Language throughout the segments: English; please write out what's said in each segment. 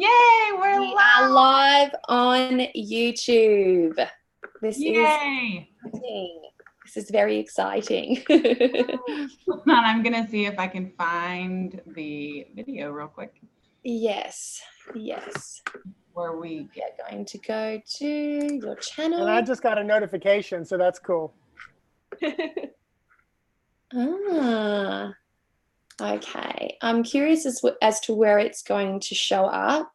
Yay, we're We are live on YouTube. This Yay. is very exciting. Hold on, I'm gonna see if I can find the video real quick. Yes. Where we are going to go to your channel. And I just got a notification, so that's cool. Okay. I'm curious as to where it's going to show up.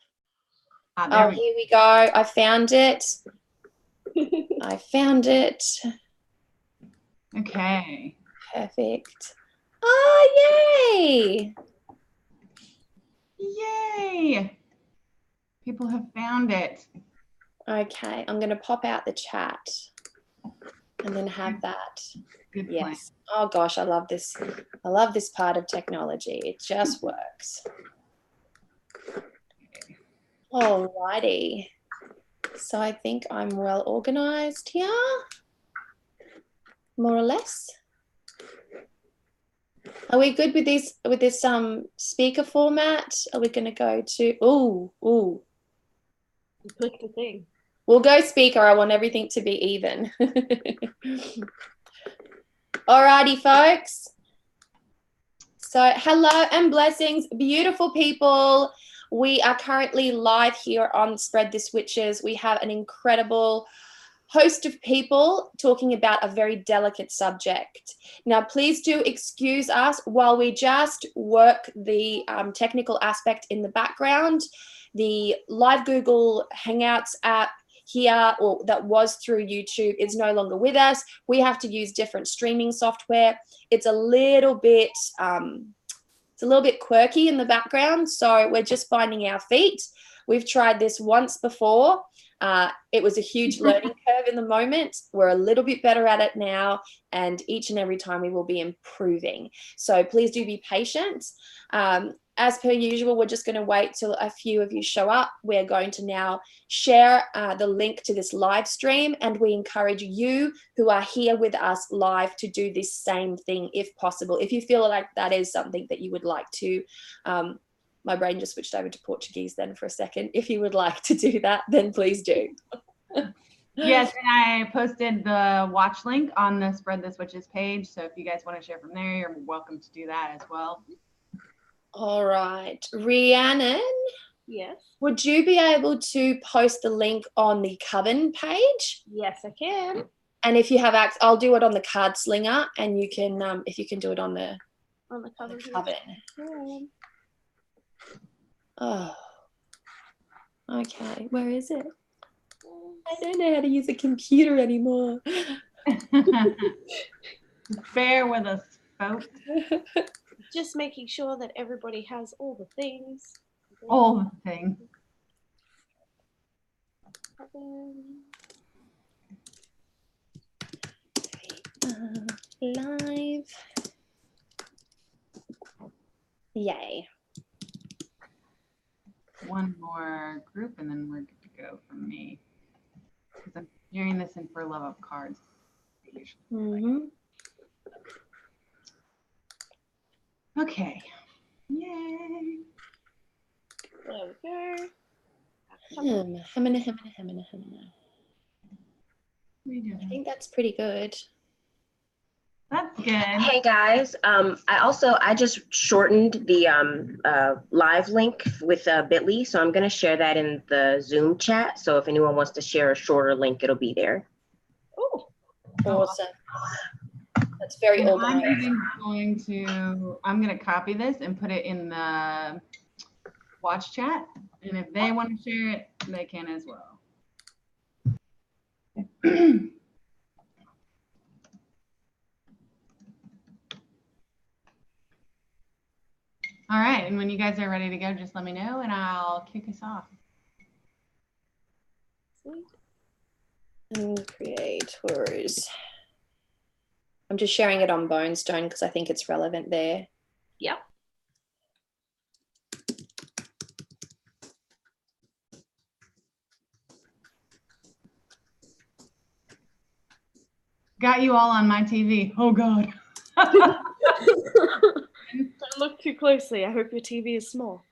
Here we go. I found it. I found it. Okay. Perfect. Oh, yay! Yay! People have found it. Okay, I'm going to pop out the chat and then have that. Good plan. Yes. Oh gosh, I love this. I love this part of technology. It just works. Alrighty. So I think I'm well organized here, more or less. Are we good with this speaker format? Are we going to go to ooh. Click the thing. We'll go speaker. I want everything to be even. Alrighty, folks. So hello and blessings, beautiful people. We are currently live here on Spread This Witches. We have an incredible host of people talking about a very delicate subject. Now, please do excuse us while we just work the technical aspect in the background. The live Google Hangouts app here, or that was through YouTube, is no longer with us. We have to use different streaming software. It's a little bit quirky in the background, so we're just finding our feet. We've tried this once before. It was a huge learning curve in the moment. We're a little bit better at it now, and each and every time we will be improving. So please do be patient. As per usual, we're just going to wait till a few of you show up. We're going to now share the link to this live stream, and we encourage you who are here with us live to do this same thing if possible. If you feel like that is something that you would like to, my brain just switched over to Portuguese then for a second. If you would like to do that, then please do. Yes, and I posted the watch link on the Spread This Witches page. So if you guys want to share from there, you're welcome to do that as well. All right. Rhiannon? Yes? Would you be able to post the link on the Coven page? Yes, I can. And if you have access, I'll do it on the Card Slinger, and you can, if you can do it on the Coven. Yeah. Oh, okay. Where is it? I don't know how to use a computer anymore. Bear with us, folks. Just making sure that everybody has all the things. All the things. Live. Yay. One more group and then we're good to go from me. Because I'm hearing this in For Love of Cards. Okay. Yay. There we go. I think that's pretty good. That's good. Hey guys, I just shortened the live link with Bitly, so I'm going to share that in the Zoom chat. So if anyone wants to share a shorter link, it'll be there. Oh, awesome. That's very organized. I'm going to copy this and put it in the watch chat. And if they want to share it, they can as well. All right, and when you guys are ready to go, just let me know and I'll kick us off. And creators. I'm just sharing it on Bonestone because I think it's relevant there. Yep. Got you all on my TV. Oh God. Don't look too closely. I hope your TV is small.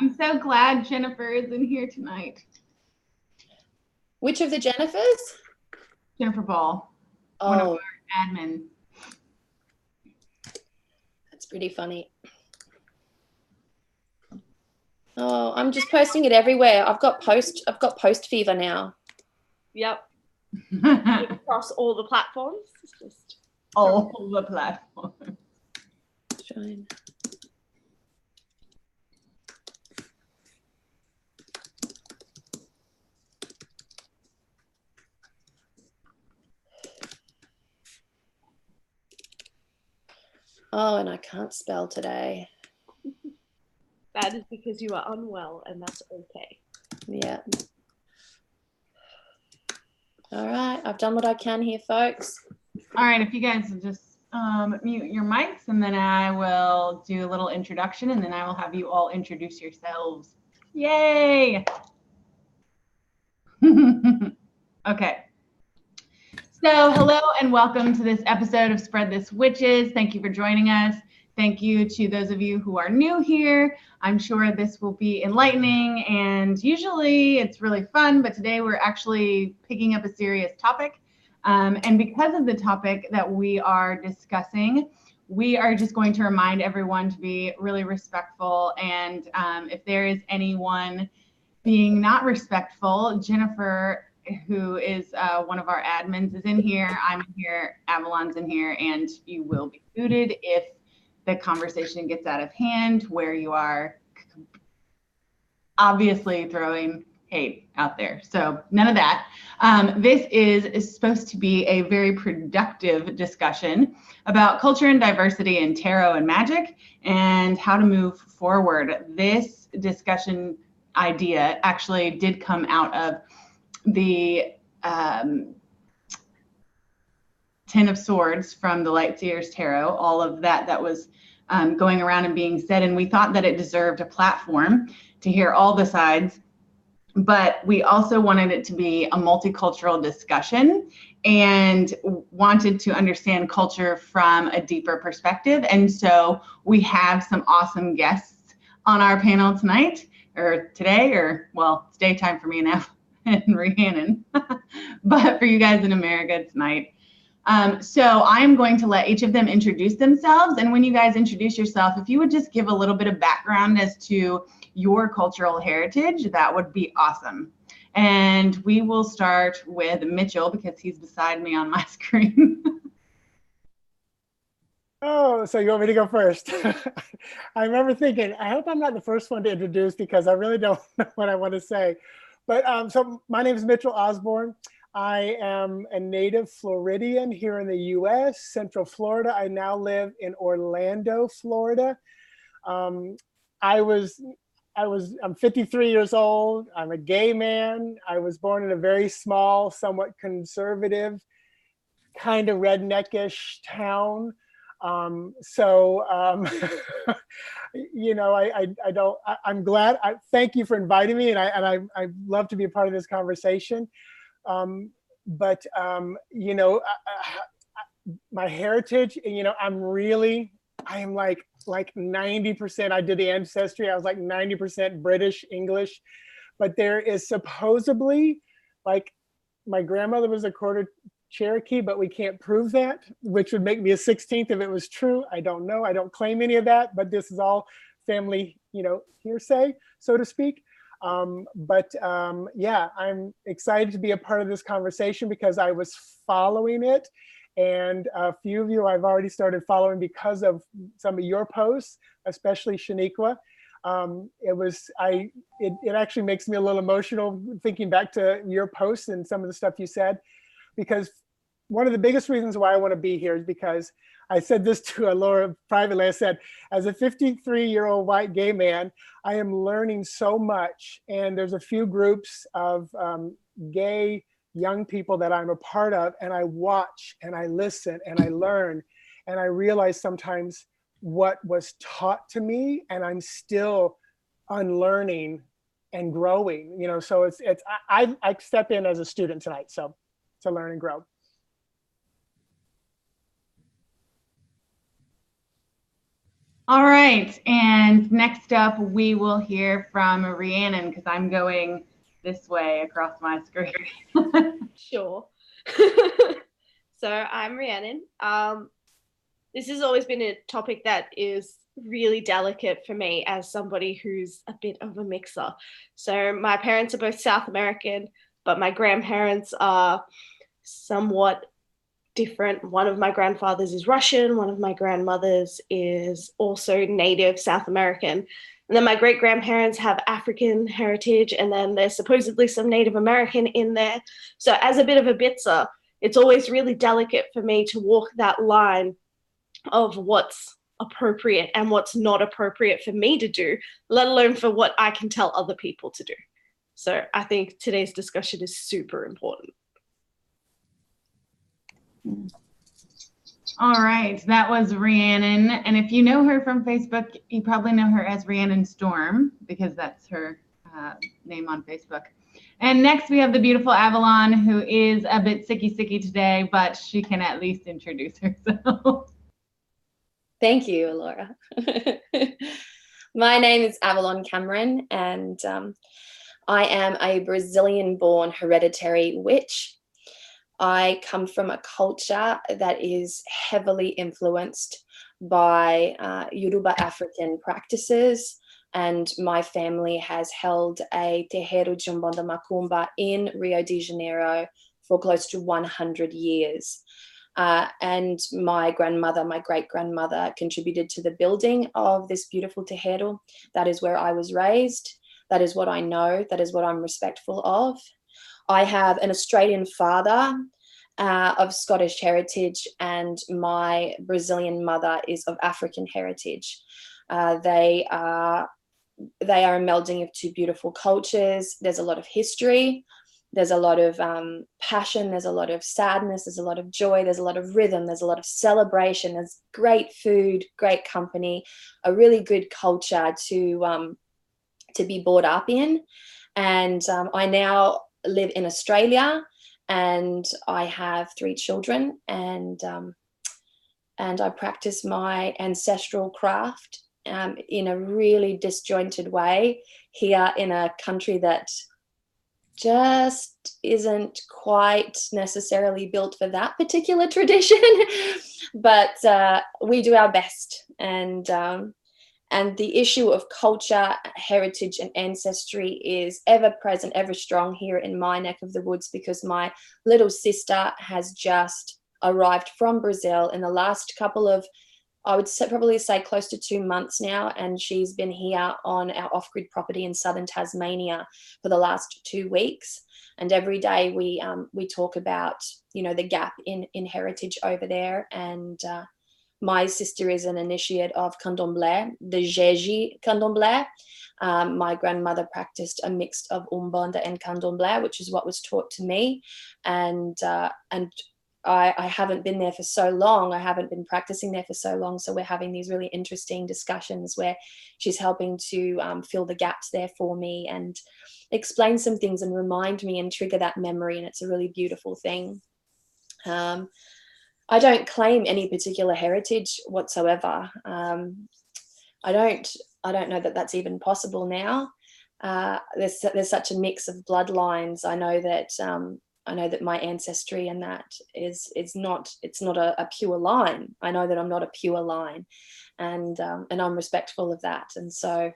I'm so glad Jennifer is in here tonight. Which of the Jennifers? Jennifer Ball, one of Oh, our admin. that's pretty funny. Oh, I'm just posting it everywhere. I've got post fever now. Yep. Across all the platforms. It's just All the platforms. Join. Oh, and I can't spell today. that is because you are unwell, and that's okay. Yeah. All right, I've done what I can here, folks. All right, if you guys will just mute your mics, and then I will do a little introduction, and then I will have you all introduce yourselves. Yay! Okay. So hello and welcome to this episode of Spread This Witches. Thank you for joining us. Thank you to those of you who are new here. I'm sure this will be enlightening, and usually it's really fun, but today we're actually picking up a serious topic. And because of the topic that we are discussing, we are just going to remind everyone to be really respectful. And if there is anyone being not respectful, Jennifer, who is one of our admins, is in here. I'm in here, Avalon's in here, and you will be booted if the conversation gets out of hand where you are obviously throwing hate out there. So none of that. This is supposed to be a very productive discussion about culture and diversity in tarot and magic and how to move forward. This discussion idea actually did come out of the Ten of Swords from the Lightseers Tarot, all of that was going around and being said, and we thought that it deserved a platform to hear all the sides, but we also wanted it to be a multicultural discussion and wanted to understand culture from a deeper perspective. And so we have some awesome guests on our panel tonight, or today, or well, it's daytime for me and Rhiannon, but for you guys in America, it's night. So I'm going to let each of them introduce themselves. And when you guys introduce yourself, if you would just give a little bit of background as to your cultural heritage, that would be awesome. And we will start with Mitchell because he's beside me on my screen. Oh, so you want me to go first? I remember thinking, I hope I'm not the first one to introduce because I really don't know what I want to say. But so my name is Mitchell Osborn. I am a native Floridian here in the US, Central Florida. I now live in Orlando, Florida. I'm 53 years old. I'm a gay man. I was born in a very small, somewhat conservative, kind of redneckish town. You know, I'm glad. Thank you for inviting me, and I love to be a part of this conversation. You know, my heritage, you know, I am like 90%, I did the ancestry. I was like 90% British, English, but there is supposedly, like, my grandmother was a quarter Cherokee, but we can't prove that, which would make me a 16th if it was true. I don't know. I don't claim any of that, but this is all family, you know, hearsay, so to speak. Yeah, I'm excited to be a part of this conversation because I was following it, and a few of you I've already started following because of some of your posts, especially Shaniqua. It actually makes me a little emotional thinking back to your posts and some of the stuff you said, because one of the biggest reasons why I want to be here is because I said this to Allora privately. I said, as a 53-year-old white gay man, I am learning so much. And there's a few groups of gay young people that I'm a part of, and I watch and I listen and I learn. And I realize sometimes what was taught to me, and I'm still unlearning and growing, you know, so I step in as a student tonight, so to learn and grow. All right, and next up we will hear from Rhiannon because I'm going this way across my screen. Sure. So I'm Rhiannon. This has always been a topic that is really delicate for me as somebody who's a bit of a mixer. So my parents are both South American, but my grandparents are somewhat different. One of my grandfathers is Russian, one of my grandmothers is also native South American. And then my great grandparents have African heritage, and then there's supposedly some Native American in there. So as a bit of a bitzer, it's always really delicate for me to walk that line of what's appropriate and what's not appropriate for me to do, let alone for what I can tell other people to do. So I think today's discussion is super important. All right, that was Rhiannon. And if you know her from Facebook, you probably know her as Rhiannon Storm because that's her name on Facebook. And next we have the beautiful Avalon, who is a bit sicky today, but she can at least introduce herself. Thank you, Allora. My name is Avalon Cameron, and I am a Brazilian-born hereditary witch. I come from a culture that is heavily influenced by Yoruba African practices, and my family has held a terreiro de Umbanda Macumba in Rio de Janeiro for close to 100 years. And my great-grandmother contributed to the building of this beautiful terreiro. That is where I was raised. That is what I know. That is what I'm respectful of. I have an Australian father of Scottish heritage, and my Brazilian mother is of African heritage. They are a melding of two beautiful cultures. There's a lot of history. There's a lot of passion. There's a lot of sadness. There's a lot of joy. There's a lot of rhythm. There's a lot of celebration. There's great food, great company, a really good culture to be brought up in. And I now live in Australia, and I have 3 children, and I practice my ancestral craft in a really disjointed way here in a country that just isn't quite necessarily built for that particular tradition, but we do our best. And the issue of culture, heritage, and ancestry is ever present, ever strong here in my neck of the woods, because my little sister has just arrived from Brazil in the last couple of, I would probably say close to 2 months now, and she's been here on our off-grid property in southern Tasmania for the last 2 weeks. And every day we talk about, you know, the gap in heritage over there. And my sister is an initiate of candomblé, the Jeji candomblé. My grandmother practiced a mix of Umbanda and candomblé, which is what was taught to me. And I haven't been there for so long. I haven't been practicing there for so long. So we're having these really interesting discussions where she's helping to fill the gaps there for me and explain some things and remind me and trigger that memory. And it's a really beautiful thing. I don't claim any particular heritage whatsoever. I don't know that that's even possible now. There's such a mix of bloodlines. I know that my ancestry and that it's not a pure line. I know that I'm not a pure line, and I'm respectful of that. And so,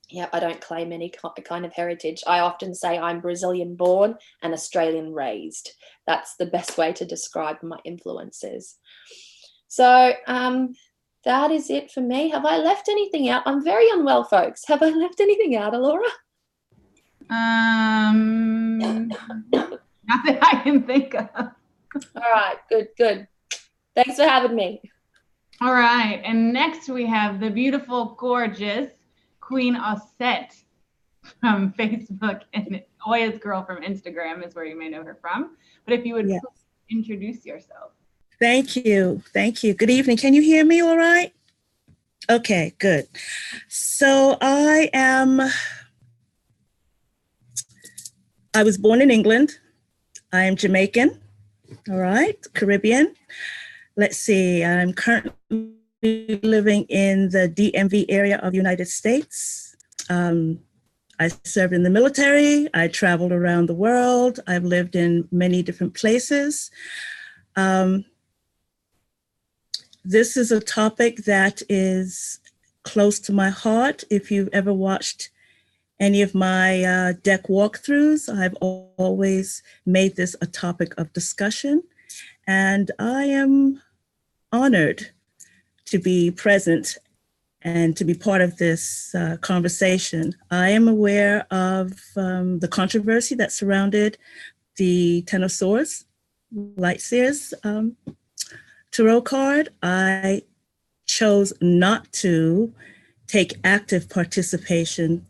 yeah, I don't claim any kind of heritage. I often say I'm Brazilian born and Australian raised. That's the best way to describe my influences. So that is it for me. Have I left anything out? I'm very unwell, folks. Have I left anything out, Allora? Not that I can think of. All right, good. Thanks for having me. All right, and next we have the beautiful, gorgeous Queen Auset from Facebook, and oyasgirl from Instagram is where you may know her from. But if you would please introduce yourself. Thank you. Good evening. Can you hear me all right? Okay, good. So I was born in England. I am Jamaican, all right, Caribbean. Let's see, I'm currently living in the DMV area of the United States. I served in the military. I traveled around the world. I've lived in many different places. This is a topic that is close to my heart. If you've ever watched any of my deck walkthroughs, I've always made this a topic of discussion. And I am honored to be present and to be part of this conversation. I am aware of the controversy that surrounded the Ten of Swords, Light Seers tarot card. I chose not to take active participation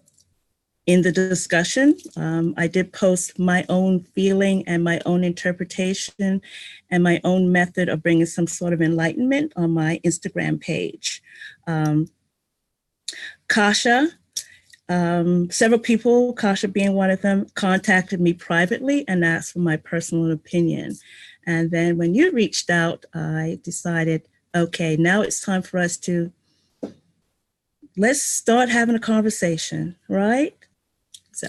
in the discussion. I did post my own feeling and my own interpretation and my own method of bringing some sort of enlightenment on my Instagram page. Kasha, several people, Kasha being one of them, contacted me privately and asked for my personal opinion. And then when you reached out, I decided, okay, now it's time for us to, let's start having a conversation, right? So,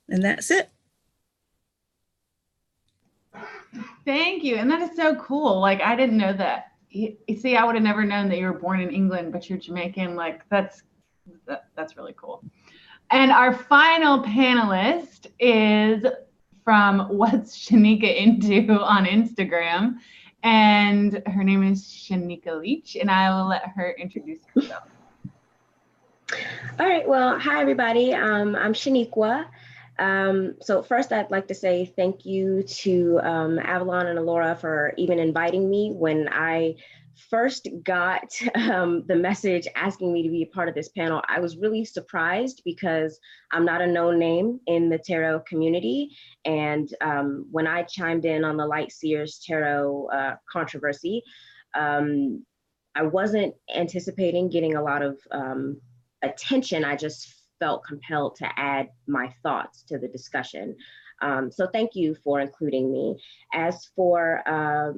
and that's it. Thank you. And that is so cool. Like, I didn't know that. You see, I would have never known that you were born in England, but you're Jamaican. Like, that's really cool. And our final panelist is from What's Shaniqua Into on Instagram. And her name is Shaniqua Leach, and I will let her introduce herself. All right, well, hi everybody, I'm Shaniqua. So first I'd like to say thank you to Avalon and Allora for even inviting me. When I first got the message asking me to be a part of this panel, I was really surprised because I'm not a known name in the tarot community. And when I chimed in on the Light Seers tarot controversy, I wasn't anticipating getting a lot of attention. I just felt compelled to add my thoughts to the discussion. So thank you for including me. As for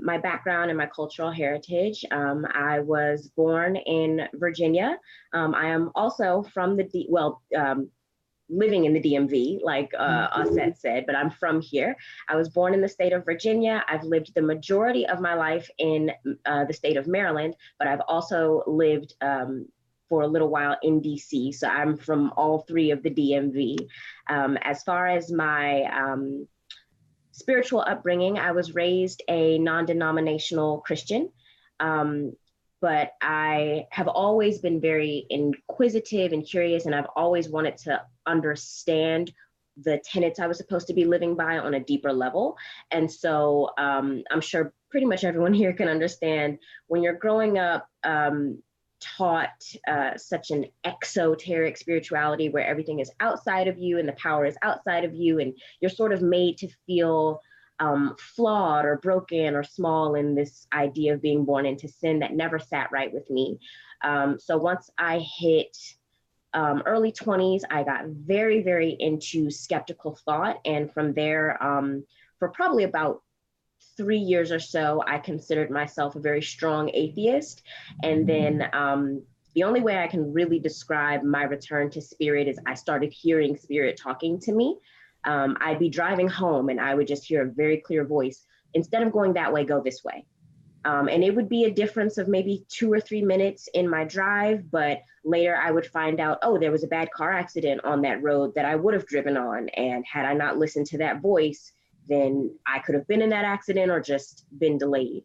my background and my cultural heritage, I was born in Virginia. I am also from living in the DMV, like Auset said, but I'm from here. I was born in the state of Virginia. I've lived the majority of my life in the state of Maryland, but I've also lived for a little while in DC. So I'm from all three of the DMV. As far as my spiritual upbringing, I was raised a non-denominational Christian, but I have always been very inquisitive and curious, and I've always wanted to understand the tenets I was supposed to be living by on a deeper level. And so I'm sure pretty much everyone here can understand when you're growing up, taught such an exoteric spirituality where everything is outside of you and the power is outside of you, and you're sort of made to feel flawed or broken or small in this idea of being born into sin that never sat right with me. So once I hit early 20s, I got very, very into skeptical thought. And from there, for probably about 3 years or so, I considered myself a very strong atheist. And then the only way I can really describe my return to spirit is I started hearing spirit talking to me. I'd be driving home and I would just hear a very clear voice. Instead of going that way, go this way. And it would be a difference of maybe 2 or 3 minutes in my drive, but later I would find out, oh, there was a bad car accident on that road that I would have driven on. And had I not listened to that voice, then I could have been in that accident or just been delayed.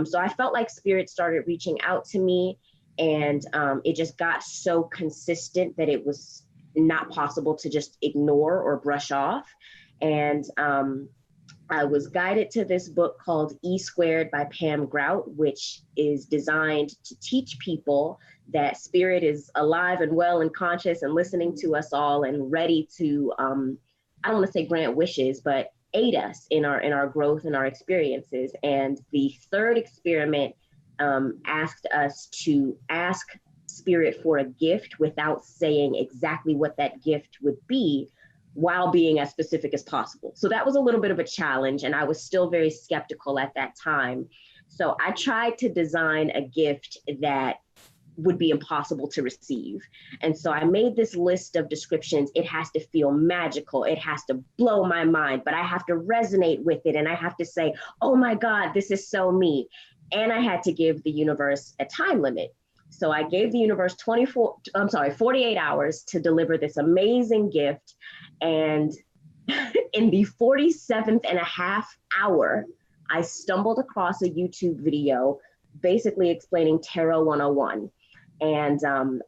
So I felt like spirit started reaching out to me, and it just got so consistent that it was not possible to just ignore or brush off. And I was guided to this book called E Squared by Pam Grout, which is designed to teach people that spirit is alive and well and conscious and listening to us all and ready to, I don't want to say grant wishes, but aid us in our growth and our experiences. And the third experiment asked us to ask spirit for a gift without saying exactly what that gift would be, while being as specific as possible. So that was a little bit of a challenge, and I was still very skeptical at that time. So I tried to design a gift that would be impossible to receive. And so I made this list of descriptions. It has to feel magical. It has to blow my mind, but I have to resonate with it. And I have to say, oh my God, this is so me. And I had to give the universe a time limit. So I gave the universe 48 hours to deliver this amazing gift. And in the 47th and a half hour, I stumbled across a YouTube video basically explaining Tarot 101. And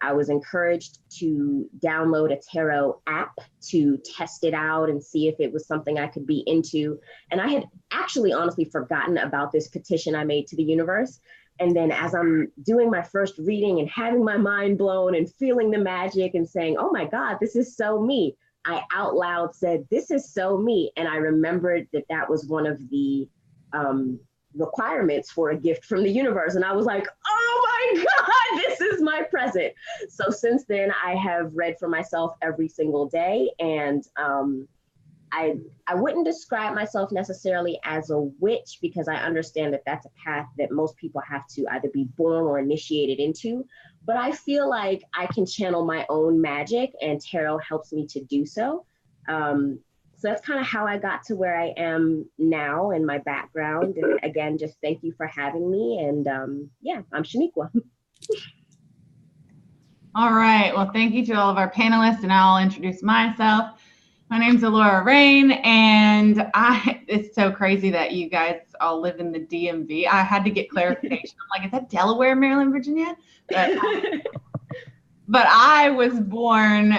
I was encouraged to download a tarot app to test it out and see if it was something I could be into. And I had actually honestly forgotten about this petition I made to the universe. And then as I'm doing my first reading and having my mind blown and feeling the magic and saying, oh my God, this is so me, I out loud said, this is so me. And I remembered that that was one of the requirements for a gift from the universe. And I was like, oh my God, this is my present. So since then I have read for myself every single day. And I wouldn't describe myself necessarily as a witch, because I understand that that's a path that most people have to either be born or initiated into. But I feel like I can channel my own magic, and tarot helps me to do so. So that's kind of how I got to where I am now in my background. And again, just thank you for having me. And yeah, I'm Shaniqua. All right. Well, thank you to all of our panelists, and I'll introduce myself. My name's Allora Rain, and it's so crazy that you guys all live in the DMV. I had to get clarification. I'm like, is that Delaware, Maryland, Virginia? But I was born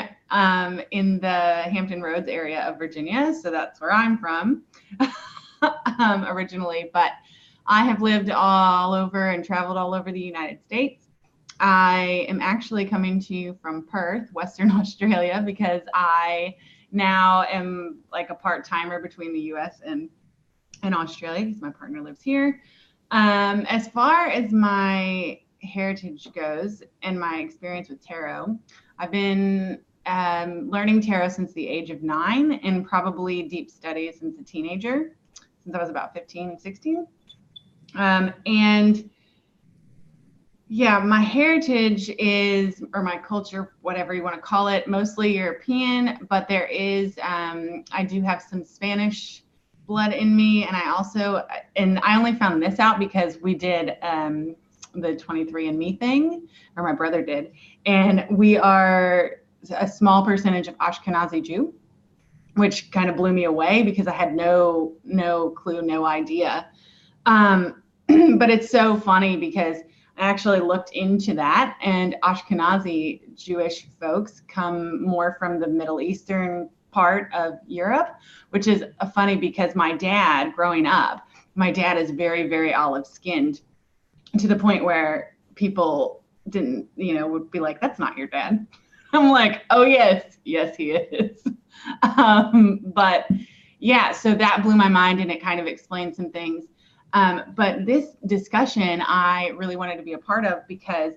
in the Hampton Roads area of Virginia, so that's where I'm from originally. But I have lived all over and traveled all over the United States. I am actually coming to you from Perth, Western Australia, because I now am like a part-timer between the US and Australia, because my partner lives here. As far as my heritage goes and my experience with tarot, I've been learning tarot since the age of 9, and probably deep study since a teenager, since I was about 15, 16. And yeah, my heritage is, or my culture, whatever you want to call it, mostly European, but there is, I do have some Spanish blood in me. And I only found this out because we did the 23andMe thing, or my brother did. And we are a small percentage of Ashkenazi Jew, which kind of blew me away because I had no clue, no idea. But it's so funny because I actually looked into that, and Ashkenazi Jewish folks come more from the Middle Eastern part of Europe, which is funny because my dad, growing up, my dad is very, very olive skinned, to the point where people didn't, would be like, that's not your dad. I'm like, oh yes, he is. But yeah, so that blew my mind, and it kind of explained some things. But this discussion I really wanted to be a part of because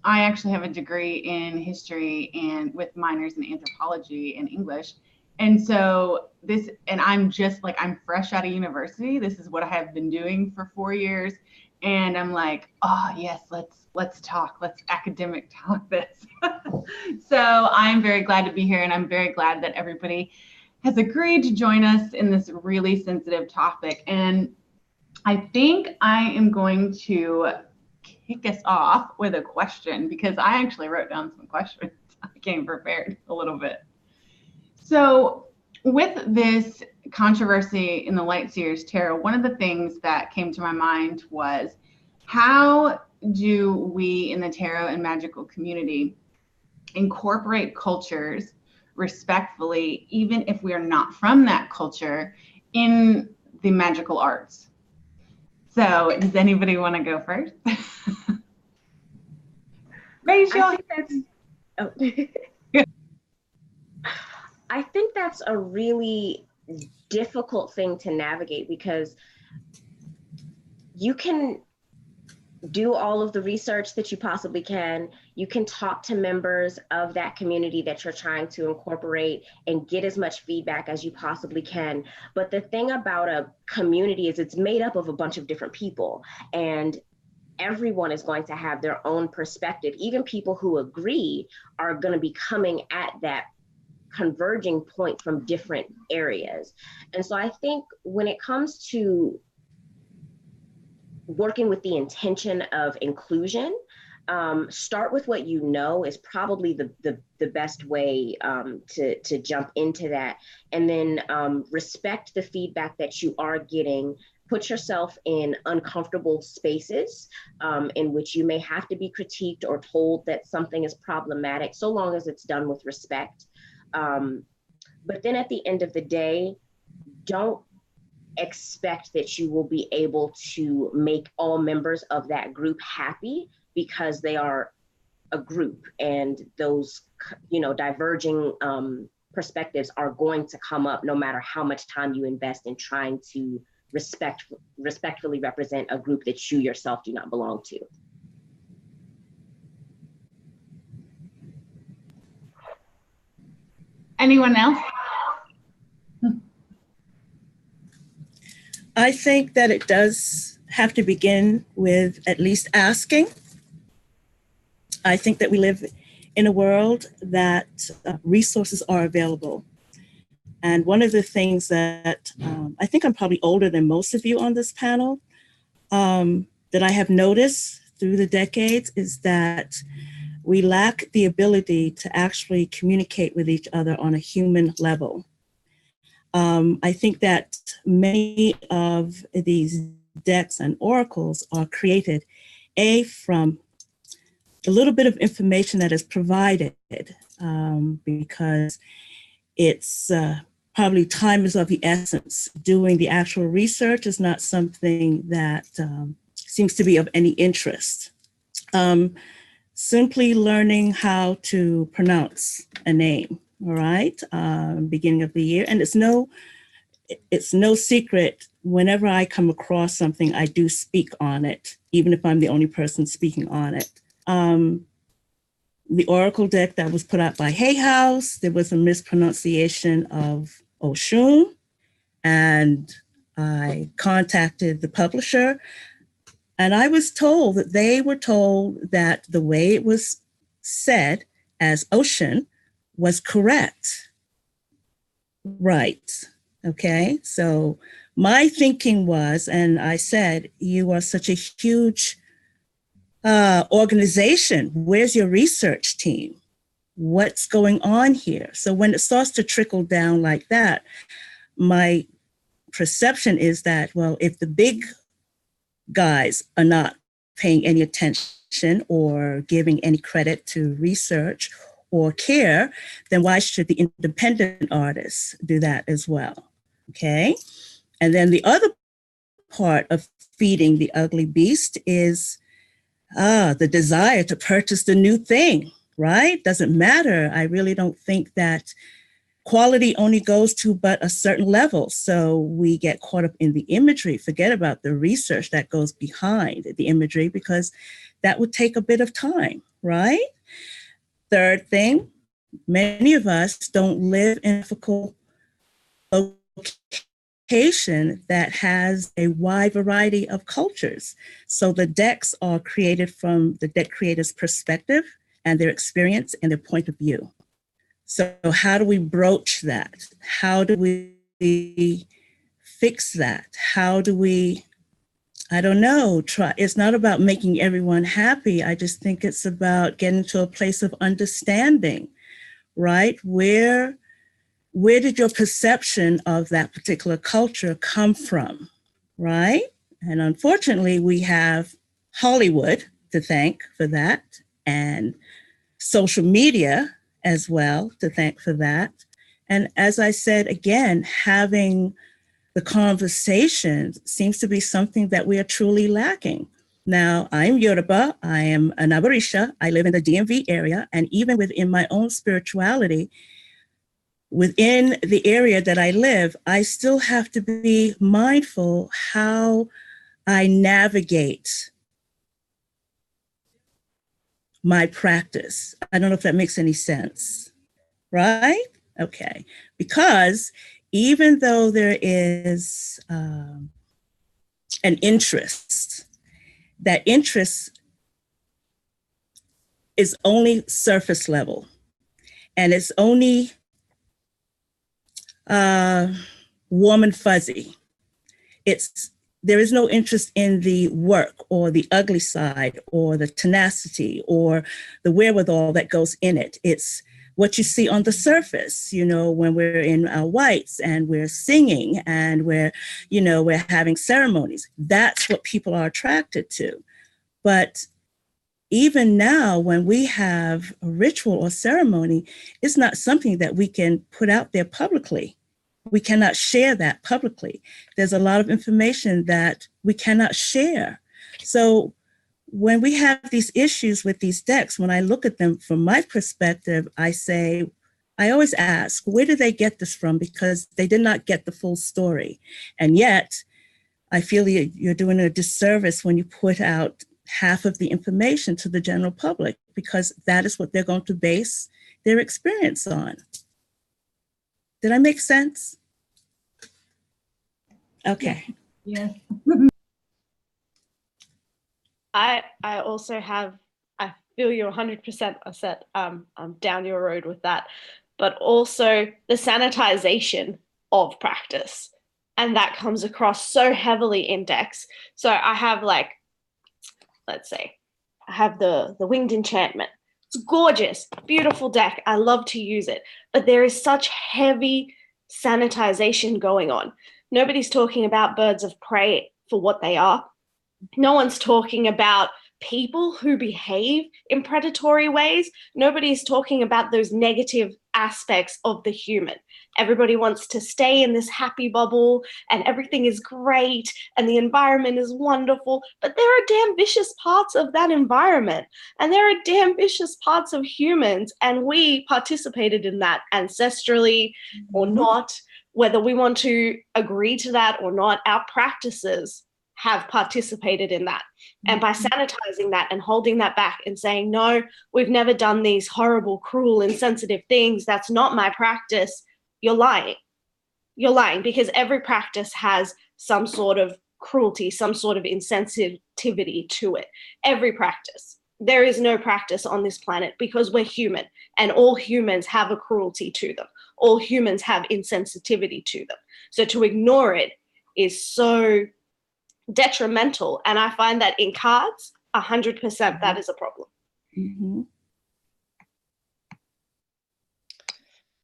I actually have a degree in history and with minors in anthropology and English. And so I'm just like, I'm fresh out of university. This is what I have been doing for 4 years. And I'm like, oh yes, let's talk. Let's academic talk this. So I'm very glad to be here, and I'm very glad that everybody has agreed to join us in this really sensitive topic. And I think I am going to kick us off with a question, because I actually wrote down some questions. I came prepared a little bit. So with this controversy in the Lightseers Tarot, one of the things that came to my mind was, how do we in the tarot and magical community incorporate cultures respectfully, even if we are not from that culture, in the magical arts? So does anybody want to go first? Raise your hand. I think that's a really difficult thing to navigate, because you can do all of the research that you possibly can. You can talk to members of that community that you're trying to incorporate and get as much feedback as you possibly can. But the thing about a community is it's made up of a bunch of different people, and everyone is going to have their own perspective. Even people who agree are going to be coming at that converging point from different areas. And so I think when it comes to working with the intention of inclusion, start with what you know is probably the best way to jump into that. And then respect the feedback that you are getting. Put yourself in uncomfortable spaces in which you may have to be critiqued or told that something is problematic, so long as it's done with respect. But then at the end of the day, don't expect that you will be able to make all members of that group happy, because they are a group, and those, you know, diverging perspectives are going to come up no matter how much time you invest in trying to respectfully represent a group that you yourself do not belong to. Anyone else? I think that it does have to begin with at least asking. I think that we live in a world that resources are available. And one of the things that I think I'm probably older than most of you on this panel, that I have noticed through the decades is that we lack the ability to actually communicate with each other on a human level. I think that many of these decks and oracles are created, from a little bit of information that is provided, because it's probably time is of the essence. Doing the actual research is not something that seems to be of any interest. Simply learning how to pronounce a name, all right, beginning of the year. And it's no secret, whenever I come across something, I do speak on it, even if I'm the only person speaking on it. The Oracle deck that was put out by Hay House, there was a mispronunciation of Oshun, and I contacted the publisher, and I was told that they were told that the way it was said as Ocean was correct. Right. Okay. So my thinking was, and I said, you are such a huge organization. Where's your research team? What's going on here? So when it starts to trickle down like that, my perception is that, well, if the big guys are not paying any attention or giving any credit to research or care, then why should the independent artists do that as well? Okay. And then the other part of feeding the ugly beast is the desire to purchase the new thing, right? Doesn't matter. I really don't think that quality only goes to but a certain level. So we get caught up in the imagery, forget about the research that goes behind the imagery, because that would take a bit of time, right? Third thing, many of us don't live in a difficult location that has a wide variety of cultures. So the decks are created from the deck creator's perspective and their experience and their point of view. So how do we broach that? How do we fix that? How do we, I don't know, try? It's not about making everyone happy. I just think it's about getting to a place of understanding, right? Where did your perception of that particular culture come from, right? And unfortunately, we have Hollywood to thank for that, and social media as well to thank for that. And as I said, again, having the conversation seems to be something that we are truly lacking. Now, I'm Yoruba, I am an Abarisha, I live in the DMV area, and even within my own spirituality, within the area that I live, I still have to be mindful how I navigate my practice. I don't know if that makes any sense, right? Okay, because even though there is an interest, that interest is only surface level, and it's only warm and fuzzy. There is no interest in the work or the ugly side or the tenacity or the wherewithal that goes in it. It's what you see on the surface, you know, when we're in our whites and we're singing and we're having ceremonies. That's what people are attracted to. But even now, when we have a ritual or ceremony, it's not something that we can put out there publicly. We cannot share that publicly. There's a lot of information that we cannot share. So when we have these issues with these decks, when I look at them from my perspective, I always ask, where did they get this from? Because they did not get the full story. And yet, I feel you're doing a disservice when you put out half of the information to the general public, because that is what they're going to base their experience on. Did I make sense? Okay. Yes. I also have, I feel you 100%, Auset. I'm down your road with that. But also the sanitization of practice. And that comes across so heavily in decks. So I have let's say, I have the Winged Enchantment. It's gorgeous, beautiful deck. I love to use it. But there is such heavy sanitization going on. Nobody's talking about birds of prey for what they are. No one's talking about people who behave in predatory ways. Nobody's talking about those negative aspects of the human. Everybody wants to stay in this happy bubble and everything is great and the environment is wonderful, but there are damn vicious parts of that environment and there are damn vicious parts of humans, and we participated in that ancestrally or not. Whether we want to agree to that or not, our practices have participated in that. And by sanitizing that and holding that back and saying, no, we've never done these horrible, cruel, insensitive things, that's not my practice, you're lying. You're lying, because every practice has some sort of cruelty, some sort of insensitivity to it. Every practice. There is no practice on this planet because we're human, and all humans have a cruelty to them. All humans have insensitivity to them. So to ignore it is so detrimental. And I find that in cards, 100% that is a problem. Mm-hmm.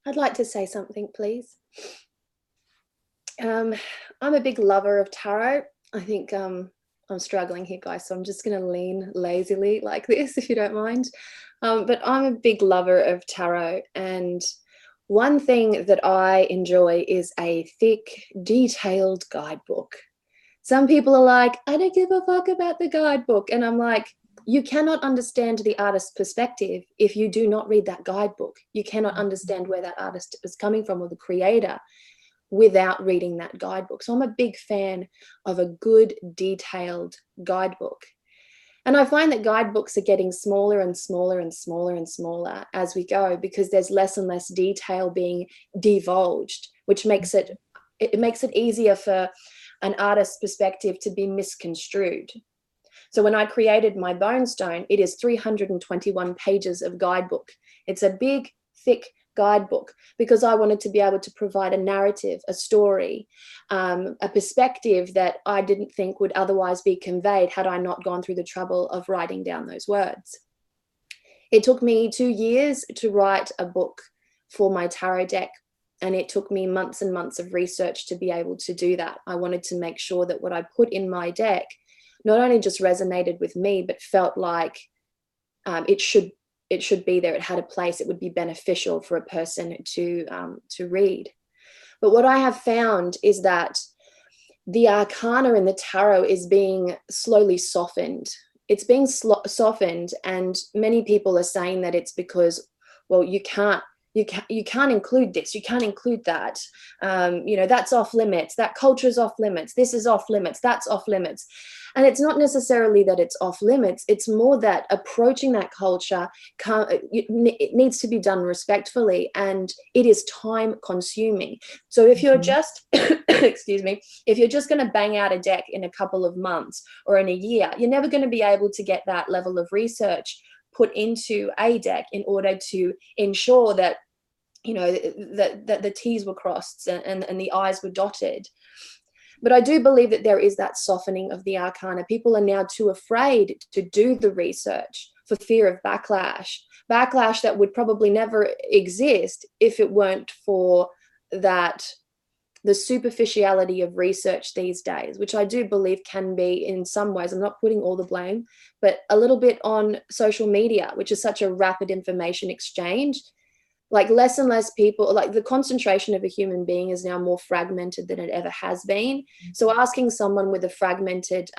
I'd like to say something, please. I'm a big lover of tarot. I think I'm struggling here, guys, so I'm just going to lean lazily like this, if you don't mind. But I'm a big lover of tarot, and one thing that I enjoy is a thick, detailed guidebook. Some people are like, I don't give a fuck about the guidebook. And I'm like, you cannot understand the artist's perspective if you do not read that guidebook. You cannot understand where that artist is coming from, or the creator, without reading that guidebook. So I'm a big fan of a good, detailed guidebook. And I find that guidebooks are getting smaller and smaller and smaller and smaller as we go, because there's less and less detail being divulged, which makes it easier for an artist's perspective to be misconstrued. So when I created my bone stone, it is 321 pages of guidebook. It's a big, thick guidebook because I wanted to be able to provide a narrative, a story, a perspective that I didn't think would otherwise be conveyed had I not gone through the trouble of writing down those words. It took me 2 years to write a book for my tarot deck, and it took me months and months of research to be able to do that. I wanted to make sure that what I put in my deck not only just resonated with me, but felt like it should be there. It had a place. It would be beneficial for a person to read. But what I have found is that the arcana in the tarot is being slowly softened. It's being softened, and many people are saying that it's because, well, you can't you can't include this, you can't include that, you know, that's off limits, that culture is off limits, this is off limits, that's off limits. And it's not necessarily that it's off limits, it's more that approaching that culture, it needs to be done respectfully, and it is time consuming. So if you're just, excuse me, if you're just going to bang out a deck in a couple of months or in a year, you're never going to be able to get that level of research put into a deck in order to ensure that, you know, that the T's were crossed and the I's were dotted. But I do believe that there is that softening of the arcana. People are now too afraid to do the research for fear of backlash that would probably never exist if it weren't for that, the superficiality of research these days, which I do believe can be, in some ways, I'm not putting all the blame, but a little bit on social media, which is such a rapid information exchange. Like less and less people, like the concentration of a human being is now more fragmented than it ever has been. So asking someone with a fragmented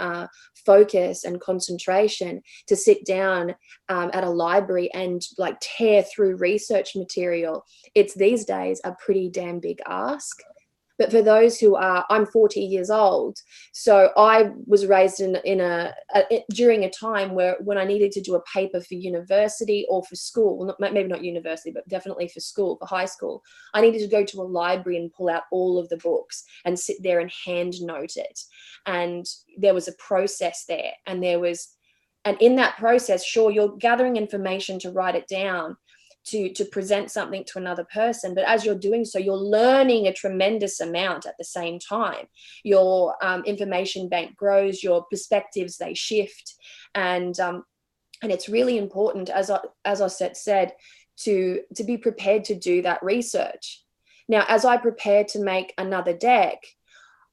focus and concentration to sit down at a library and like tear through research material, it's these days a pretty damn big ask. But for those who are, I'm 40 years old, so I was raised during a time when I needed to do a paper for university or for school, maybe not university, but definitely for school, for high school. I needed to go to a library and pull out all of the books and sit there and hand note it. And there was a process there, and in that process, sure, you're gathering information to write it down, to present something to another person, but as you're doing so, you're learning a tremendous amount at the same time. Your information bank grows, your perspectives, they shift, and it's really important, as Auset said, to be prepared to do that research. Now, as I prepare to make another deck,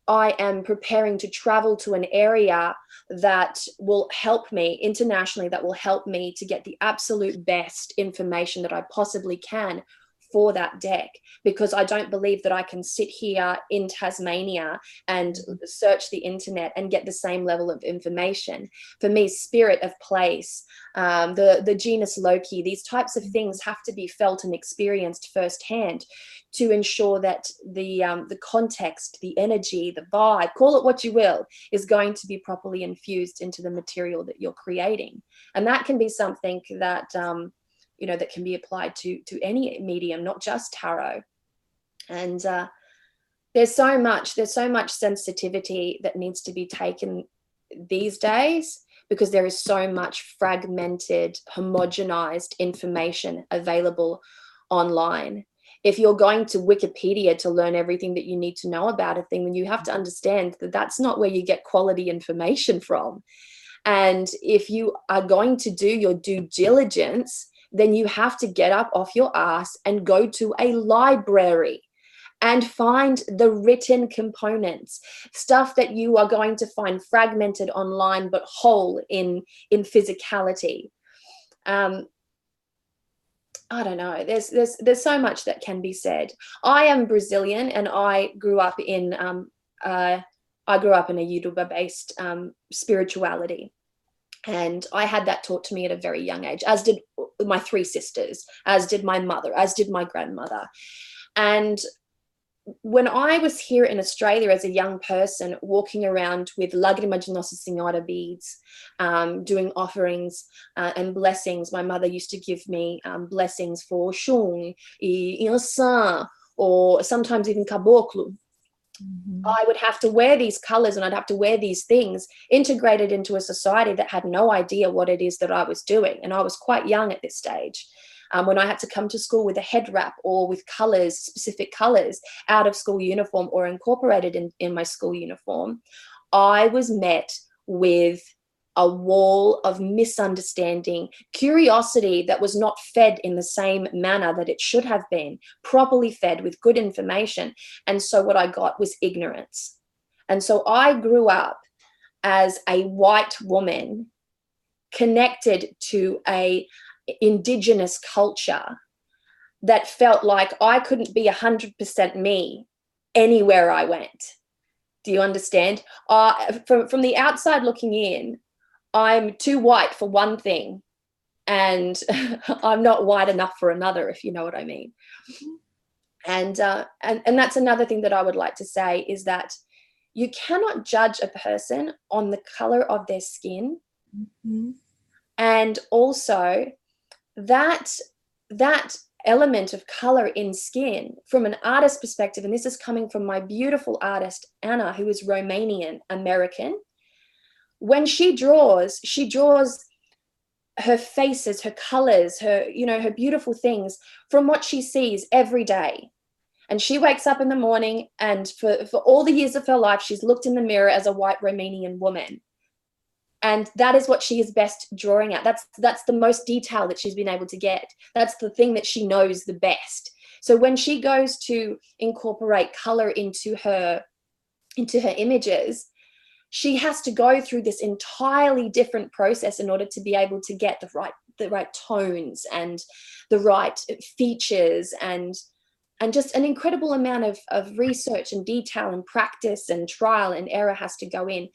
I am preparing to travel to an area that will help me internationally, that will help me to get the absolute best information that I possibly can for that deck, because I don't believe that I can sit here in Tasmania and search the internet and get the same level of information. For me, spirit of place, the genus Loki, these types of things have to be felt and experienced firsthand to ensure that the context, the energy, the vibe, call it what you will, is going to be properly infused into the material that you're creating. And that can be something that you know, that can be applied to any medium, not just tarot. And there's so much sensitivity that needs to be taken these days, because there is so much fragmented, homogenized information available online. If you're going to Wikipedia to learn everything that you need to know about a thing, then you have to understand that that's not where you get quality information from. And if you are going to do your due diligence, then you have to get up off your ass and go to a library and find the written components, stuff that you are going to find fragmented online but whole in physicality. I don't know. There's so much that can be said. I am Brazilian, and I grew up in a Yoruba-based spirituality. And I had that taught to me at a very young age, as did my three sisters, as did my mother, as did my grandmother. And when I was here in Australia as a young person, walking around with Lágrimas de Nossa Senhora beads, doing offerings and blessings, my mother used to give me blessings for Shun, Insan, or sometimes even Caboclo. I would have to wear these colors, and I'd have to wear these things integrated into a society that had no idea what it is that I was doing. And I was quite young at this stage. When I had to come to school with a head wrap or with colors, specific colors, out of school uniform or incorporated in my school uniform, I was met with a wall of misunderstanding, curiosity that was not fed in the same manner that it should have been, properly fed with good information. And so what I got was ignorance. And so I grew up as a white woman connected to a indigenous culture that felt like I couldn't be 100% me anywhere I went. Do you understand? From the outside looking in, I'm too white for one thing and I'm not white enough for another, if you know what I mean. And that's another thing that I would like to say, is that you cannot judge a person on the color of their skin. Mm-hmm. And also that element of color in skin from an artist perspective, and this is coming from my beautiful artist Anna, who is Romanian American. When she draws her faces, her colors, her, you know, her beautiful things from what she sees every day. And she wakes up in the morning, and for all the years of her life, she's looked in the mirror as a white Romanian woman. And that is what she is best drawing at. That's the most detail that she's been able to get. That's the thing that she knows the best. So when she goes to incorporate color into her images, she has to go through this entirely different process in order to be able to get the right tones and the right features, and just an incredible amount of research and detail and practice and trial and error has to go in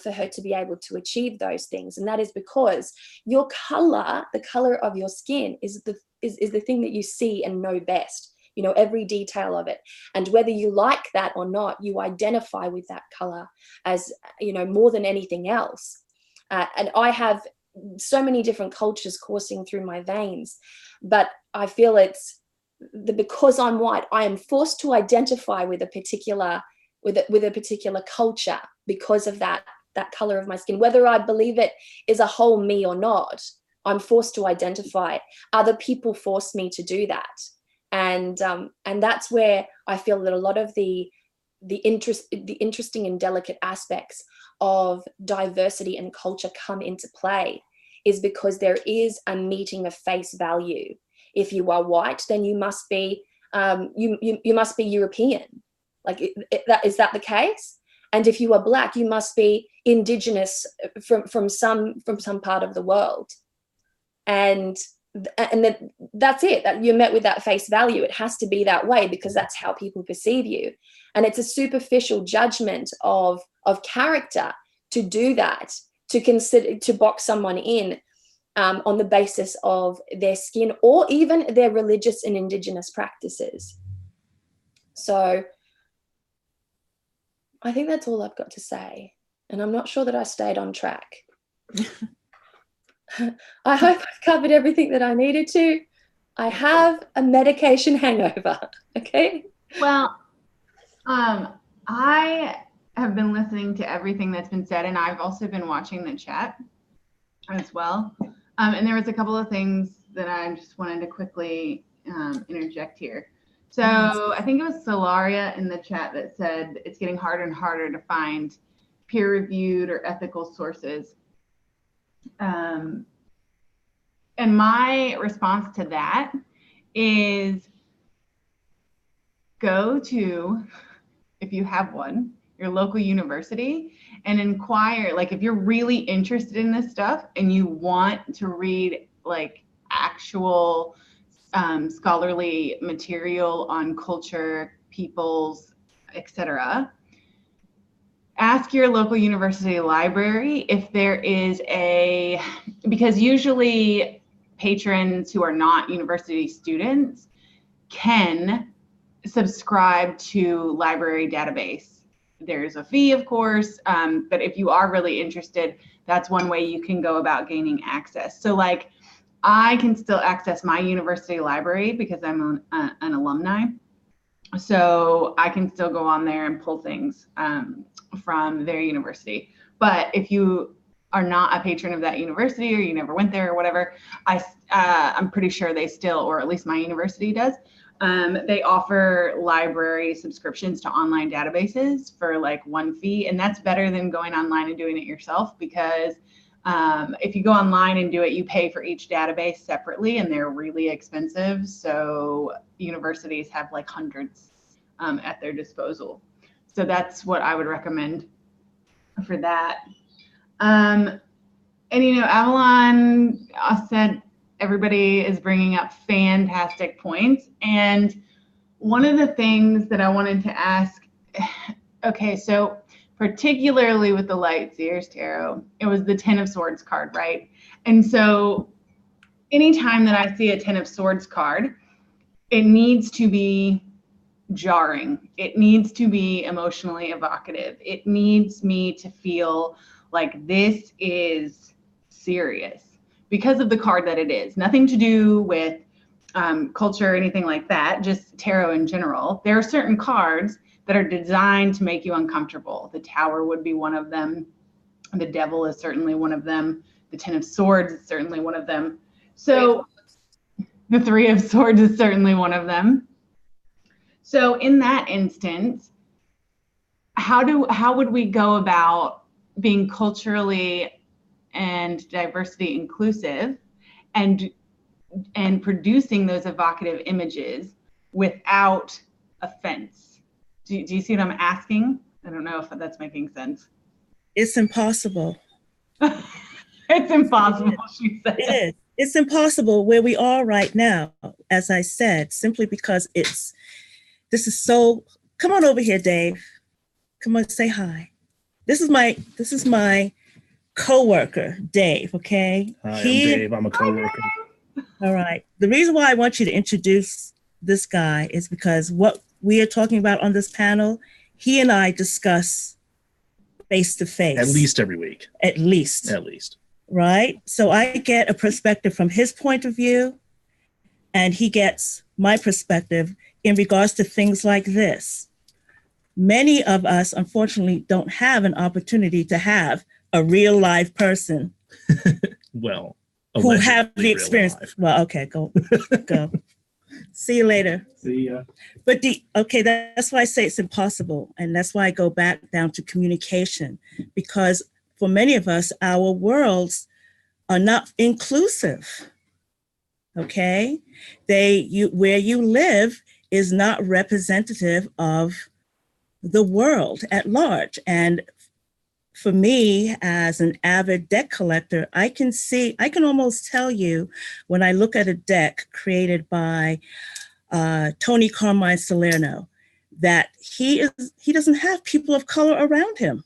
for her to be able to achieve those things. And that is because your color, the color of your skin, is the thing that you see and know best. You know, every detail of it. And whether you like that or not, you identify with that color as, you know, more than anything else. And I have so many different cultures coursing through my veins, but I feel it's because I'm white, I am forced to identify with a particular culture because of that color of my skin. Whether I believe it is a whole me or not, I'm forced to identify. Other people force me to do that. And that's where I feel that a lot of the interesting and delicate aspects of diversity and culture come into play, is because there is a meeting of face value. If you are white, then you must be you must be European. Like, is that the case? And if you are black, you must be indigenous from some part of the world. And that's it. That you're met with that face value. It has to be that way because that's how people perceive you. And it's a superficial judgment of character to do that, to consider, to box someone in on the basis of their skin or even their religious and indigenous practices. So I think that's all I've got to say. And I'm not sure that I stayed on track. I hope I've covered everything that I needed to. I have a medication hangover, okay? Well, I have been listening to everything that's been said, and I've also been watching the chat as well. And there was a couple of things that I just wanted to quickly interject here. So I think it was Solaria in the chat that said it's getting harder and harder to find peer-reviewed or ethical sources. And my response to that is go to, if you have one, your local university and inquire. Like, if you're really interested in this stuff and you want to read like actual scholarly material on culture, peoples, etc., ask your local university library if there is because usually patrons who are not university students can subscribe to library database. There's a fee, of course, but if you are really interested, that's one way you can go about gaining access. So like, I can still access my university library because I'm an alumni. So I can still go on there and pull things from their university. But if you are not a patron of that university or you never went there or whatever, I'm pretty sure they still, or at least my university does, they offer library subscriptions to online databases for like one fee. And that's better than going online and doing it yourself, because if you go online and do it, you pay for each database separately and they're really expensive. So universities have like hundreds at their disposal. So that's what I would recommend for that. And, you know, Avalon said everybody is bringing up fantastic points. And one of the things that I wanted to ask, okay, so particularly with the Light Seers Tarot, it was the Ten of Swords card, right? And so anytime that I see a Ten of Swords card, it needs to be jarring. It needs to be emotionally evocative. It needs me to feel like this is serious because of the card that it is. Nothing to do with culture or anything like that, just tarot in general. There are certain cards that are designed to make you uncomfortable. The Tower would be one of them. The Devil is certainly one of them. The Ten of Swords is certainly one of them. So the Three of Swords is certainly one of them. So in that instance, how would we go about being culturally and diversity inclusive and producing those evocative images without offense? Do you see what I'm asking? I don't know if that's making sense. It's impossible. It's impossible, she said. It is. It's impossible where we are right now, as I said, simply because this is so, come on over here, Dave. Come on, say hi. This is my coworker, Dave, okay? Hi, I'm Dave. I'm a coworker. All right. The reason why I want you to introduce this guy is because what we are talking about on this panel, he and I discuss face to face. At least every week. At least. Right? So I get a perspective from his point of view, and he gets my perspective in regards to things like this. Many of us, unfortunately, don't have an opportunity to have a real live person. Well, who have the experience. Well, okay, go. See you later. See ya. But that's why I say it's impossible. And that's why I go back down to communication, because for many of us, our worlds are not inclusive. Okay? Where you live is not representative of the world at large. And for me, as an avid deck collector, I can almost tell you when I look at a deck created by Tony Carmine Salerno, that he doesn't have people of color around him.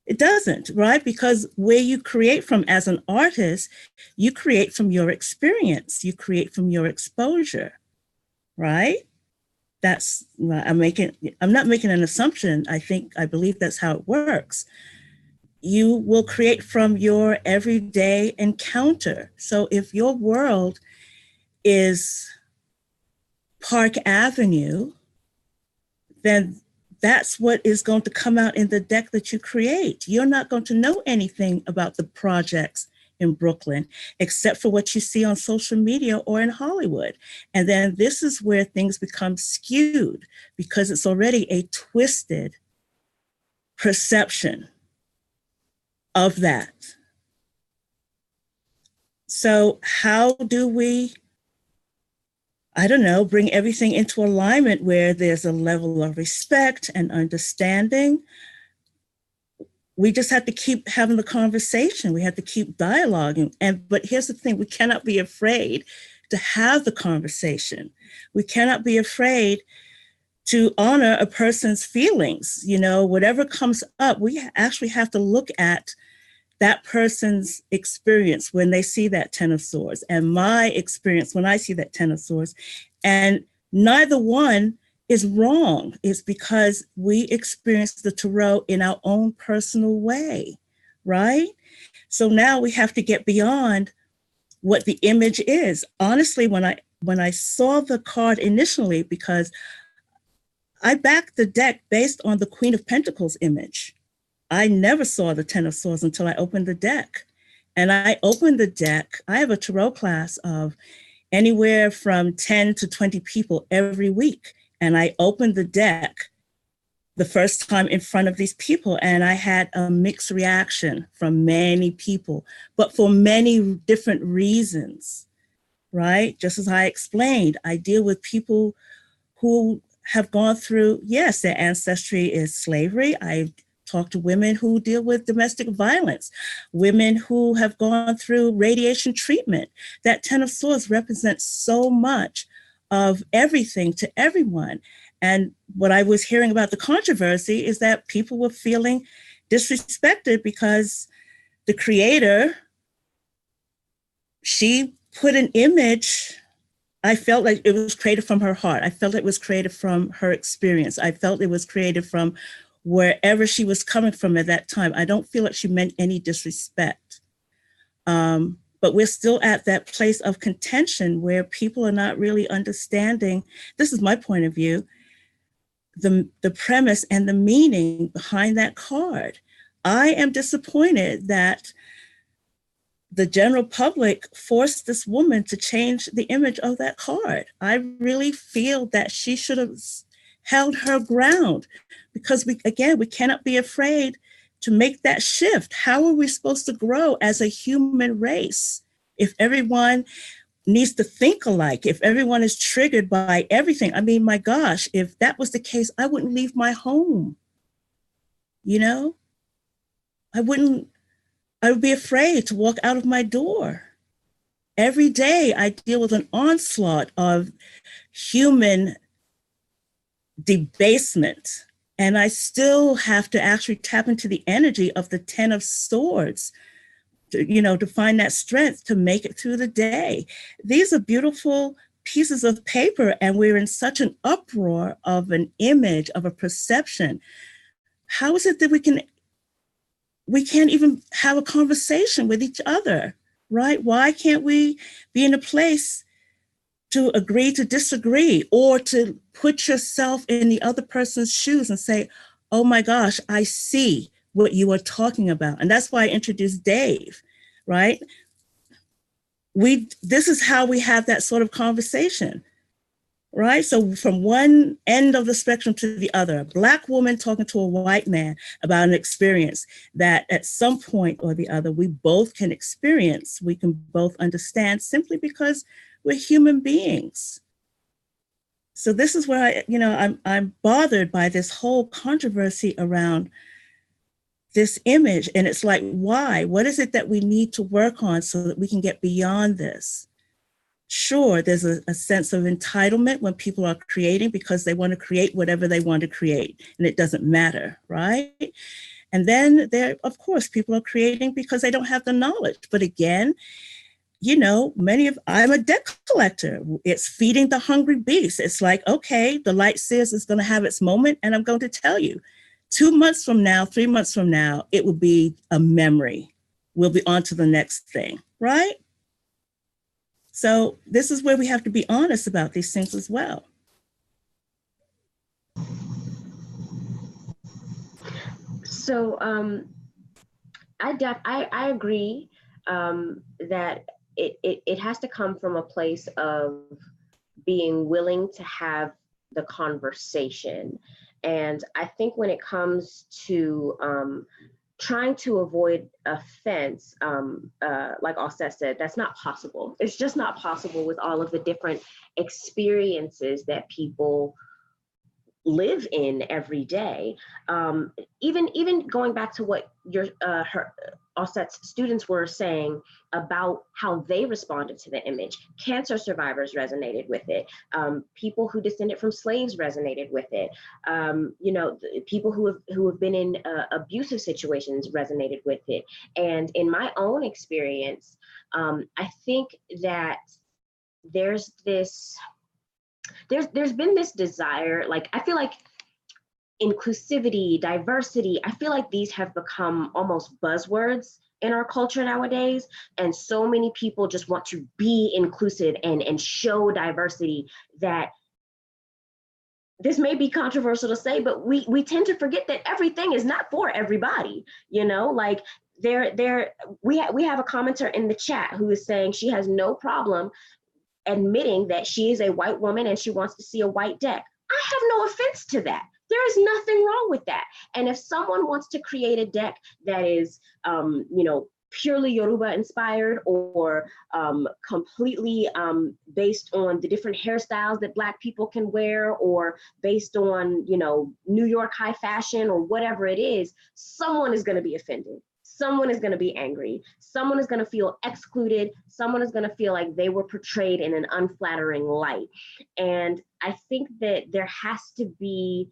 It doesn't, right? Because where you create from as an artist, you create from your experience, you create from your exposure, right? I'm not making an assumption. I believe that's how it works. You will create from your everyday encounter. So if your world is Park Avenue, then that's what is going to come out in the deck that you create. You're not going to know anything about the projects in Brooklyn, except for what you see on social media or in Hollywood. And then this is where things become skewed because it's already a twisted perception of that. So how do we, bring everything into alignment where there's a level of respect and understanding? We just have to keep having the conversation. We have to keep dialoguing. But here's the thing, we cannot be afraid to have the conversation. We cannot be afraid to honor a person's feelings. Whatever comes up, we actually have to look at that person's experience when they see that Ten of Swords and my experience when I see that Ten of Swords. And neither one is wrong. It's because we experience the tarot in our own personal way, right? So now we have to get beyond what the image is. Honestly, when I saw the card initially, because I backed the deck based on the Queen of Pentacles image. I never saw the Ten of Swords until I opened the deck. And I opened the deck. I have a tarot class of anywhere from 10 to 20 people every week. And I opened the deck the first time in front of these people, and I had a mixed reaction from many people, but for many different reasons, right? Just as I explained, I deal with people who have gone through, yes, their ancestry is slavery. I talk to women who deal with domestic violence, women who have gone through radiation treatment. That Ten of Swords represents so much of everything to everyone. And what I was hearing about the controversy is that people were feeling disrespected because the creator she put an image. I felt like it was created from her heart. I felt it was created from her experience. I felt it was created from wherever she was coming from at that time. I don't feel like she meant any disrespect. But we're still at that place of contention where people are not really understanding, this is my point of view, the premise and the meaning behind that card. I am disappointed that the general public forced this woman to change the image of that card. I really feel that she should have held her ground, because we cannot be afraid to make that shift. How are we supposed to grow as a human race if everyone needs to think alike, if everyone is triggered by everything? I mean, my gosh, if that was the case, I wouldn't leave my home. You know, I would be afraid to walk out of my door. Every day I deal with an onslaught of human debasement, and I still have to actually tap into the energy of the 10 of Swords to find that strength to make it through the day. These are beautiful pieces of paper, and we're in such an uproar of an image, of a perception. How is it that we can't even have a conversation with each other, right? Why can't we be in a place to agree to disagree, or to put yourself in the other person's shoes and say, oh my gosh, I see what you are talking about. And that's why I introduced Dave, right? This is how we have that sort of conversation, right? So from one end of the spectrum to the other, a Black woman talking to a white man about an experience that at some point or the other, we both can experience, we can both understand, simply because we're human beings. So this is where I'm bothered by this whole controversy around this image. And it's like, why? What is it that we need to work on so that we can get beyond this? Sure, there's a sense of entitlement when people are creating because they want to create whatever they want to create, and it doesn't matter, right? And then of course, people are creating because they don't have the knowledge. But again, I'm a deck collector. It's feeding the hungry beast. It's like, okay, the light says it's going to have its moment, and I'm going to tell you, 2 months from now, 3 months from now, it will be a memory. We'll be on to the next thing, right? So this is where we have to be honest about these things as well. So I agree that it has to come from a place of being willing to have the conversation. And I think when it comes to trying to avoid offense, like Auset said, that's not possible. It's just not possible with all of the different experiences that people live in every day. Even going back to what Auset's students were saying about how they responded to the image. Cancer survivors resonated with it. People who descended from slaves resonated with it. People who have been in abusive situations resonated with it. And in my own experience, I think that there's been this desire, like, I feel like inclusivity, diversity, I feel like these have become almost buzzwords in our culture nowadays. And so many people just want to be inclusive and show diversity, that this may be controversial to say, but we tend to forget that everything is not for everybody, like we have a commenter in the chat who is saying she has no problem admitting that she is a white woman and she wants to see a white deck. I have no offense to that. There is nothing wrong with that. And if someone wants to create a deck that is, purely Yoruba inspired, or completely based on the different hairstyles that Black people can wear, or based on, New York high fashion or whatever it is, someone is going to be offended. Someone is going to be angry. Someone is going to feel excluded. Someone is going to feel like they were portrayed in an unflattering light. And I think that there has to be,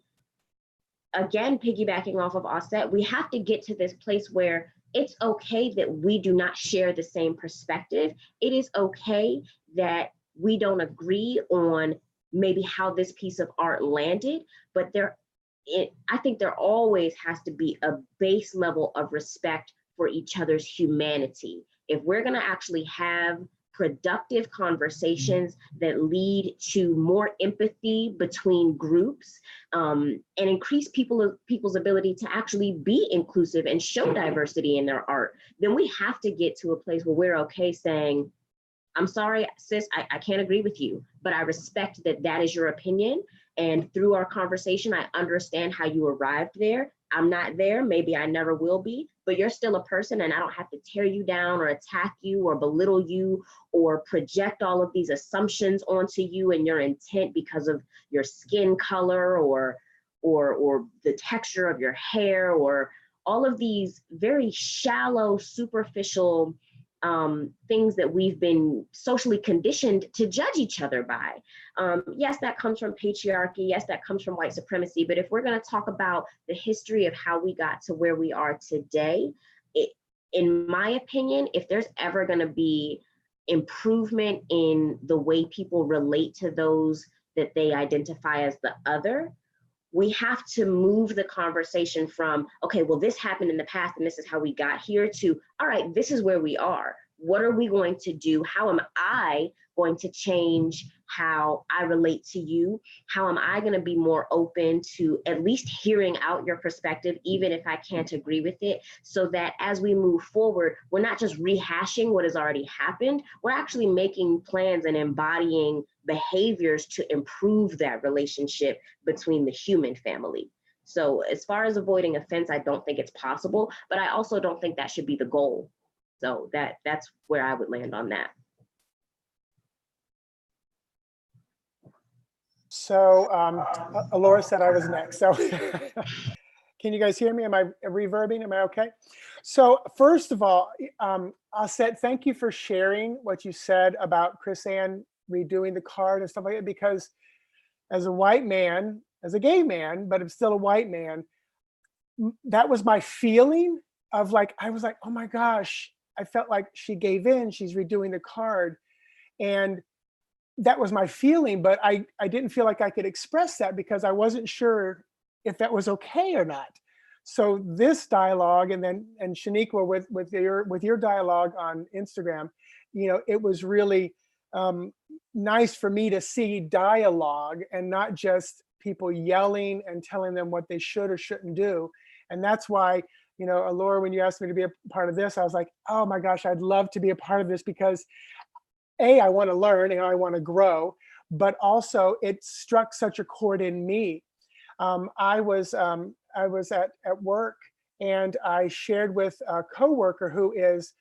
again, piggybacking off of Auset, we have to get to this place where it's okay that we do not share the same perspective. It is okay that we don't agree on maybe how this piece of art landed, but I think there always has to be a base level of respect for each other's humanity. If we're going to actually have productive conversations that lead to more empathy between groups, and increase people's ability to actually be inclusive and show diversity in their art, then we have to get to a place where we're okay saying, I'm sorry, sis, I can't agree with you, but I respect that that is your opinion. And through our conversation, I understand how you arrived there. I'm not there, maybe I never will be, but you're still a person, and I don't have to tear you down or attack you or belittle you or project all of these assumptions onto you and your intent because of your skin color or the texture of your hair, or all of these very shallow, superficial things that we've been socially conditioned to judge each other by. Yes, that comes from patriarchy. Yes, that comes from white supremacy. But if we're going to talk about the history of how we got to where we are today, in my opinion, if there's ever going to be improvement in the way people relate to those that they identify as the other, we have to move the conversation from, okay, well, this happened in the past and this is how we got here, to, all right, this is where we are. What are we going to do? How am I going to change how I relate to you? How am I going to be more open to at least hearing out your perspective, even if I can't agree with it, so that as we move forward, we're not just rehashing what has already happened, we're actually making plans and embodying behaviors to improve that relationship between the human family. So as far as avoiding offense, I don't think it's possible, but I also don't think that should be the goal. So that's where I would land on that. So Allora said I was next. So can you guys hear me? Am I reverbing? Am I okay? So first of all, Auset, thank you for sharing what you said about Chris Ann redoing the card and stuff like that, because as a white man, as a gay man, but I'm still a white man, that was my feeling of like, I was like, oh my gosh, I felt like she gave in, she's redoing the card. And that was my feeling, but I didn't feel like I could express that because I wasn't sure if that was okay or not. So this dialogue, and Shaniqua with your dialogue on Instagram, you know, it was really nice for me to see dialogue and not just people yelling and telling them what they should or shouldn't do. And that's why, you know, Allora, when you asked me to be a part of this, I was like, oh my gosh, I'd love to be a part of this, because I want to learn and I want to grow, but also it struck such a chord in me. I was at work, and I shared with a coworker who is,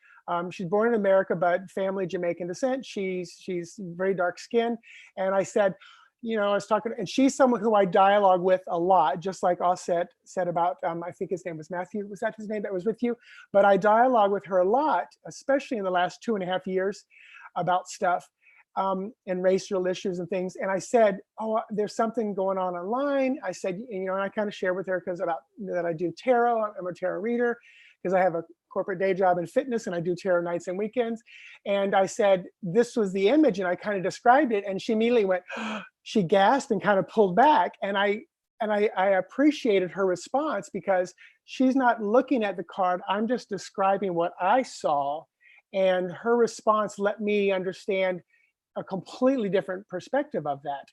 she's born in America, but family Jamaican descent. She's very dark skinned. And I said, you know, I was talking, and she's someone who I dialogue with a lot, just like Auset said about, I think his name was Matthew. Was that his name that was with you? But I dialogue with her a lot, especially in the last 2.5 years, about stuff and racial issues and things. And I said, oh, there's something going on online. I said, you know, and I kind of share with her because about that I do tarot. I'm a tarot reader because I have a corporate day job in fitness, and I do tarot nights and weekends. And I said, this was the image, and I kind of described it, and she immediately went, she gasped and kind of pulled back. And I appreciated her response, because she's not looking at the card. I'm just describing what I saw. And her response let me understand a completely different perspective of that.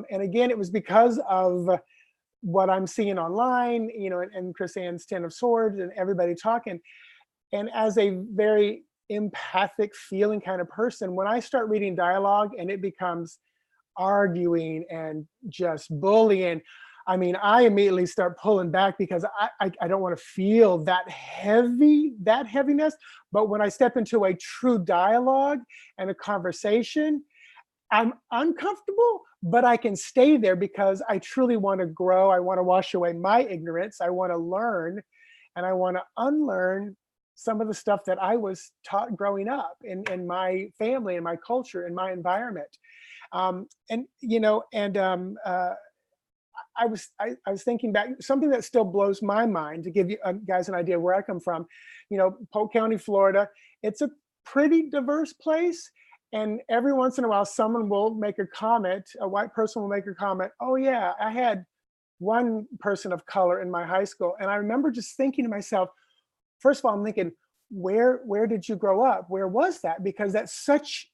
And again, it was because of what I'm seeing online, you know, and Chris Ann's 10 of Swords and everybody talking. And as a very empathic, feeling kind of person, when I start reading dialogue and it becomes arguing and just bullying, I mean, I immediately start pulling back, because I don't want to feel that heaviness. But when I step into a true dialogue and a conversation, I'm uncomfortable, but I can stay there because I truly want to grow. I want to wash away my ignorance. I want to learn, and I want to unlearn some of the stuff that I was taught growing up in my family, in my culture, in my environment. And, you know, and I was thinking back, something that still blows my mind, to give you guys an idea where I come from. You know, Polk County, Florida, it's a pretty diverse place. And every once in a while, someone will make a comment, a white person will make a comment, oh yeah, I had one person of color in my high school. And I remember just thinking to myself, first of all, I'm thinking, where did you grow up? Where was that? Because that's such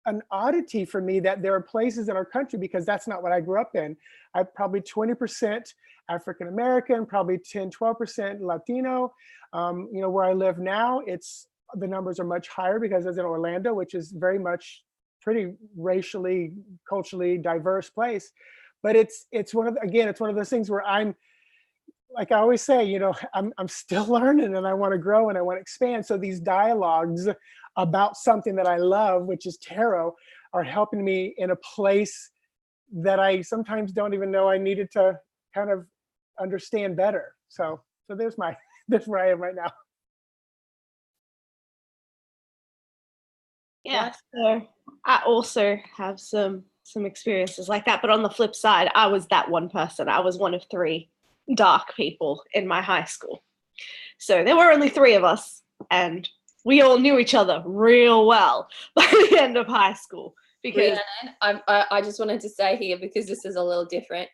an oddity for me that there are places in our country, because that's not what I grew up in. I'm probably 20% African American, probably 10-12% Latino. You know, where I live now, the numbers are much higher because it's in Orlando, which is very much pretty racially, culturally diverse place. But it's one of those things where I'm, like I always say, you know, I'm still learning, and I want to grow and I want to expand. So these dialogues about something that I love, which is tarot, are helping me in a place that I sometimes don't even know I needed to kind of understand better. So there's where I am right now. Yeah, so I also have some experiences like that, but on the flip side, I was that one person. I was one of 3 dark people in my high school. So there were only 3 of us, and we all knew each other real well by the end of high school. Because Rhiannon, I just wanted to say here, because this is a little different,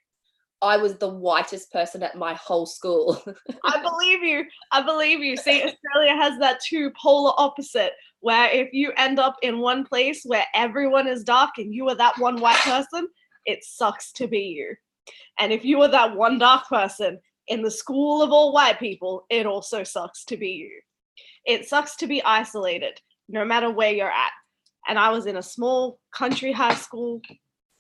I was the whitest person at my whole school. I believe you. I believe you. See, Australia has that 2 polar opposite, where if you end up in one place where everyone is dark and you are that one white person, it sucks to be you. And if you are that one dark person in the school of all white people, it also sucks to be you. It sucks to be isolated, no matter where you're at. And I was in a small country high school.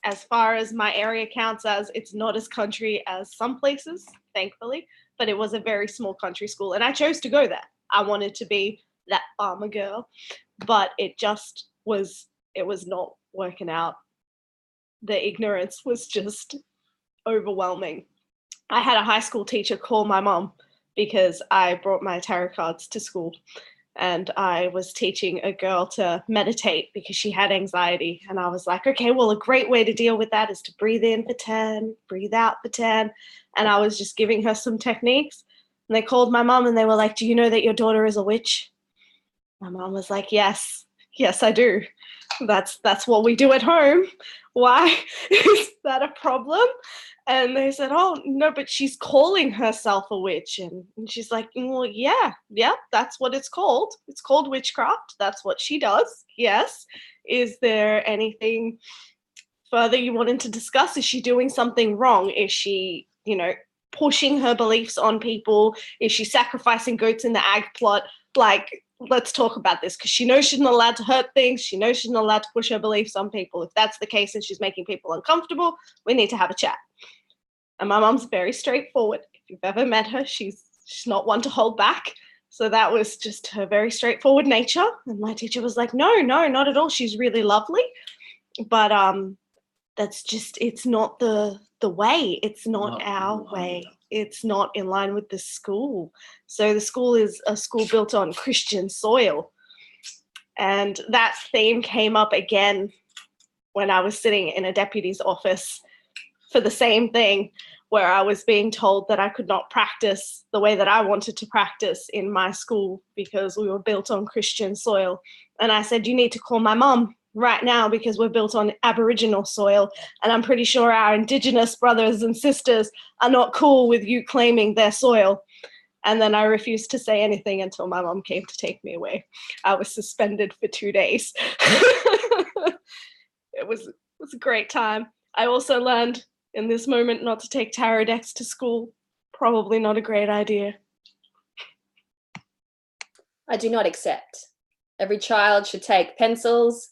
As far as my area counts, as it's not as country as some places, thankfully, but it was a very small country school, and I chose to go there. I wanted to be that farmer girl, but it was not working out. The ignorance was just overwhelming. I had a high school teacher call my mom because I brought my tarot cards to school, and I was teaching a girl to meditate because she had anxiety. And I was like, okay, well, a great way to deal with that is to breathe in for 10, breathe out for 10. And I was just giving her some techniques. And they called my mom and they were like, do you know that your daughter is a witch? My mom was like, yes, I do. That's what we do at home. Why? Is that a problem? And they said, oh, no, but she's calling herself a witch. And she's like, well, yeah, that's what it's called. It's called witchcraft. That's what she does. Yes. Is there anything further you wanted to discuss? Is she doing something wrong? Is she, pushing her beliefs on people? Is she sacrificing goats in the ag plot? Like, let's talk about this, because she knows she's not allowed to hurt things. She knows she's not allowed to push her beliefs on people. If that's the case and she's making people uncomfortable, we need to have a chat. And my mom's very straightforward. If you've ever met her, she's not one to hold back. So that was just her very straightforward nature. And my teacher was like, no, not at all. She's really lovely. But that's just, it's not the way. It's not our way. It's not in line with the school. So the school is a school built on Christian soil. And that theme came up again when I was sitting in a deputy's office for the same thing, where I was being told that I could not practice the way that I wanted to practice in my school because we were built on Christian soil. And I said, you need to call my mom right now because we're built on Aboriginal soil. And I'm pretty sure our Indigenous brothers and sisters are not cool with you claiming their soil. And then I refused to say anything until my mom came to take me away. I was suspended for 2 days. It was a great time. I also learned in this moment not to take tarot decks to school. Probably not a great idea. I do not accept. Every child should take pencils,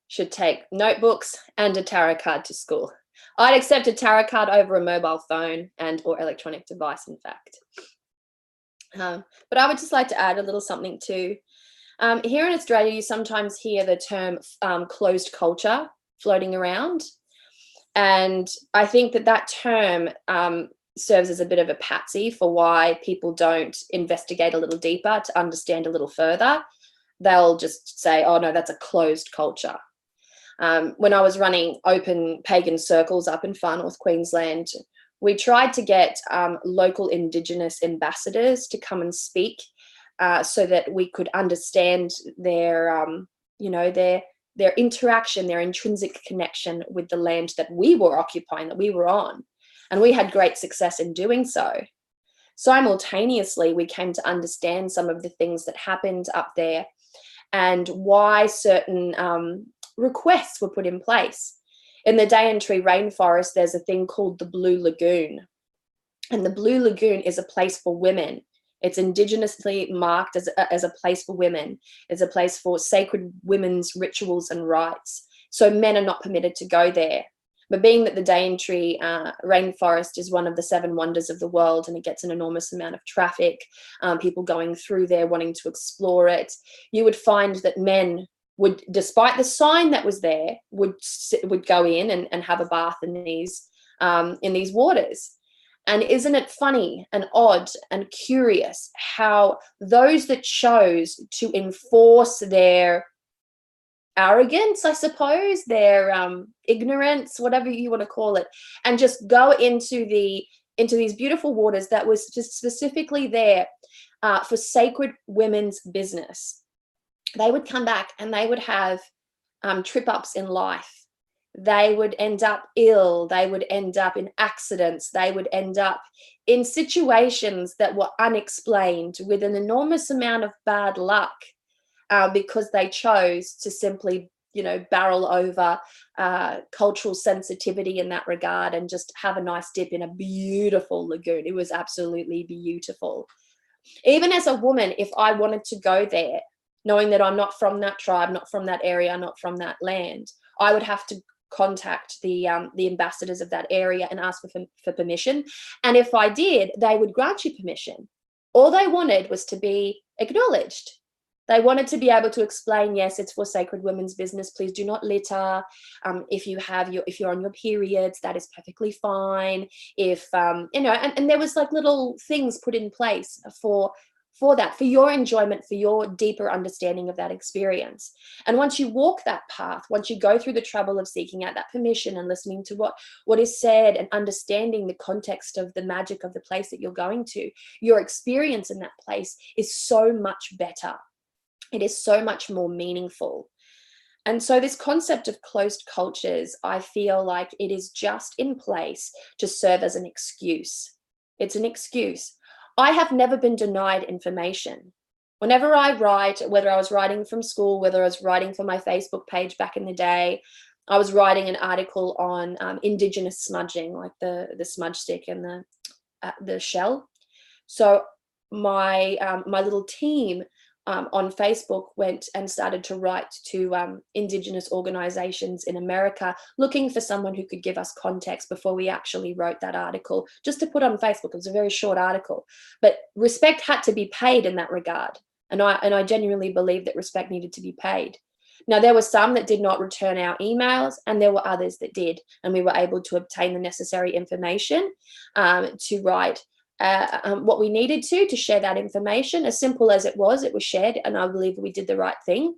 should take notebooks and a tarot card to school. I'd accept a tarot card over a mobile phone or electronic device, in fact. But I would just like to add a little something too. Here in Australia, you sometimes hear the term closed culture floating around. And I think that term serves as a bit of a patsy for why people don't investigate a little deeper to understand a little further. They'll just say, oh, no, that's a closed culture. When I was running open pagan circles up in far north Queensland, we tried to get local Indigenous ambassadors to come and speak so that we could understand their, their interaction, their intrinsic connection with the land that we were occupying, that we were on. And we had great success in doing so. Simultaneously, we came to understand some of the things that happened up there and why certain requests were put in place. In the Daintree rainforest, there's a thing called the Blue Lagoon. And the Blue Lagoon is a place for women. It's indigenously marked as a place for women. It's a place for sacred women's rituals and rites. So men are not permitted to go there. But being that the Daintree rainforest is one of the 7 wonders of the world, and it gets an enormous amount of traffic, people going through there wanting to explore it, you would find that men would, despite the sign that was there, would go in and have a bath in these waters. And isn't it funny and odd and curious how those that chose to enforce their arrogance, I suppose, their ignorance, whatever you want to call it, and just go into these beautiful waters that was just specifically there for sacred women's business, they would come back and they would have trip-ups in life. They would end up ill. They would end up in accidents. They would end up in situations that were unexplained with an enormous amount of bad luck because they chose to simply, barrel over cultural sensitivity in that regard and just have a nice dip in a beautiful lagoon. It was absolutely beautiful. Even as a woman, if I wanted to go there, knowing that I'm not from that tribe, not from that area, not from that land, I would have to contact the ambassadors of that area and ask for permission. And if I did, they would grant you permission. All they wanted was to be acknowledged. They wanted to be able to explain, yes, it's for sacred women's business. Please do not litter. If you're on your periods, that is perfectly fine. If and there was like little things put in place for that, for your enjoyment, for your deeper understanding of that experience. And once you walk that path, once you go through the trouble of seeking out that permission and listening to what is said and understanding the context of the magic of the place that you're going to, your experience in that place is so much better. It is so much more meaningful. And so this concept of closed cultures, I feel like it is just in place to serve as an excuse. It's an excuse. I have never been denied information. Whenever I write, whether I was writing from school, whether I was writing for my Facebook page back in the day, I was writing an article on Indigenous smudging, like the smudge stick and the shell. So my little team on Facebook went and started to write to Indigenous organizations in America, looking for someone who could give us context before we actually wrote that article, just to put on Facebook. It was a very short article, but respect had to be paid in that regard. And I genuinely believe that respect needed to be paid. Now, there were some that did not return our emails, and there were others that did, and we were able to obtain the necessary information to write what we needed to share that information. As simple as it was shared, and I believe we did the right thing.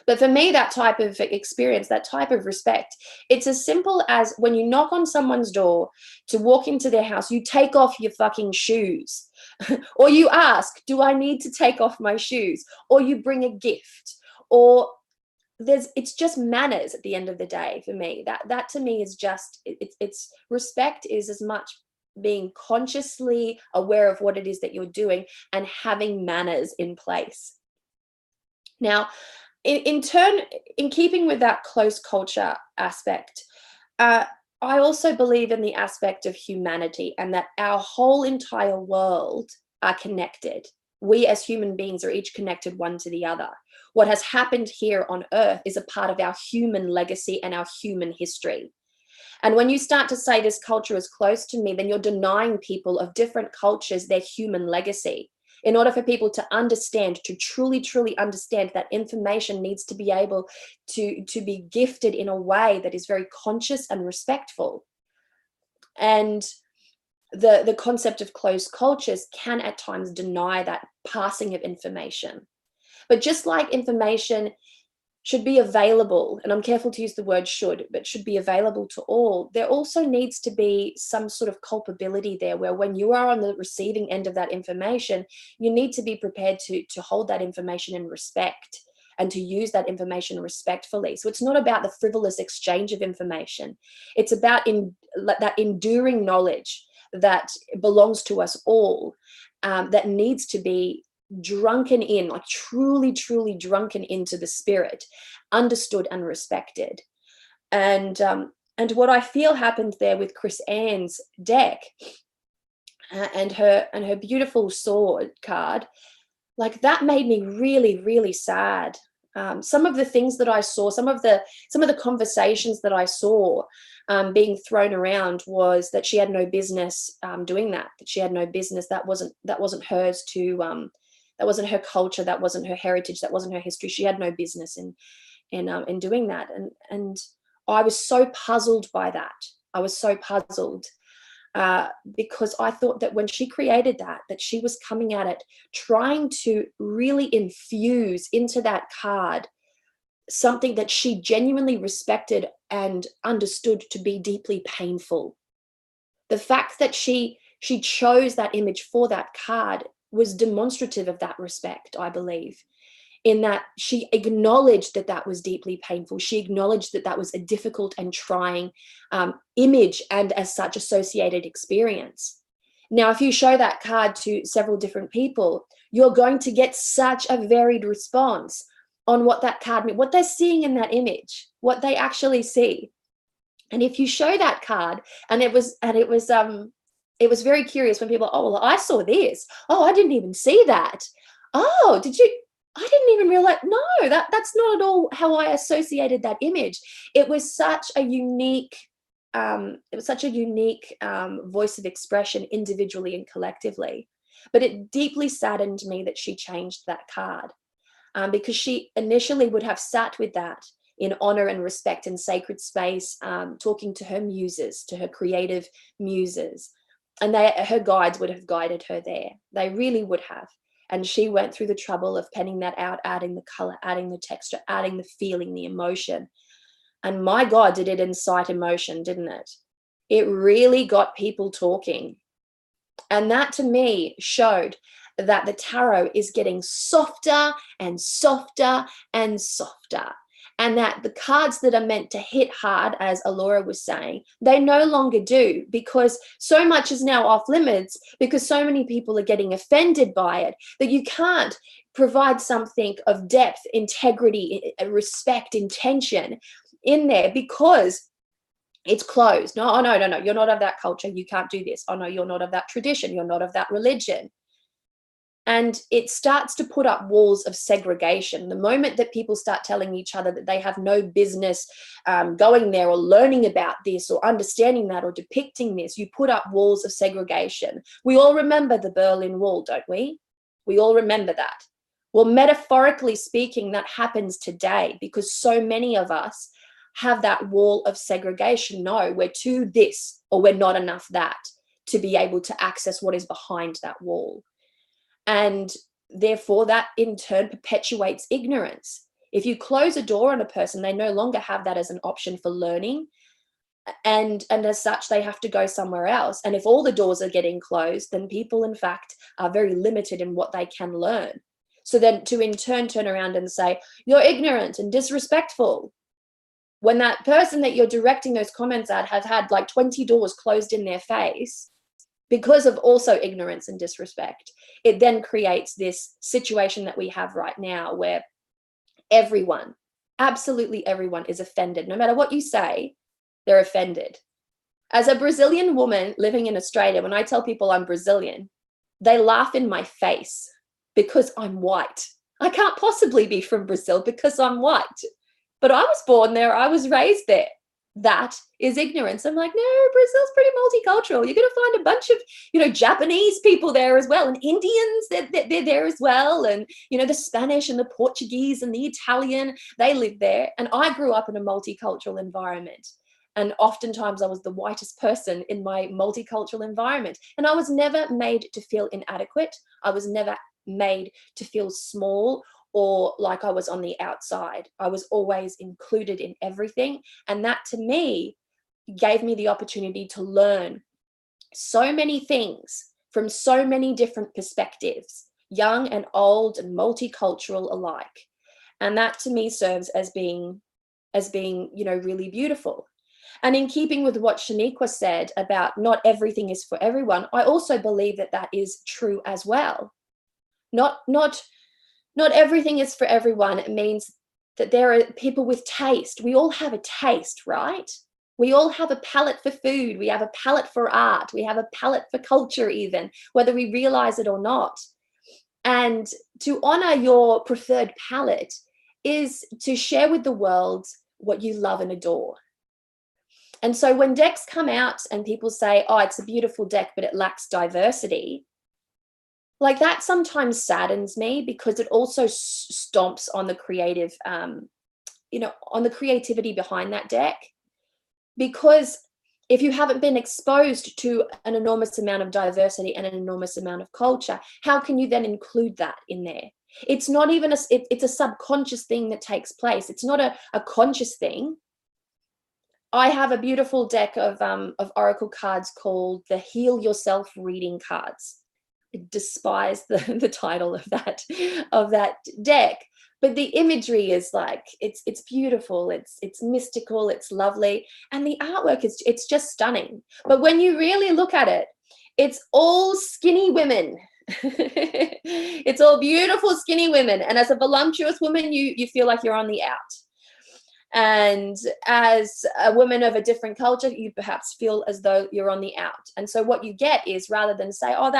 But for me, that type of experience, that type of respect, it's as simple as when you knock on someone's door to walk into their house, you take off your fucking shoes or you ask, do I need to take off my shoes? Or you bring a gift, or it's just manners at the end of the day. For me, that to me is just, it's respect is as much being consciously aware of what it is that you're doing and having manners in place. Now, in keeping with that close culture aspect, I also believe in the aspect of humanity, and that our whole entire world are connected. We as human beings are each connected one to the other. What has happened here on Earth is a part of our human legacy and our human history. And when you start to say this culture is close to me, then you're denying people of different cultures their human legacy. In order for people to understand, to truly, truly understand, that information needs to be able to be gifted in a way that is very conscious and respectful. And the concept of closed cultures can at times deny that passing of information. But just like information should be available, and I'm careful to use the word should, but should be available to all, there also needs to be some sort of culpability there, where when you are on the receiving end of that information, you need to be prepared to hold that information in respect and to use that information respectfully. So it's not about the frivolous exchange of information. It's about that enduring knowledge that belongs to us all, that needs to be drunken in, like truly, truly drunken into the spirit, understood and respected. And what I feel happened there with Chris Ann's deck and her beautiful sword card, like that made me really, really sad. Some of the things that I saw, some of the conversations that I saw being thrown around was that she had no business doing that. That she had no business. That wasn't hers to. That wasn't her culture. That wasn't her heritage. That wasn't her history. She had no business in doing that. And I was so puzzled by that. I was so puzzled because I thought that when she created that she was coming at it, trying to really infuse into that card something that she genuinely respected and understood to be deeply painful. The fact that she chose that image for that card was demonstrative of that respect, I believe, in that she acknowledged that was deeply painful. She acknowledged that was a difficult and trying image and as such associated experience. Now, if you show that card to several different people, you're going to get such a varied response on what that card means, what they're seeing in that image, what they actually see. And if you show that card, and it was very curious when people, oh, well, I saw this. Oh, I didn't even see that. Oh, did you? I didn't even realize. No, that's not at all how I associated that image. It was such a unique, voice of expression individually and collectively. But it deeply saddened me that she changed that card because she initially would have sat with that in honor and respect and sacred space, talking to her muses, to her creative muses. And her guides would have guided her there. They really would have. And she went through the trouble of penning that out, adding the color, adding the texture, adding the feeling, the emotion. And my God, did it incite emotion, didn't it? It really got people talking. And that to me showed that the tarot is getting softer and softer and softer. And that the cards that are meant to hit hard, as Allora was saying, they no longer do, because so much is now off limits, because so many people are getting offended by it, that you can't provide something of depth, integrity, respect, intention in there because it's closed. No, oh, no, you're not of that culture. You can't do this. Oh, no, you're not of that tradition. You're not of that religion. And it starts to put up walls of segregation. The moment that people start telling each other that they have no business going there or learning about this or understanding that or depicting this, you put up walls of segregation. We all remember the Berlin Wall, don't we? We all remember that. Well, metaphorically speaking, that happens today because so many of us have that wall of segregation. No, we're too this or we're not enough that to be able to access what is behind that wall. And therefore, that in turn perpetuates ignorance. If you close a door on a person, they no longer have that as an option for learning. And as such, they have to go somewhere else. And if all the doors are getting closed, then people, in fact, are very limited in what they can learn. So then to in turn turn around and say, you're ignorant and disrespectful, when that person that you're directing those comments at has had like 20 doors closed in their face, because of also ignorance and disrespect, it then creates this situation that we have right now where everyone, absolutely everyone is offended. No matter what you say, they're offended. As a Brazilian woman living in Australia, when I tell people I'm Brazilian, they laugh in my face because I'm white. I can't possibly be from Brazil because I'm white. But I was born there, I was raised there. That is ignorance. I'm like, no, Brazil's pretty multicultural. You're going to find a bunch of, Japanese people there as well, and Indians, they're there as well, and, the Spanish and the Portuguese and the Italian, they live there. And I grew up in a multicultural environment. And oftentimes I was the whitest person in my multicultural environment. And I was never made to feel inadequate. I was never made to feel small or like I was on the outside. I was always included in everything. And that to me gave me the opportunity to learn so many things from so many different perspectives, young and old and multicultural alike. And that to me serves as being, you know, really beautiful. And in keeping with what Shaniqua said about not everything is for everyone, I also believe that that is true as well. Not everything is for everyone. It means that there are people with taste. We all have a taste, right? We all have a palate for food. We have a palate for art. We have a palate for culture, even, whether we realize it or not. And to honor your preferred palate is to share with the world what you love and adore. And so when decks come out and people say, oh, it's a beautiful deck, but it lacks diversity, like that sometimes saddens me, because it also stomps on the creative, you know, on the creativity behind that deck. Because if you haven't been exposed to an enormous amount of diversity and an enormous amount of culture, how can you then include that in there? It's not even it's a subconscious thing that takes place. It's not a conscious thing. I have a beautiful deck of oracle cards called the Heal Yourself Reading Cards. I despise the title of that deck, but the imagery is like, it's beautiful, it's mystical, it's lovely, and the artwork it's just stunning. But when you really look at it, it's all skinny women. It's all beautiful skinny women, and as a voluptuous woman, you feel like you're on the out. And as a woman of a different culture, you perhaps feel as though you're on the out. And so what you get is, rather than say, oh,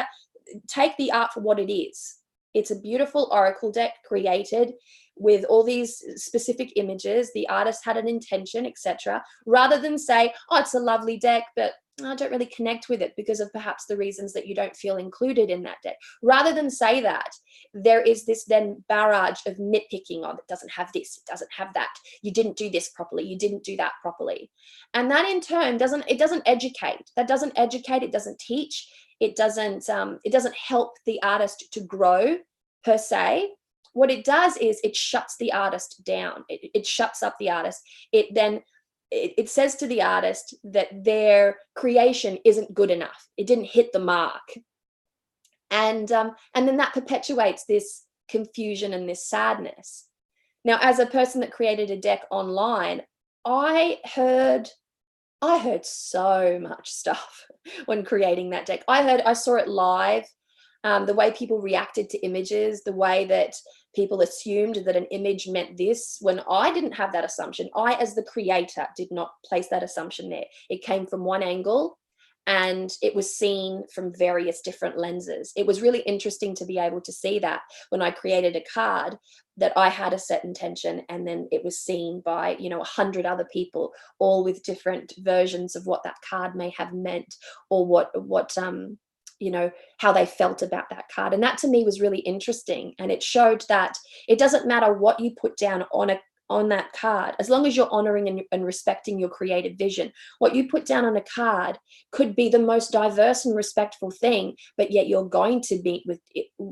take the art for what it is. It's a beautiful oracle deck created with all these specific images. The artist had an intention, etc. Rather than say, oh, it's a lovely deck, but I don't really connect with it because of perhaps the reasons that you don't feel included in that deck. Rather than say that, there is this then barrage of nitpicking on, it doesn't have this, it doesn't have that, you didn't do this properly, you didn't do that properly. And that in turn doesn't educate. That doesn't educate, it doesn't teach, it doesn't help the artist to grow per se. What it does is it shuts the artist down. It shuts up the artist. It says to the artist that their creation isn't good enough. It didn't hit the mark. And then that perpetuates this confusion and this sadness. Now, as a person that created a deck online, I heard so much stuff when creating that deck. I saw it live, the way people reacted to images, the way that people assumed that an image meant this, when I didn't have that assumption. I, as the creator, did not place that assumption there. It came from one angle, and it was seen from various different lenses. It was really interesting to be able to see that when I created a card, that I had a set intention, and then it was seen by 100 other people, all with different versions of what that card may have meant, or what how they felt about that card. And that to me was really interesting, and it showed that it doesn't matter what you put down on that card, as long as you're honoring and respecting your creative vision. What you put down on a card could be the most diverse and respectful thing, but yet you're going to be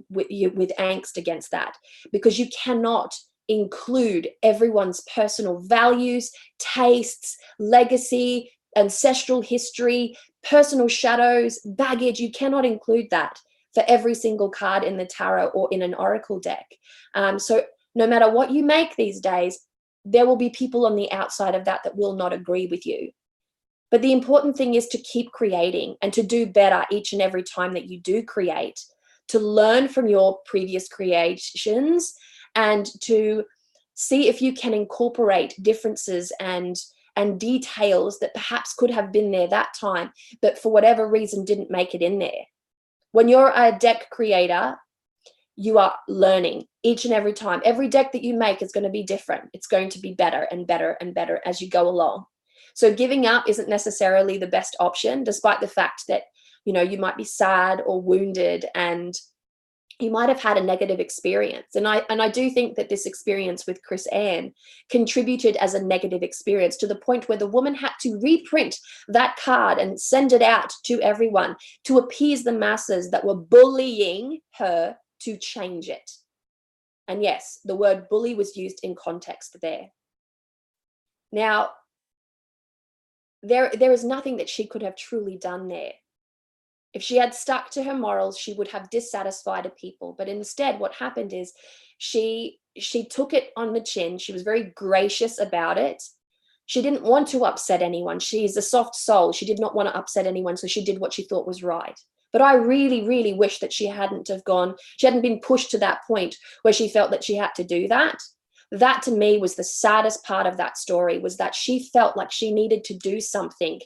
with angst against that, because you cannot include everyone's personal values, tastes, legacy, ancestral history, personal shadows, baggage. You cannot include that for every single card in the tarot or in an oracle deck. So no matter what you make these days, there will be people on the outside of that will not agree with you. But the important thing is to keep creating and to do better each and every time that you do create, to learn from your previous creations and to see if you can incorporate differences and details that perhaps could have been there that time, but for whatever reason didn't make it in there. When you're a deck creator, you are learning each and every time. Every deck that you make is going to be different. It's going to be better and better and better as you go along. So giving up isn't necessarily the best option, despite the fact that, you might be sad or wounded and you might have had a negative experience. And I do think that this experience with Chris Ann contributed as a negative experience, to the point where the woman had to reprint that card and send it out to everyone to appease the masses that were bullying her to change it. And yes, the word bully was used in context there. Now, there is nothing that she could have truly done there. If she had stuck to her morals, she would have dissatisfied people. But instead, what happened is she took it on the chin. She was very gracious about it. She didn't want to upset anyone. She's a soft soul. She did not want to upset anyone, so she did what she thought was right. But I really, really wish that she hadn't been pushed to that point where she felt that she had to do that. That to me was the saddest part of that story, was that she felt like she needed to do something.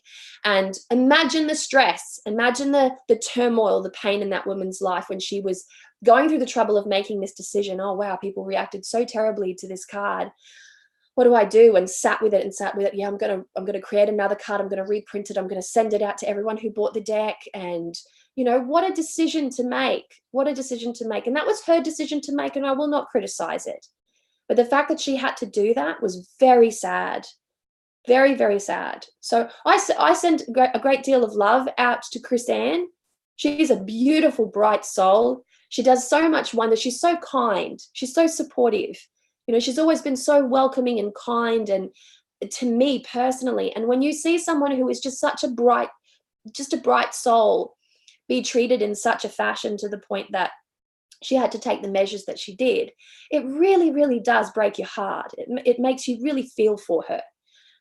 And imagine the stress, imagine the turmoil, the pain in that woman's life when she was going through the trouble of making this decision. Oh, wow, people reacted so terribly to this card. What do I do? And sat with it. Yeah, I'm gonna create another card. I'm gonna reprint it. I'm gonna send it out to everyone who bought the deck. And what a decision to make. What a decision to make. And that was her decision to make, and I will not criticize it. But the fact that she had to do that was very sad. Very, very sad. So I send a great deal of love out to Chris Ann. She's a beautiful, bright soul. She does so much wonder. She's so kind. She's so supportive. She's always been so welcoming and kind, and to me personally. And when you see someone who is just a bright soul be treated in such a fashion to the point that she had to take the measures that she did, it really, really does break your heart. It makes you really feel for her.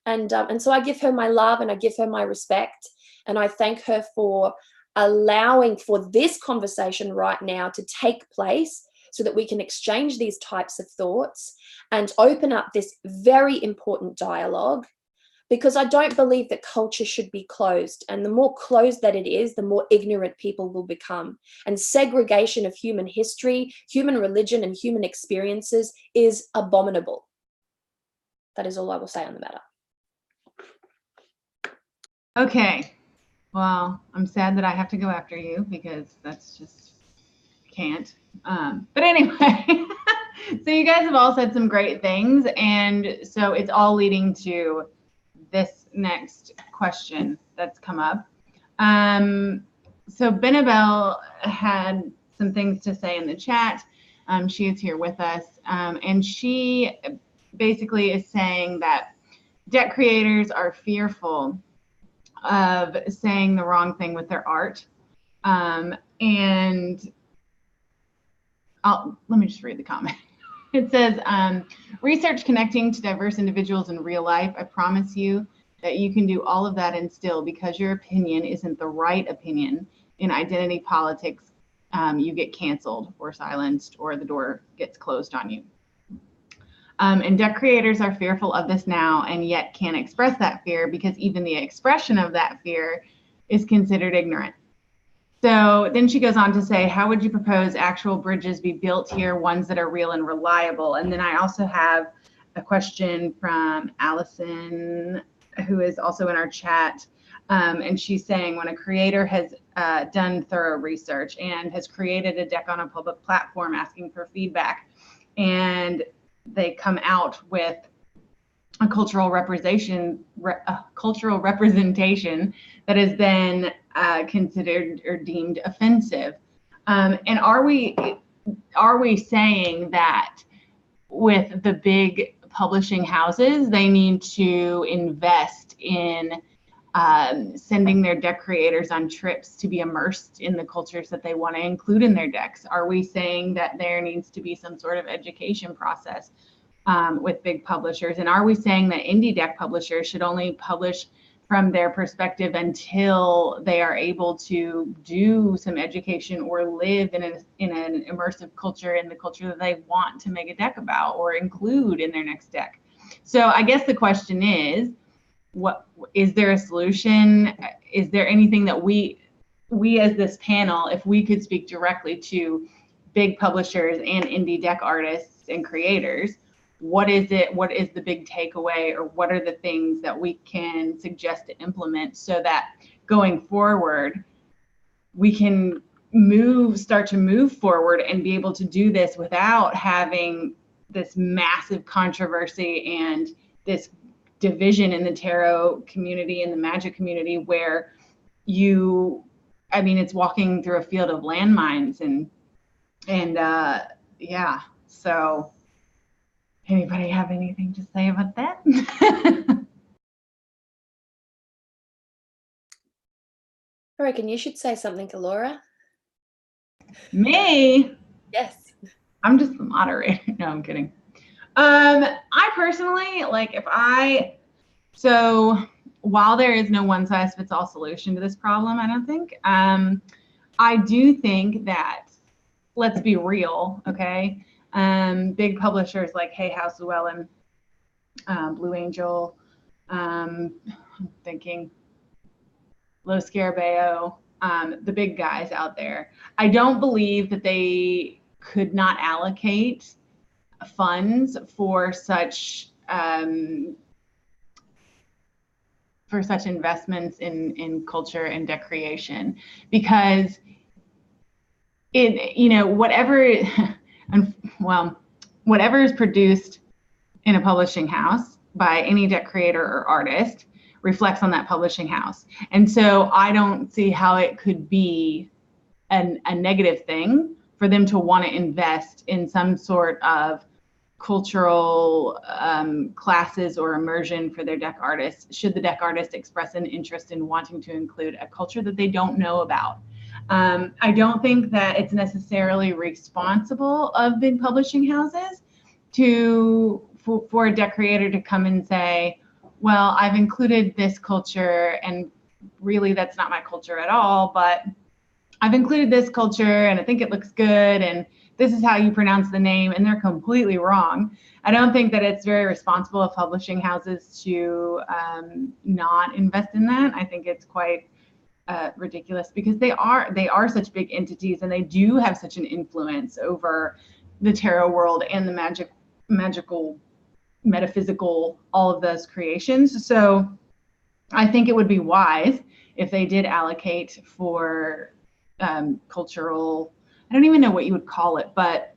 And so I give her my love and I give her my respect. And I thank her for allowing for this conversation right now to take place so that we can exchange these types of thoughts and open up this very important dialogue, because I don't believe that culture should be closed. And the more closed that it is, the more ignorant people will become. And segregation of human history, human religion, and human experiences is abominable. That is all I will say on the matter. Okay. Well, I'm sad that I have to go after you, because that's just can't. But anyway, so you guys have all said some great things, and so it's all leading to this next question that's come up. So Benabel had some things to say in the chat. She is here with us, and she basically is saying that deck creators are fearful of saying the wrong thing with their art. And let me just read the comment. It says, research connecting to diverse individuals in real life. I promise you that you can do all of that and still, because your opinion isn't the right opinion in identity politics, you get canceled or silenced, or the door gets closed on you. And deck creators are fearful of this now, and yet can't express that fear because even the expression of that fear is considered ignorant. So then she goes on to say, how would you propose actual bridges be built here, ones that are real and reliable? And then I also have a question from Allison, who is also in our chat. And she's saying, when a creator has done thorough research and has created a deck on a public platform asking for feedback, and they come out with a cultural representation that is then considered or deemed offensive. And are we saying that with the big publishing houses, they need to invest in sending their deck creators on trips to be immersed in the cultures that they want to include in their decks? Are we saying that there needs to be some sort of education process with big publishers? And are we saying that indie deck publishers should only publish from their perspective until they are able to do some education or live in an immersive culture, in the culture that they want to make a deck about or include in their next deck? So I guess the question is, what is there a solution? Is there anything that we as this panel, if we could speak directly to big publishers and indie deck artists and creators, what is the big takeaway, or what are the things that we can suggest to implement so that going forward we can start to move forward and be able to do this without having this massive controversy and this division in the tarot community and the magic community, where it's walking through a field of landmines, and yeah, So anybody have anything to say about that? I reckon you should say something, Allora. Me? Yes. I'm just the moderator. No, I'm kidding. I personally, like, so while there is no one size fits all solution to this problem, I don't think, I do think that, let's be real, okay? Big publishers like Hay House Llewellyn, Blue Angel, I'm thinking Lo Scarabeo, the big guys out there. I don't believe that they could not allocate funds for such investments in culture and deck creation, because whatever is produced in a publishing house by any deck creator or artist reflects on that publishing house. And so I don't see how it could be a negative thing for them to want to invest in some sort of cultural classes or immersion for their deck artists, should the deck artist express an interest in wanting to include a culture that they don't know about. I don't think that it's necessarily responsible of big publishing houses for a deck creator to come and say, well, I've included this culture and really that's not my culture at all, but I've included this culture and I think it looks good and this is how you pronounce the name, and they're completely wrong. I don't think that it's very responsible of publishing houses to not invest in that. I think it's quite ridiculous because they are such big entities and they do have such an influence over the tarot world and the magical, metaphysical, all of those creations. So I think it would be wise if they did allocate for cultural, I don't even know what you would call it, but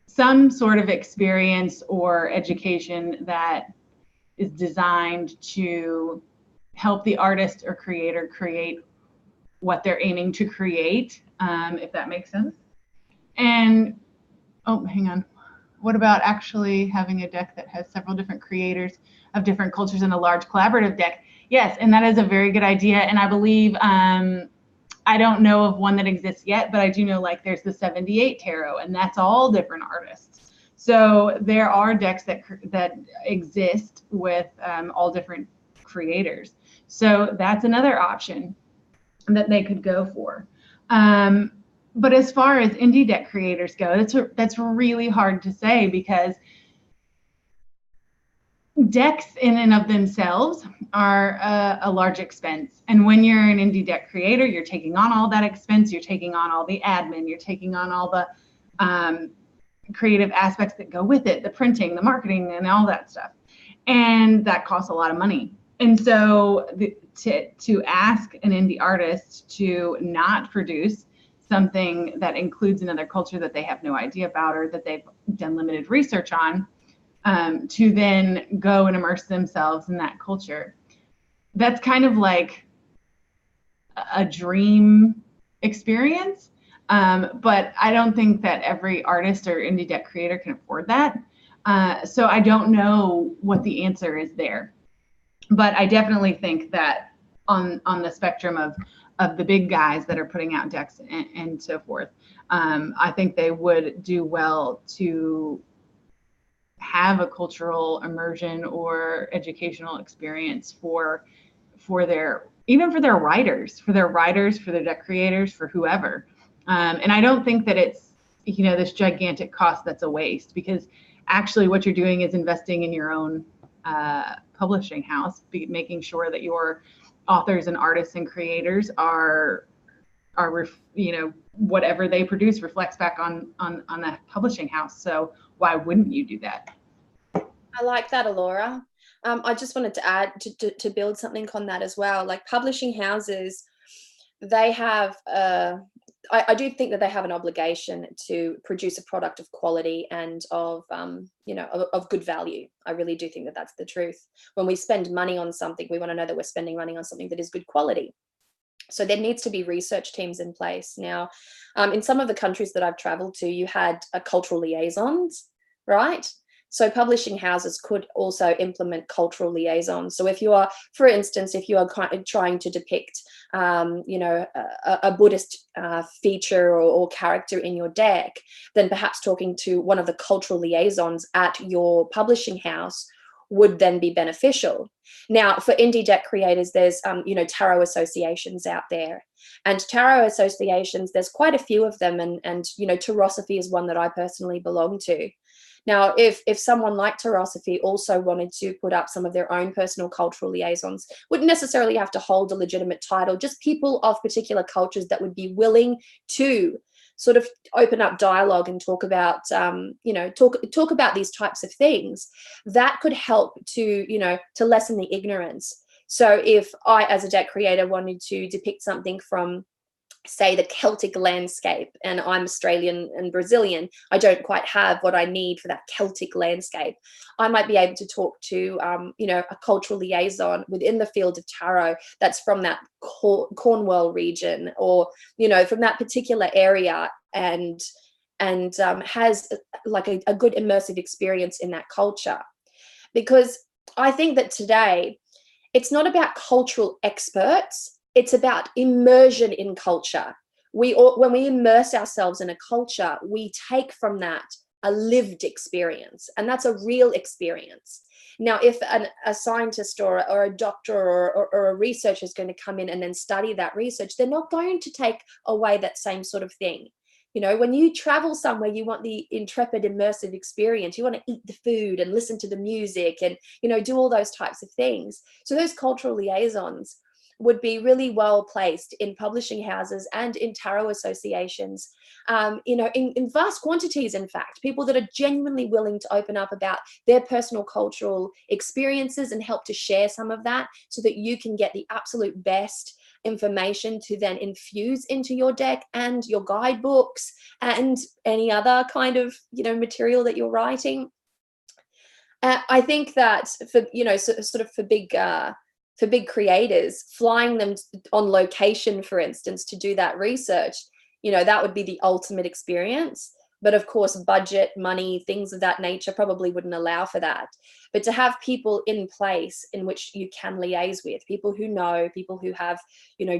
some sort of experience or education that is designed to help the artist or creator create what they're aiming to create, if that makes sense. And, oh, hang on. What about actually having a deck that has several different creators of different cultures in a large collaborative deck? Yes, and that is a very good idea. And I believe, I don't know of one that exists yet, but I do know like there's the 78 Tarot, and that's all different artists. So there are decks that exist with all different creators. So that's another option that they could go for. But as far as indie deck creators go, that's really hard to say because decks in and of themselves are a large expense. And when you're an indie deck creator, you're taking on all that expense, you're taking on all the admin, you're taking on all the creative aspects that go with it, the printing, the marketing, and all that stuff. And that costs a lot of money. And so to ask an indie artist to not produce something that includes another culture that they have no idea about or that they've done limited research on, to then go and immerse themselves in that culture, that's kind of like a dream experience. But I don't think that every artist or indie deck creator can afford that. So I don't know what the answer is there. But I definitely think that on the spectrum of the big guys that are putting out decks and so forth, I think they would do well to have a cultural immersion or educational experience for their writers, for their deck creators, for whoever. And I don't think that it's, this gigantic cost that's a waste, because actually what you're doing is investing in your own publishing house, making sure that your authors and artists and creators are whatever they produce reflects back on that publishing house. So why wouldn't you do that? I like that, Allora. I just wanted to add to build something on that as well. Like publishing houses, they have I do think that they have an obligation to produce a product of quality and of good value. I really do think that that's the truth. When we spend money on something, we want to know that we're spending money on something that is good quality. So there needs to be research teams in place. Now, in some of the countries that I've traveled to, you had cultural liaisons, right? So publishing houses could also implement cultural liaisons. So if you are, for instance, if you are kind of trying to depict, a Buddhist feature or character in your deck, then perhaps talking to one of the cultural liaisons at your publishing house would then be beneficial. Now, for indie deck creators, there's, tarot associations out there. And tarot associations, there's quite a few of them. And Tarosophy is one that I personally belong to. Now, if someone like Tarosophy also wanted to put up some of their own personal cultural liaisons, wouldn't necessarily have to hold a legitimate title, just people of particular cultures that would be willing to sort of open up dialogue and talk about, talk about these types of things, that could help to lessen the ignorance. So if I, as a deck creator, wanted to depict something from, say, the Celtic landscape, and I'm Australian and Brazilian, I don't quite have what I need for that Celtic landscape, I might be able to talk to, a cultural liaison within the field of tarot that's from that Cornwall region, or, from that particular area, and has like a good immersive experience in that culture. Because I think that today, it's not about cultural experts, it's about immersion in culture. When we immerse ourselves in a culture, we take from that a lived experience, and that's a real experience. Now, if a scientist or a doctor or a researcher is going to come in and then study that research, they're not going to take away that same sort of thing. When you travel somewhere, you want the intrepid, immersive experience. You want to eat the food and listen to the music and, do all those types of things. So those cultural liaisons would be really well placed in publishing houses and in tarot associations, in vast quantities, in fact, people that are genuinely willing to open up about their personal cultural experiences and help to share some of that, so that you can get the absolute best information to then infuse into your deck and your guidebooks and any other kind of, material that you're writing. I think that for big creators, flying them on location, for instance, to do that research, that would be the ultimate experience. But of course, budget, money, things of that nature probably wouldn't allow for that. But to have people in place in which you can liaise with, people who know, people who have,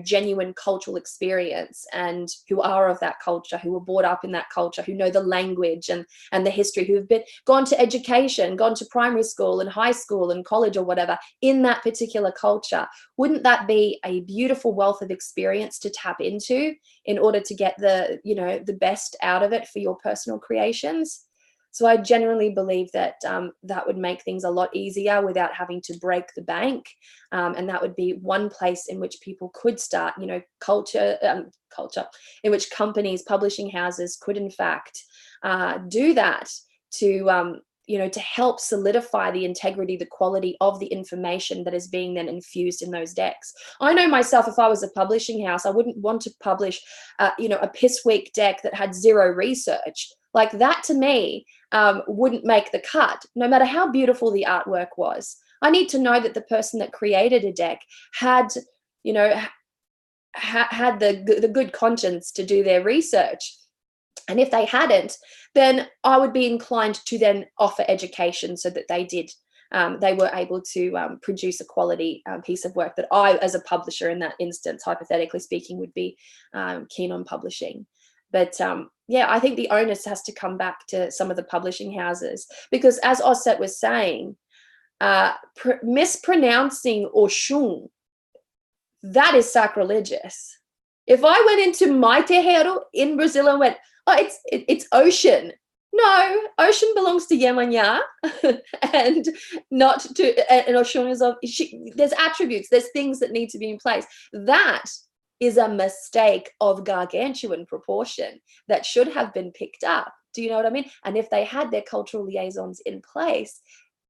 genuine cultural experience and who are of that culture, who were brought up in that culture, who know the language and the history, who have gone to education, gone to primary school and high school and college or whatever in that particular culture, wouldn't that be a beautiful wealth of experience to tap into in order to get the best out of it for your personal creations? So I genuinely believe that that would make things a lot easier without having to break the bank. And that would be one place in which people could start, culture, in which companies, publishing houses could in fact do that to help solidify the integrity, the quality of the information that is being then infused in those decks. I know myself, if I was a publishing house, I wouldn't want to publish, a piss-weak deck that had zero research. Like that, to me, wouldn't make the cut, no matter how beautiful the artwork was. I need to know that the person that created a deck had, had the good conscience to do their research. And if they hadn't, then I would be inclined to then offer education so that they were able to produce a quality piece of work that I, as a publisher in that instance, hypothetically speaking, would be keen on publishing. But I think the onus has to come back to some of the publishing houses, because as Auset was saying, mispronouncing Oshun, that is sacrilegious. If I went into my terreiro in Brazil and went, oh, it's ocean. No, ocean belongs to Yemanja and not to, and Oshun is there's attributes, there's things that need to be in place. That is a mistake of gargantuan proportion that should have been picked up. Do you know what I mean? And if they had their cultural liaisons in place,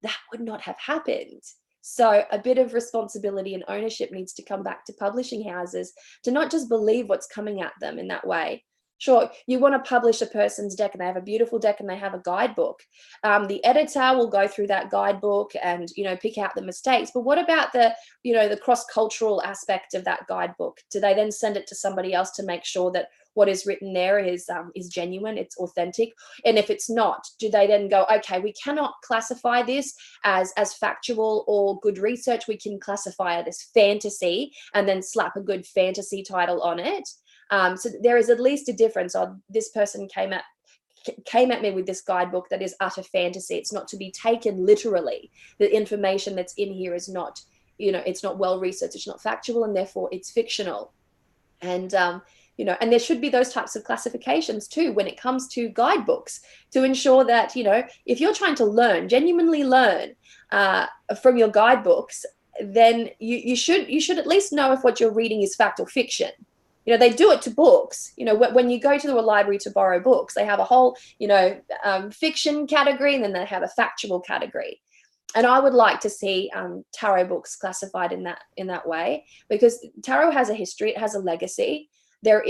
that would not have happened. So a bit of responsibility and ownership needs to come back to publishing houses to not just believe what's coming at them in that way, Sure, you want to publish a person's deck and they have a beautiful deck and they have a guidebook. The editor will go through that guidebook and, you know, pick out the mistakes. But what about the, you know, the cross-cultural aspect of that guidebook? Do they then send it to somebody else to make sure that what is written there is genuine, it's authentic? And if it's not, do they then go, okay, we cannot classify this as factual or good research. We can classify it as fantasy and then slap a good fantasy title on it. So there is at least a difference. This person came at me with this guidebook that is utter fantasy. It's not to be taken literally. The information that's in here is not, you know, it's not well researched, it's not factual, and therefore it's fictional. And you know, and there should be those types of classifications too when it comes to guidebooks, to ensure that, you know, if you're trying to learn, genuinely learn from your guidebooks, then you should at least know if what you're reading is fact or fiction. You know, they do it to books. You know, when you go to the library to borrow books, they have a whole, you know, fiction category, and then they have a factual category. And I would like to see tarot books classified in that way, because tarot has a history, it has a legacy. There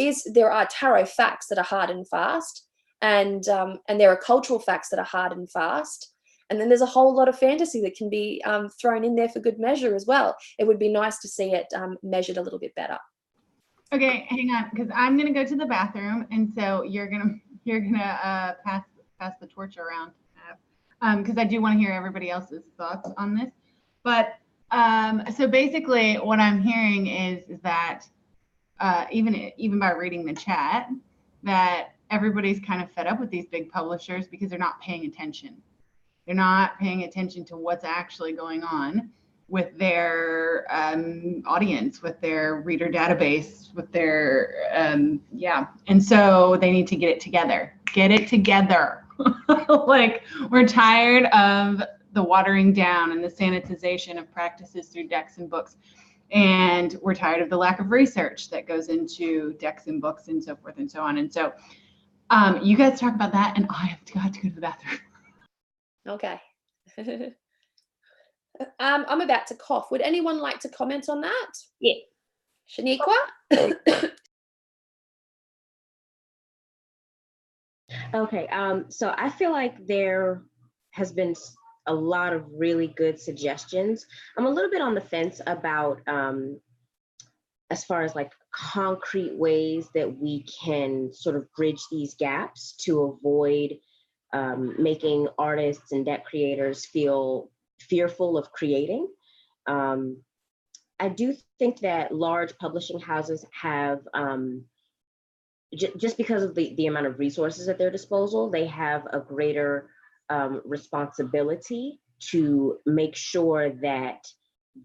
are tarot facts that are hard and fast, and there are cultural facts that are hard and fast. And then there's a whole lot of fantasy that can be thrown in there for good measure as well. It would be nice to see it measured a little bit better. Okay, hang on, because I'm gonna go to the bathroom, and so you're gonna pass the torch around, because I do want to hear everybody else's thoughts on this. But so basically, what I'm hearing is that even by reading the chat, that everybody's kind of fed up with these big publishers because they're not paying attention. They're not paying attention to what's actually going on with their audience, with their reader database, with their, And so they need to get it together. Get it together. Like, we're tired of the watering down and the sanitization of practices through decks and books. And we're tired of the lack of research that goes into decks and books and so forth and so on. And so you guys talk about that, and I have to go to the bathroom. Okay. I'm about to cough. Would anyone like to comment on that? Yeah. Shaniqua? Okay, so I feel like there has been a lot of really good suggestions. I'm a little bit on the fence about as far as like concrete ways that we can sort of bridge these gaps to avoid making artists and deck creators feel fearful of creating. I do think that large publishing houses have, just because of the amount of resources at their disposal, they have a greater responsibility to make sure that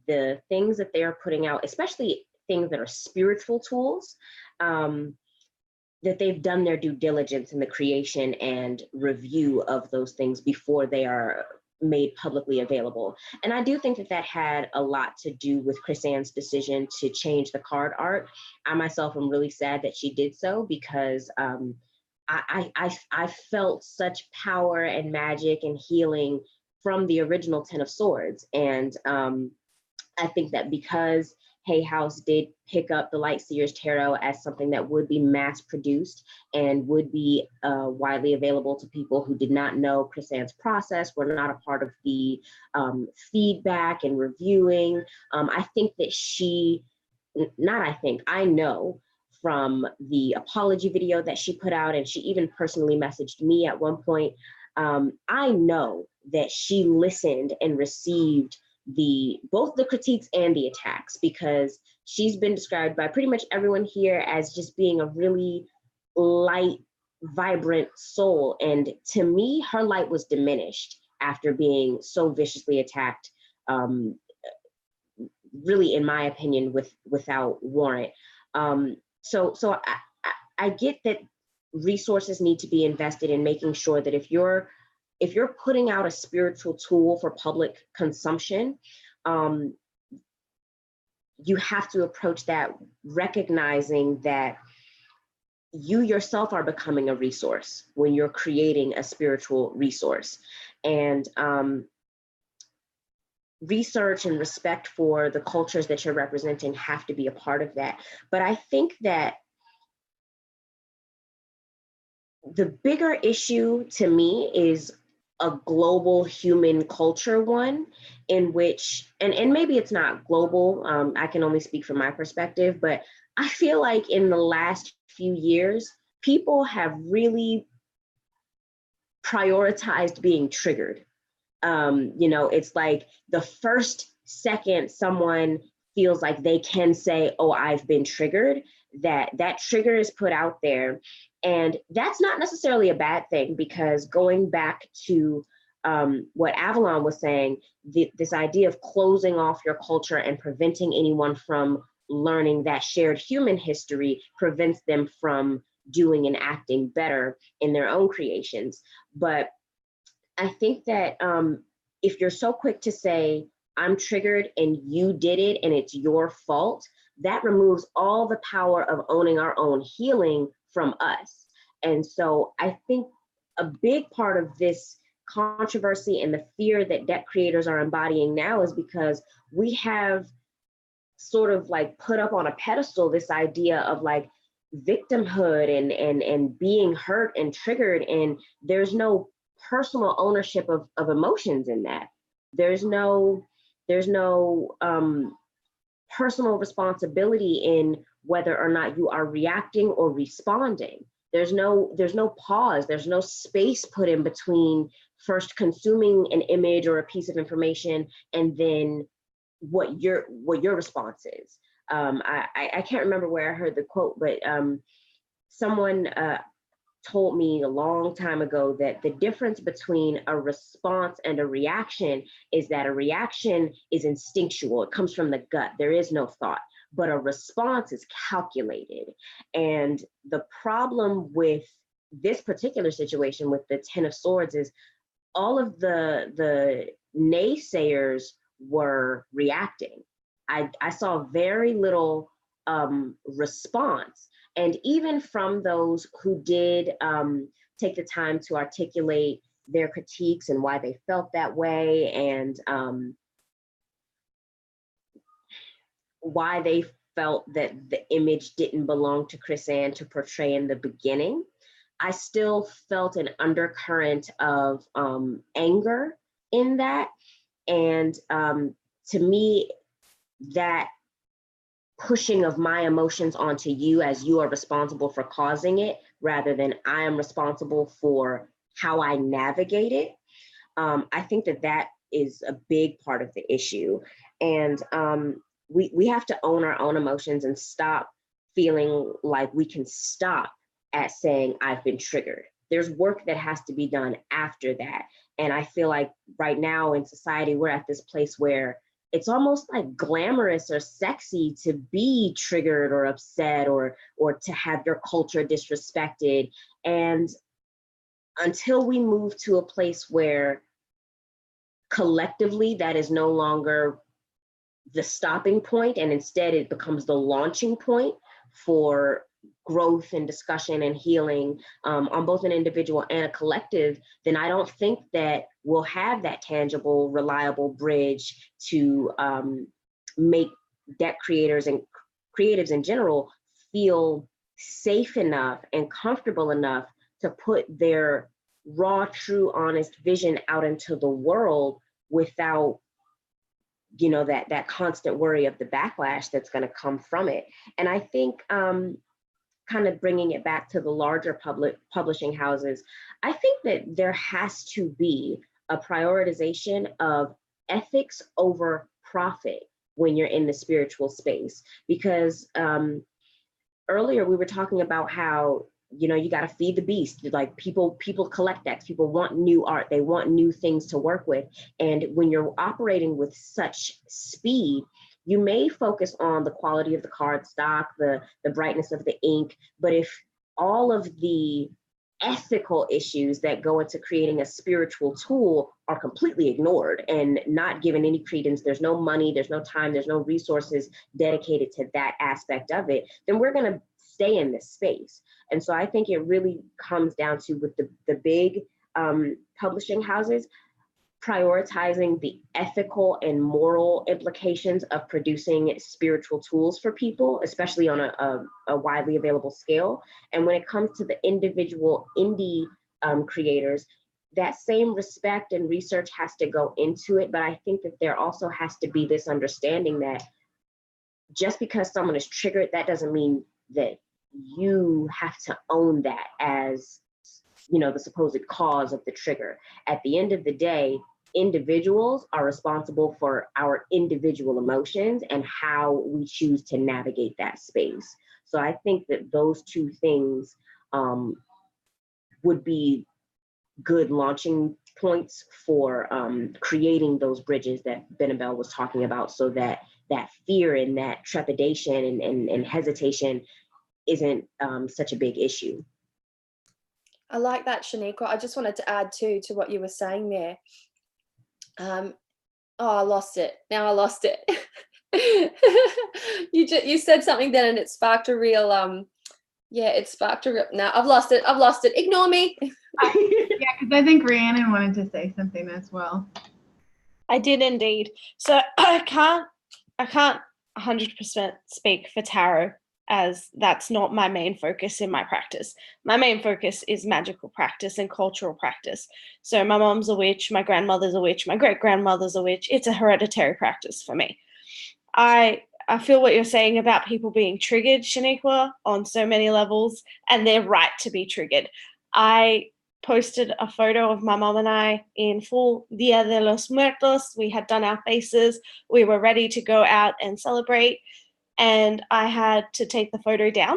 the things that they're putting out, especially things that are spiritual tools, that they've done their due diligence in the creation and review of those things before they are made publicly available. And I do think that that had a lot to do with Chris-Anne's decision to change the card art. I myself am really sad that she did so, because I felt such power and magic and healing from the original Ten of Swords. And I think that because Hay House did pick up the Lightseer's Tarot as something that would be mass produced and would be widely available to people who did not know Chris-Anne's process, were not a part of the feedback and reviewing. I think that I know from the apology video that she put out, and she even personally messaged me at one point, I know that she listened and received both the critiques and the attacks, because she's been described by pretty much everyone here as just being a really light, vibrant soul. And to me, her light was diminished after being so viciously attacked, really, in my opinion, without warrant. So I get that resources need to be invested in making sure that if you're putting out a spiritual tool for public consumption, you have to approach that recognizing that you yourself are becoming a resource when you're creating a spiritual resource. And research and respect for the cultures that you're representing have to be a part of that. But I think that the bigger issue to me is a global human culture one, in which, and maybe it's not global, I can only speak from my perspective, but I feel like in the last few years, people have really prioritized being triggered. It's like the first second someone feels like they can say, oh, I've been triggered, that trigger is put out there. And that's not necessarily a bad thing, because going back to what Avalon was saying, this idea of closing off your culture and preventing anyone from learning that shared human history prevents them from doing and acting better in their own creations. But I think that if you're so quick to say, I'm triggered and you did it and it's your fault, that removes all the power of owning our own healing from us. And so I think a big part of this controversy and the fear that deck creators are embodying now is because we have sort of like put up on a pedestal this idea of like victimhood and being hurt and triggered, and there's no personal ownership of emotions in that. There's no personal responsibility in whether or not you are reacting or responding. There's no pause, there's no space put in between first consuming an image or a piece of information and then what your response is. I can't remember where I heard the quote, but someone told me a long time ago that the difference between a response and a reaction is that a reaction is instinctual. It comes from the gut. There is no thought, but a response is calculated. And the problem with this particular situation with the Ten of Swords is all of the naysayers were reacting. I saw very little response. And even from those who did take the time to articulate their critiques and why they felt that way, and why they felt that the image didn't belong to Chris-Anne to portray in the beginning, I still felt an undercurrent of anger in that. And to me, that pushing of my emotions onto you as you are responsible for causing it, rather than I am responsible for how I navigate it, I think that is a big part of the issue. And we have to own our own emotions and stop feeling like we can stop at saying I've been triggered. There's work that has to be done after that. And I feel like right now in society, we're at this place where it's almost like glamorous or sexy to be triggered or upset or to have your culture disrespected. And until we move to a place where collectively that is no longer the stopping point, and instead it becomes the launching point for growth and discussion and healing on both an individual and a collective, then I don't think that we'll have that tangible, reliable bridge to make deck creators and creatives in general feel safe enough and comfortable enough to put their raw, true, honest vision out into the world without that constant worry of the backlash that's going to come from it. And I think kind of bringing it back to the larger publishing houses, I think that there has to be a prioritization of ethics over profit when you're in the spiritual space. Because earlier we were talking about how you got to feed the beast. Like people collect decks, people want new art, they want new things to work with. And when you're operating with such speed, you may focus on the quality of the card stock, the brightness of the ink, but if all of the ethical issues that go into creating a spiritual tool are completely ignored and not given any credence, there's no money, there's no time, there's no resources dedicated to that aspect of it, then we're going to stay in this space. And so I think it really comes down to, with the big publishing houses, prioritizing the ethical and moral implications of producing spiritual tools for people, especially on a widely available scale. And when it comes to the individual indie creators, that same respect and research has to go into it. But I think that there also has to be this understanding that just because someone is triggered, that doesn't mean that you have to own that as, you know, the supposed cause of the trigger. At the end of the day, individuals are responsible for our individual emotions and how we choose to navigate that space. So I think that those two things would be good launching points for creating those bridges that Benabel was talking about, so that that fear and that trepidation and hesitation isn't such a big issue. I like that, Shaniqua. I just wanted to add too to what you were saying there. Oh, I lost it. Now I lost it. You said something then, and it sparked a real no, I've lost it. Ignore me. Yeah, because I think Rhiannon wanted to say something as well. I did indeed. So I can't 100% speak for tarot, as that's not my main focus in my practice. My main focus is magical practice and cultural practice. So my mom's a witch, my grandmother's a witch, my great-grandmother's a witch. It's a hereditary practice for me. I feel what you're saying about people being triggered, Shaniqua, on so many levels, and they're right to be triggered. I posted a photo of my mom and I in full Dia de los Muertos. We had done our faces. We were ready to go out and celebrate, and I had to take the photo down.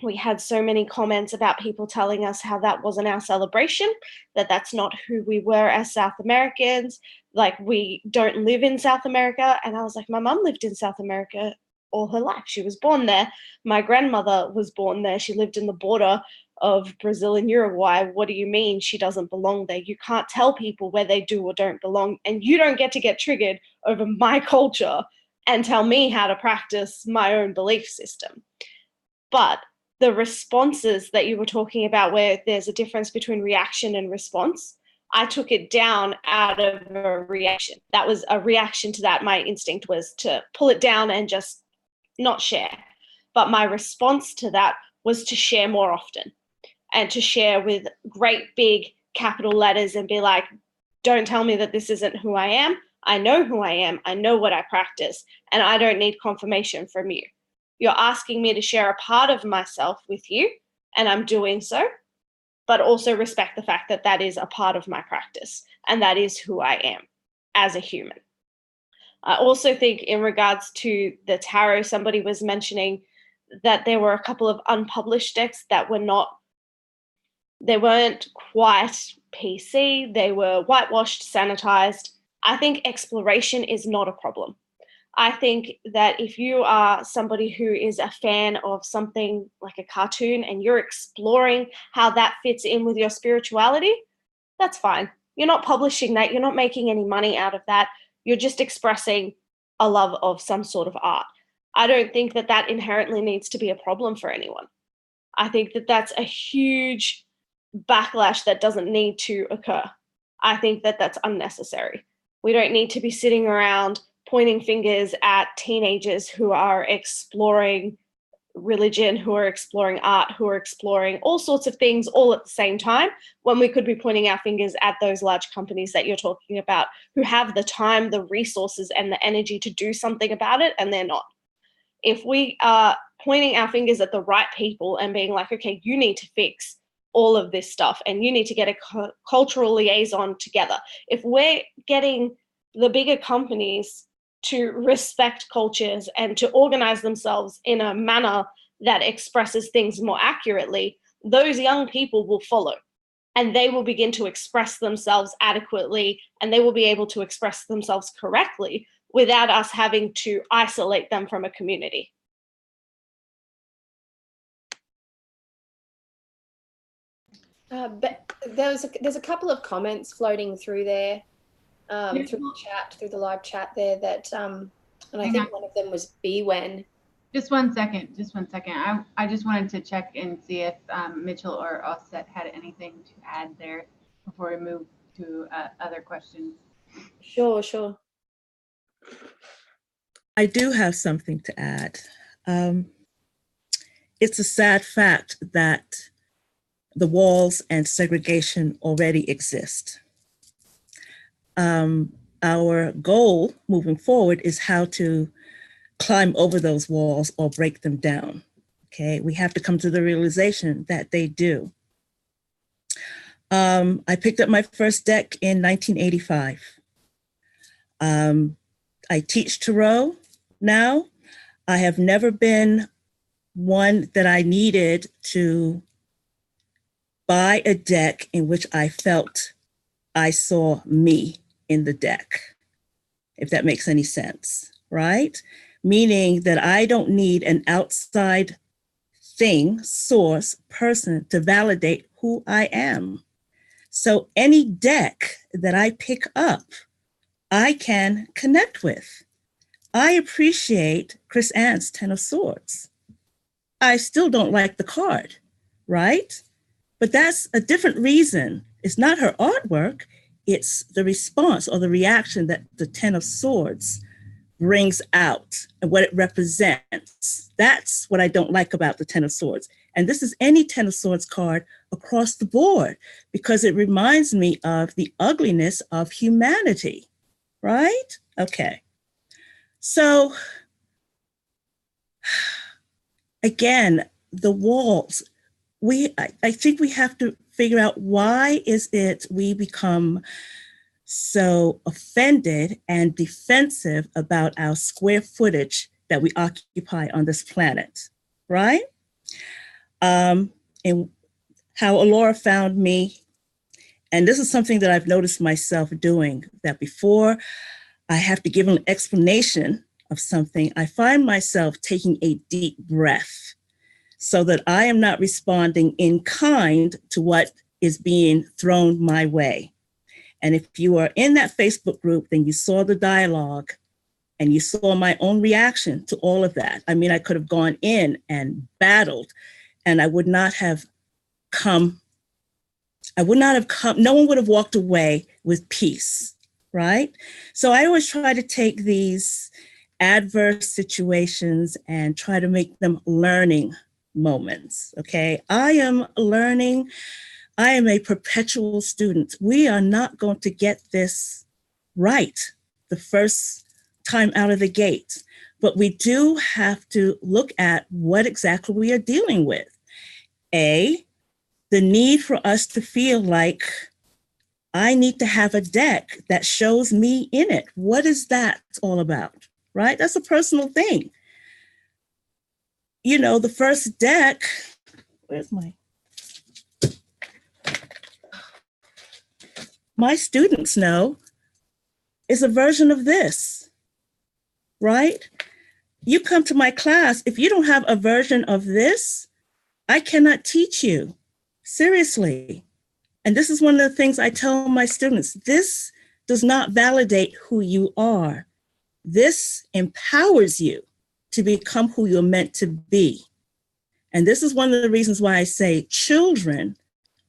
We had so many comments about people telling us how that wasn't our celebration, that that's not who we were as South Americans, like we don't live in South America. And I was like, my mum lived in South America all her life. She was born there. My grandmother was born there. She lived in the border of Brazil and Uruguay. What do you mean she doesn't belong there? You can't tell people where they do or don't belong, and you don't get to get triggered over my culture and tell me how to practice my own belief system. But the responses that you were talking about, where there's a difference between reaction and response, I took it down out of a reaction. That was a reaction to that. My instinct was to pull it down and just not share. But my response to that was to share more often, and to share with great big capital letters and be like, don't tell me that this isn't who I am. I know who I am. I know what I practice, and I don't need confirmation from you. You're asking me to share a part of myself with you, and I'm doing so, but also respect the fact that that is a part of my practice, and that is who I am as a human. I also think in regards to the tarot, somebody was mentioning that there were a couple of unpublished decks that they weren't quite PC. They were whitewashed, sanitized. I think exploration is not a problem. I think that if you are somebody who is a fan of something like a cartoon and you're exploring how that fits in with your spirituality, that's fine. You're not publishing that. You're not making any money out of that. You're just expressing a love of some sort of art. I don't think that that inherently needs to be a problem for anyone. I think that that's a huge backlash that doesn't need to occur. I think that that's unnecessary. We don't need to be sitting around pointing fingers at teenagers who are exploring religion, who are exploring art, who are exploring all sorts of things all at the same time, when we could be pointing our fingers at those large companies that you're talking about, who have the time, the resources, and the energy to do something about it, and they're not. If we are pointing our fingers at the right people and being like, okay, you need to fix all of this stuff and you need to get a cultural liaison together. If we're getting the bigger companies to respect cultures and to organize themselves in a manner that expresses things more accurately, those young people will follow, and they will begin to express themselves adequately, and they will be able to express themselves correctly without us having to isolate them from a community. But there's a couple of comments floating through there, through the live chat there, that and I think one of them was Bwen. Just one second. I just wanted to check and see if Mitchell or Auset had anything to add there before we move to other questions. Sure, sure. I do have something to add. It's a sad fact that the walls and segregation already exist. Our goal moving forward is how to climb over those walls or break them down. Okay, we have to come to the realization that they do. I picked up my first deck in 1985. I teach tarot now. I have never been one that I needed to buy a deck in which I felt I saw me in the deck, if that makes any sense, right? Meaning that I don't need an outside thing, source, person to validate who I am. So any deck that I pick up, I can connect with. I appreciate Chris Ann's Ten of Swords. I still don't like the card, right? But that's a different reason. It's not her artwork, it's the response or the reaction that the Ten of Swords brings out and what it represents. That's what I don't like about the Ten of Swords. And this is any Ten of Swords card across the board, because it reminds me of the ugliness of humanity, right? Okay. So again, the walls, I think we have to figure out why is it we become so offended and defensive about our square footage that we occupy on this planet, right? And how Allora found me, and this is something that I've noticed myself doing, that before I have to give an explanation of something, I find myself taking a deep breath so that I am not responding in kind to what is being thrown my way. And if you are in that Facebook group, then you saw the dialogue and you saw my own reaction to all of that. I mean, I could have gone in and battled and I would not have come, no one would have walked away with peace, right? So I always try to take these adverse situations and try to make them learning moments, okay? I am learning. I am a perpetual student. We are not going to get this right the first time out of the gate, but we do have to look at what exactly we are dealing with. The need for us to feel like I need to have a deck that shows me in it. What is that all about, right? That's a personal thing. You know, the first deck, my students know, is a version of this, right? You come to my class, if you don't have a version of this, I cannot teach you, seriously. And this is one of the things I tell my students, this does not validate who you are. This empowers you to become who you're meant to be. And this is one of the reasons why I say children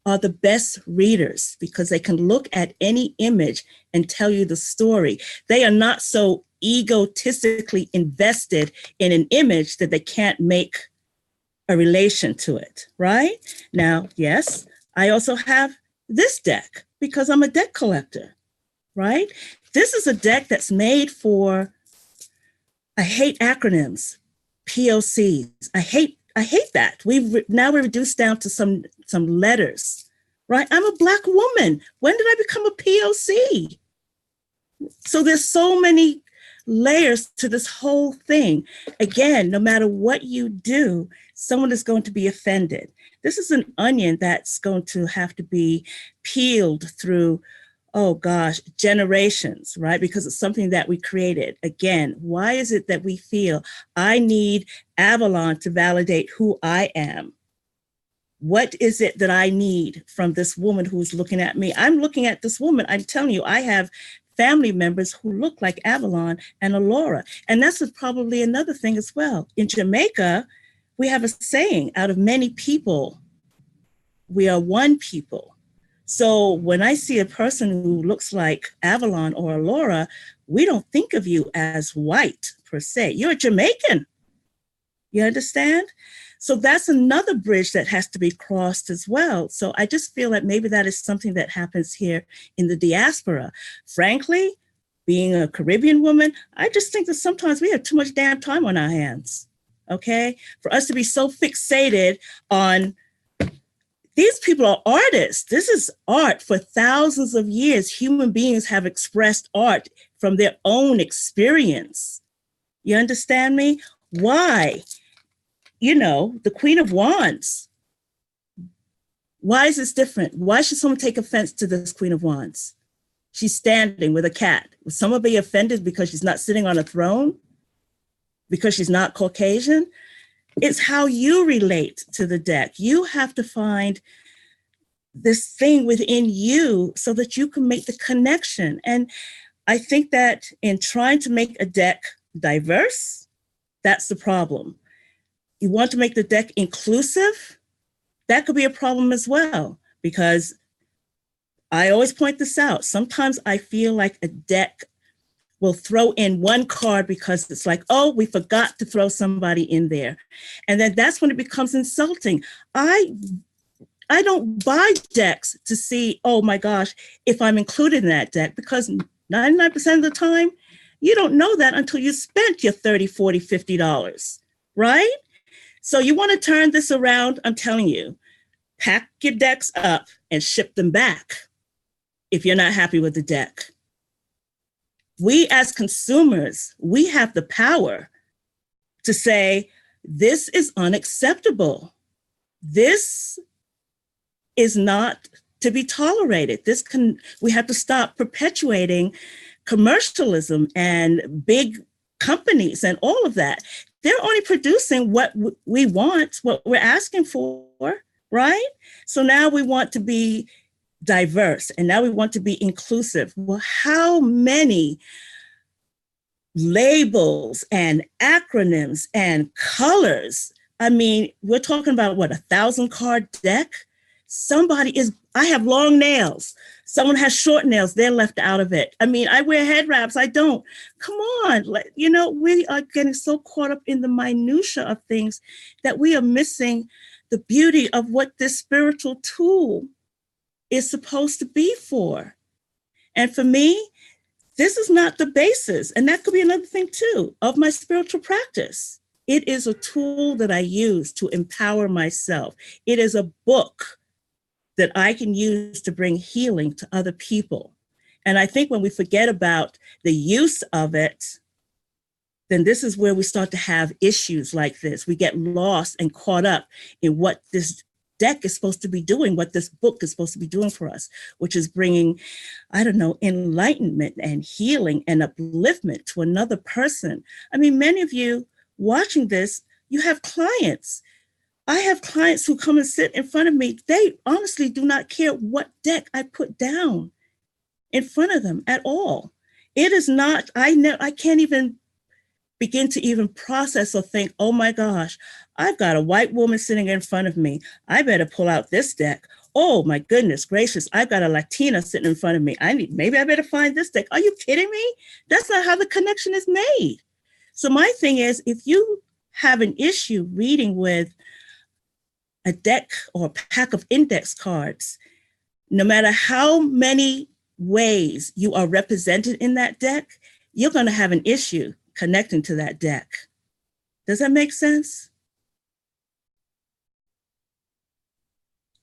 are the best readers, because they can look at any image and tell you the story. They are not so egotistically invested in an image that they can't make a relation to it, right? Now, yes, I also have this deck because I'm a deck collector, right? This is a deck that's made for, I hate acronyms, POCs. I hate that. Now we're reduced down to some letters, right? I'm a Black woman. When did I become a POC? So there's so many layers to this whole thing. Again, no matter what you do, someone is going to be offended. This is an onion that's going to have to be peeled through, oh gosh, generations, right? Because it's something that we created. Again, why is it that we feel I need Avalon to validate who I am? What is it that I need from this woman who's looking at me? I'm looking at this woman. I'm telling you, I have family members who look like Avalon and Allora. And that's probably another thing as well. In Jamaica, we have a saying, out of many people, we are one people. So when I see a person who looks like Avalon or Allura, we don't think of you as white per se. You're Jamaican. You understand? So that's another bridge that has to be crossed as well. So I just feel that maybe that is something that happens here in the diaspora. Frankly, being a Caribbean woman, I just think that sometimes we have too much damn time on our hands, okay? For us to be so fixated on, these people are artists. This is art. For thousands of years, human beings have expressed art from their own experience. You understand me? Why? You know, the Queen of Wands. Why is this different? Why should someone take offense to this Queen of Wands? She's standing with a cat. Would someone be offended because she's not sitting on a throne? Because she's not Caucasian? It's how you relate to the deck. You have to find this thing within you so that you can make the connection. And I think that in trying to make a deck diverse, that's the problem. You want to make the deck inclusive, that could be a problem as well, because I always point this out. Sometimes I feel like a deck will throw in one card because it's like, oh, we forgot to throw somebody in there. And then that's when it becomes insulting. I don't buy decks to see, oh my gosh, if I'm included in that deck, because 99% of the time, you don't know that until you spent your $30, $40, $50, right? So you want to turn this around, I'm telling you, pack your decks up and ship them back if you're not happy with the deck. We as consumers, we have the power to say, this is unacceptable. This is not to be tolerated. We have to stop perpetuating commercialism and big companies and all of that. They're only producing what we want, what we're asking for, right? So now we want to be diverse and now we want to be inclusive. Well, how many labels and acronyms and colors? I mean, we're talking about what, 1,000 card deck? I have long nails. Someone has short nails, they're left out of it. I mean, I wear head wraps, I don't. Come on, we are getting so caught up in the minutia of things that we are missing the beauty of what this spiritual tool is supposed to be for. And for me, this is not the basis, and that could be another thing too, of my spiritual practice. It is a tool that I use to empower myself. It is a book that I can use to bring healing to other people. And I think when we forget about the use of it, then this is where we start to have issues like this. We get lost and caught up in what this deck is supposed to be doing, what this book is supposed to be doing for us, which is bringing, enlightenment and healing and upliftment to another person. I mean, many of you watching this, you have clients. I have clients who come and sit in front of me. They honestly do not care what deck I put down in front of them at all. It is not, I can't even begin to even process or think, oh my gosh, I've got a white woman sitting in front of me. I better pull out this deck. Oh my goodness gracious, I've got a Latina sitting in front of me. Maybe I better find this deck. Are you kidding me? That's not how the connection is made. So my thing is, if you have an issue reading with a deck or a pack of index cards, no matter how many ways you are represented in that deck, you're going to have an issue connecting to that deck. Does that make sense?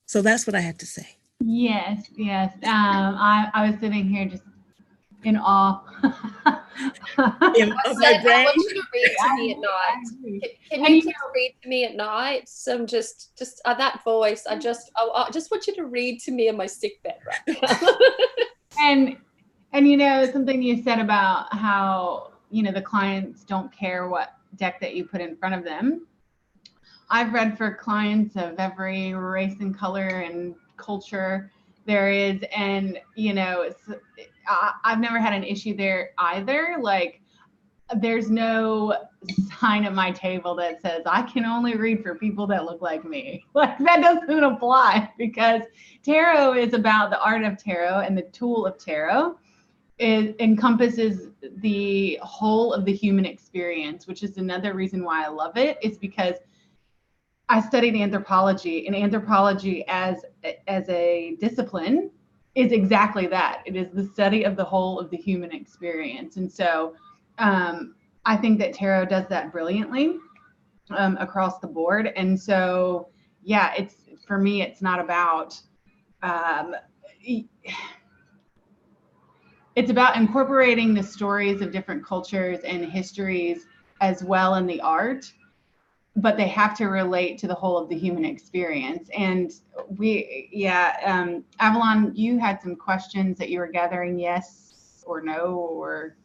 So that's what I had to say. Yes. I was sitting here just in awe. In my brain. I want you to read to me at night. Can you just read to me at night? So just that voice. I just want you to read to me in my sick bed right now. And something you said about how the clients don't care what deck that you put in front of them. I've read for clients of every race and color and culture there is, and I've never had an issue there either. Like, there's no sign at my table that says, I can only read for people that look like me. Like, that doesn't apply, because tarot is about the art of tarot, and the tool of tarot. It encompasses the whole of the human experience, which is another reason why I love it, is because I studied anthropology, and anthropology as a discipline is exactly that. It is the study of the whole of the human experience. And so I think that tarot does that brilliantly across the board. And so, yeah, for me, it's not about, it's about incorporating the stories of different cultures and histories as well in the art, but they have to relate to the whole of the human experience. And Avalon, you had some questions that you were gathering, yes or no, or?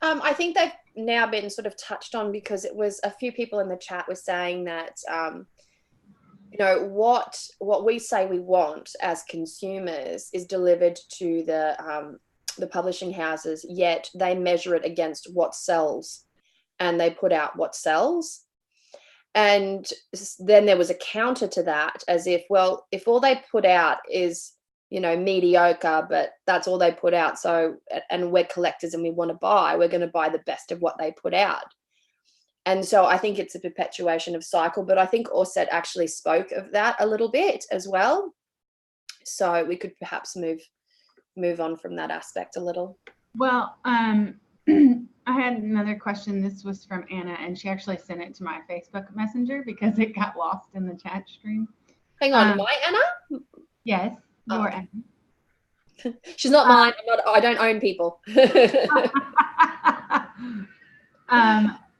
I think they've now been sort of touched on, because it was a few people in the chat were saying that, you know, what we say we want as consumers is delivered to the publishing houses, yet they measure it against what sells, and they put out what sells. And then there was a counter to that, as if, well, if all they put out is, you know, mediocre, but that's all they put out, so, and we're collectors and we want to buy, we're going to buy the best of what they put out. And so I think it's a perpetuation of cycle, but I think Auset actually spoke of that a little bit as well. So we could perhaps move on from that aspect a little. Well, I had another question. This was from Anna, and she actually sent it to my Facebook Messenger because it got lost in the chat stream. Hang on, my Anna? Yes, your Anna. She's not mine. I don't own people.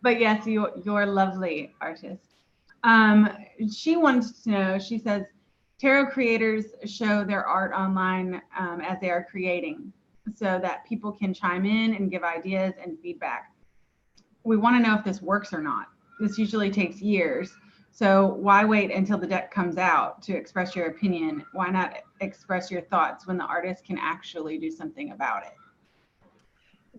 But yes, you're lovely artist. She wants to know, she says, tarot creators show their art online as they are creating, so that people can chime in and give ideas and feedback. We want to know if this works or not. This usually takes years. So why wait until the deck comes out to express your opinion? Why not express your thoughts when the artist can actually do something about it?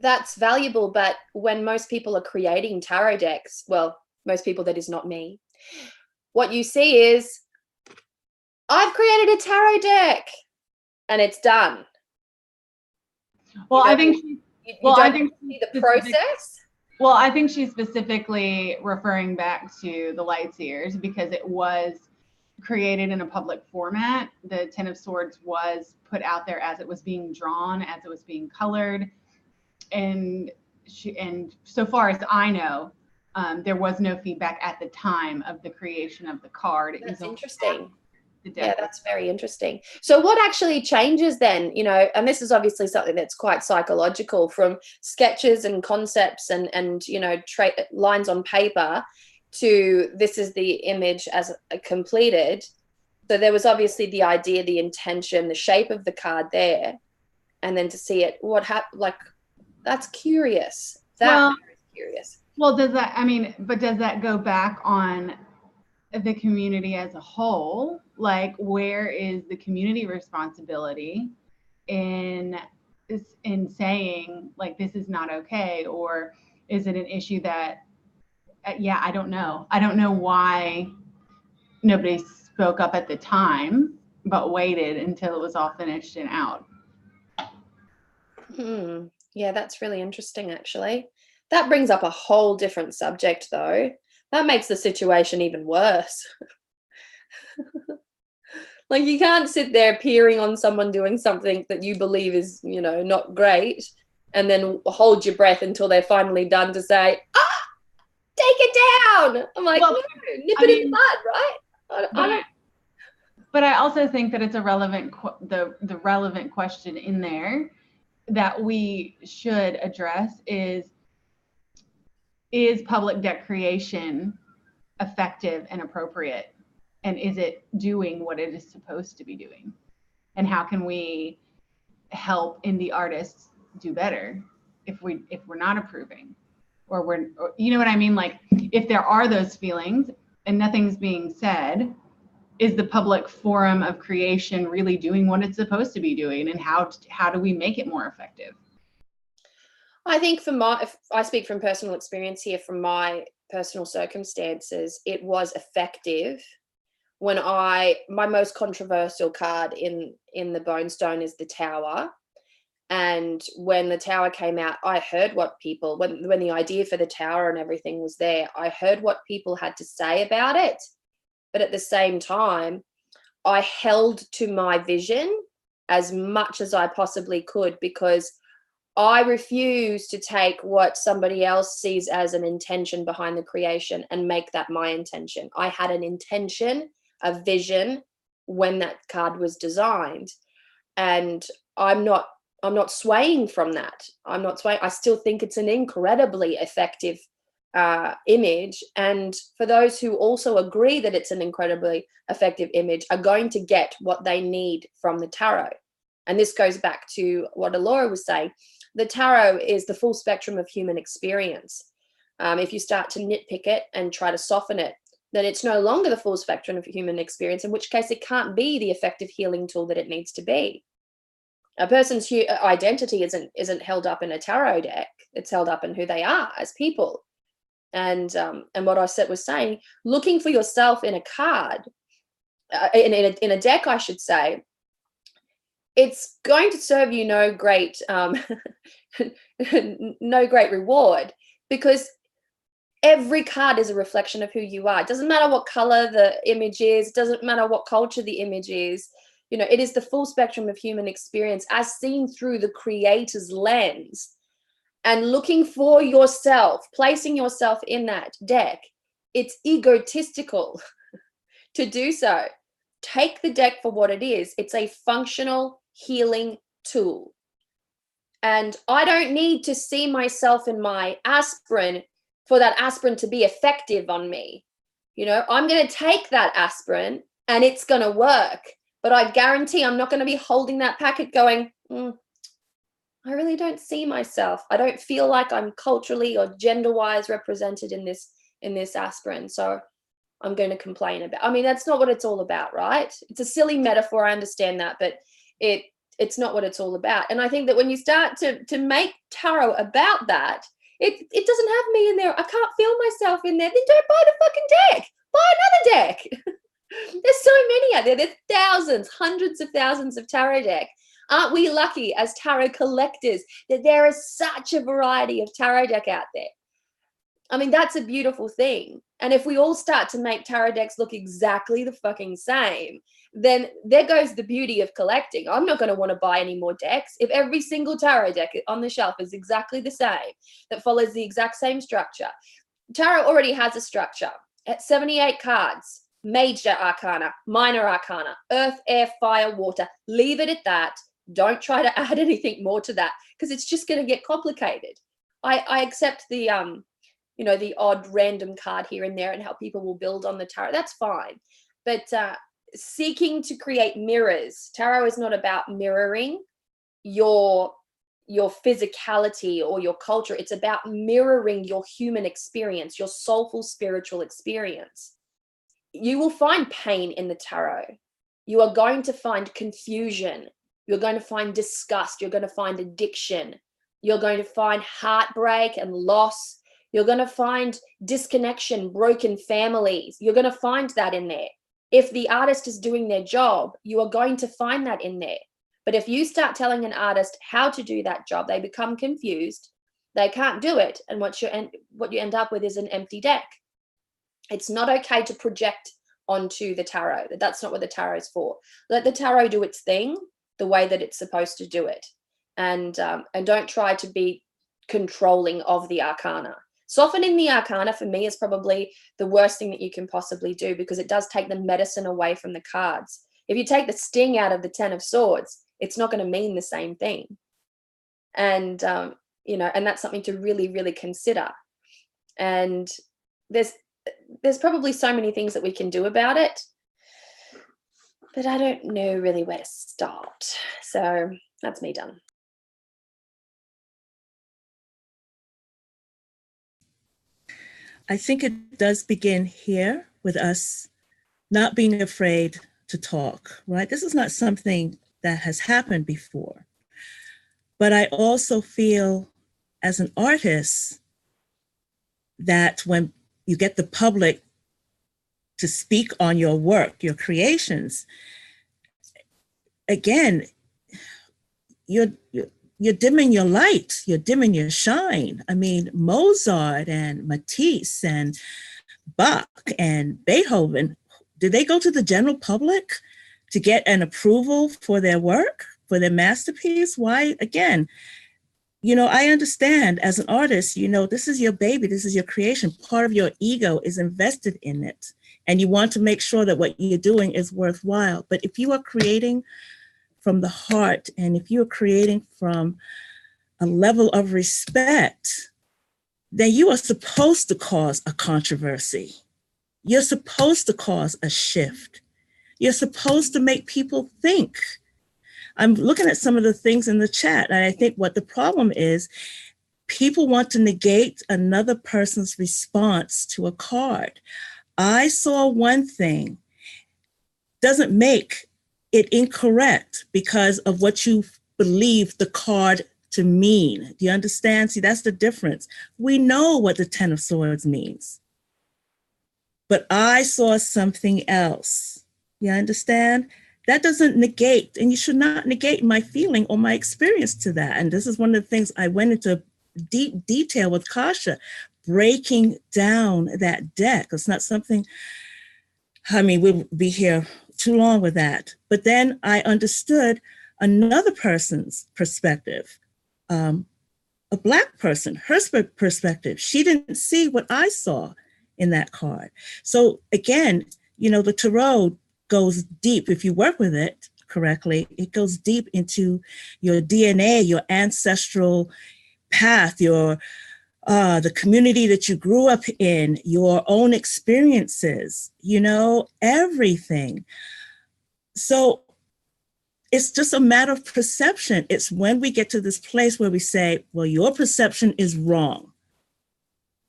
That's valuable, but when most people are creating tarot decks, well, most people, that is not me, what you see is, I've created a tarot deck and it's done. Well, I think I think see the process. Well, I think she's specifically referring back to the Lightseers, because it was created in a public format. The Ten of Swords was put out there as it was being drawn, as it was being colored. And so far as I know, there was no feedback at the time of the creation of the card. That's interesting. Yeah, that's very interesting. So what actually changes then, you know, and this is obviously something that's quite psychological, from sketches and concepts and you know, lines on paper to this is the image as completed. So there was obviously the idea, the intention, the shape of the card there, and then to see it, what happened, like, that's curious. That's curious. Well, does that go back on the community as a whole? Like, where is the community responsibility in saying, like, this is not okay? Or is it an issue that, I don't know. I don't know why nobody spoke up at the time, but waited until it was all finished and out. Yeah, that's really interesting, actually. That brings up a whole different subject, though. That makes the situation even worse. Like, you can't sit there peering on someone doing something that you believe is, you know, not great, and then hold your breath until they're finally done to say, take it down. I'm like, no, nip it in the bud, right? But I also think that it's a relevant, the relevant question in there that we should address is public deck creation effective and appropriate? And is it doing what it is supposed to be doing? And how can we help indie artists do better if we're not approving, or you know what I mean? Like, if there are those feelings and nothing's being said, is the public forum of creation really doing what it's supposed to be doing? And how do we make it more effective? I think if I speak from personal experience here, from my personal circumstances, it was effective when my most controversial card in the Bone Stone is the Tower. And when the Tower came out, I heard what people, when the idea for the Tower and everything was there, I heard what people had to say about it. But at the same time, I held to my vision as much as I possibly could, because I refuse to take what somebody else sees as an intention behind the creation and make that my intention. I had an intention, a vision when that card was designed, and I'm not swaying from that. I'm not swaying. I still think it's an incredibly effective image, and for those who also agree that it's an incredibly effective image are going to get what they need from the tarot. And this goes back to what Allora was saying. The tarot is the full spectrum of human experience. If you start to nitpick it and try to soften it, then it's no longer the full spectrum of human experience, in which case it can't be the effective healing tool that it needs to be. A person's identity isn't held up in a tarot deck. It's held up in who they are as people. And what I was saying, looking for yourself in a card, in a deck, I should say, it's going to serve you no great no great reward, because every card is a reflection of who you are. It doesn't matter what color the image is. It doesn't matter what culture the image is. You know, it is the full spectrum of human experience as seen through the creator's lens. And looking for yourself, placing yourself in that deck, it's egotistical to do so. Take the deck for what it is. It's a functional healing tool. And I don't need to see myself in my aspirin for that aspirin to be effective on me. You know, I'm going to take that aspirin and it's going to work. But I guarantee I'm not going to be holding that packet going, I really don't see myself. I don't feel like I'm culturally or gender-wise represented in this aspirin. So I'm going to complain about. I mean, that's not what it's all about, right? It's a silly metaphor. I understand that, but it's not what it's all about. And I think that when you start to make tarot about that, it doesn't have me in there. I can't feel myself in there. Then don't buy the fucking deck. Buy another deck. There's so many out there. There's thousands, hundreds of thousands of tarot deck. Aren't we lucky as tarot collectors that there is such a variety of tarot deck out there? I mean, that's a beautiful thing. And if we all start to make tarot decks look exactly the fucking same, then there goes the beauty of collecting. I'm not going to want to buy any more decks. If every single tarot deck on the shelf is exactly the same, that follows the exact same structure. Tarot already has a structure at 78 cards, major arcana, minor arcana, earth, air, fire, water. Leave it at that. Don't try to add anything more to that, because it's just going to get complicated. I accept the the odd random card here and there and how people will build on the tarot. That's fine. But seeking to create mirrors. Tarot is not about mirroring your physicality or your culture. It's about mirroring your human experience, your soulful spiritual experience. You will find pain in the tarot. You are going to find confusion. You're going to find disgust. You're going to find addiction. You're going to find heartbreak and loss. You're going to find disconnection, broken families. You're going to find that in there. If the artist is doing their job, you are going to find that in there. But if you start telling an artist how to do that job, they become confused. They can't do it. And what you end up with is an empty deck. It's not okay to project onto the tarot. That's not what the tarot is for. Let the tarot do its thing the way that it's supposed to do it. And don't try to be controlling of the arcana. Softening the arcana for me is probably the worst thing that you can possibly do, because it does take the medicine away from the cards. If you take the sting out of the 10 of Swords, it's not going to mean the same thing. And, and that's something to really, really consider. And there's probably so many things that we can do about it, but I don't know really where to start. So that's me done. I think it does begin here with us not being afraid to talk, right? This is not something that has happened before. But I also feel as an artist that when you get the public to speak on your work, your creations, again, you're dimming your light, you're dimming your shine. I mean, Mozart and Matisse and Bach and Beethoven, did they go to the general public to get an approval for their work, for their masterpiece? Why, again, I understand as an artist, this is your baby, this is your creation. Part of your ego is invested in it. And you want to make sure that what you're doing is worthwhile. But if you are creating from the heart, and if you're creating from a level of respect, then you are supposed to cause a controversy. You're supposed to cause a shift. You're supposed to make people think. I'm looking at some of the things in the chat, and I think what the problem is, people want to negate another person's response to a card. I saw one thing, doesn't make it incorrect because of what you believe the card to mean. Do you understand? See, that's the difference. We know what the Ten of Swords means, but I saw something else. You understand? That doesn't negate, and you should not negate my feeling or my experience to that. And this is one of the things I went into deep detail with Kasha, breaking down that deck. It's not something, we'll be here too long with that. But then I understood another person's perspective, a Black person, her perspective. She didn't see what I saw in that card. So again, the tarot goes deep. If you work with it correctly, it goes deep into your DNA, your ancestral path, the community that you grew up in, your own experiences, everything. So it's just a matter of perception. It's when we get to this place where we say, well, your perception is wrong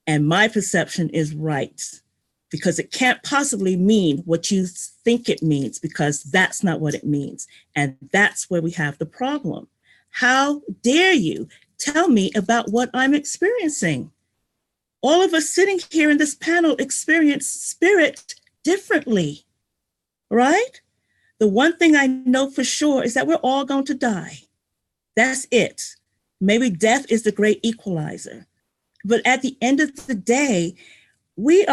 and my perception is right, because it can't possibly mean what you think it means, because that's not what it means. And that's where we have the problem. How dare you tell me about what I'm experiencing? All of us sitting here in this panel experience spirit differently, right? The one thing I know for sure is that we're all going to die. That's it. Maybe death is the great equalizer. But at the end of the day, we're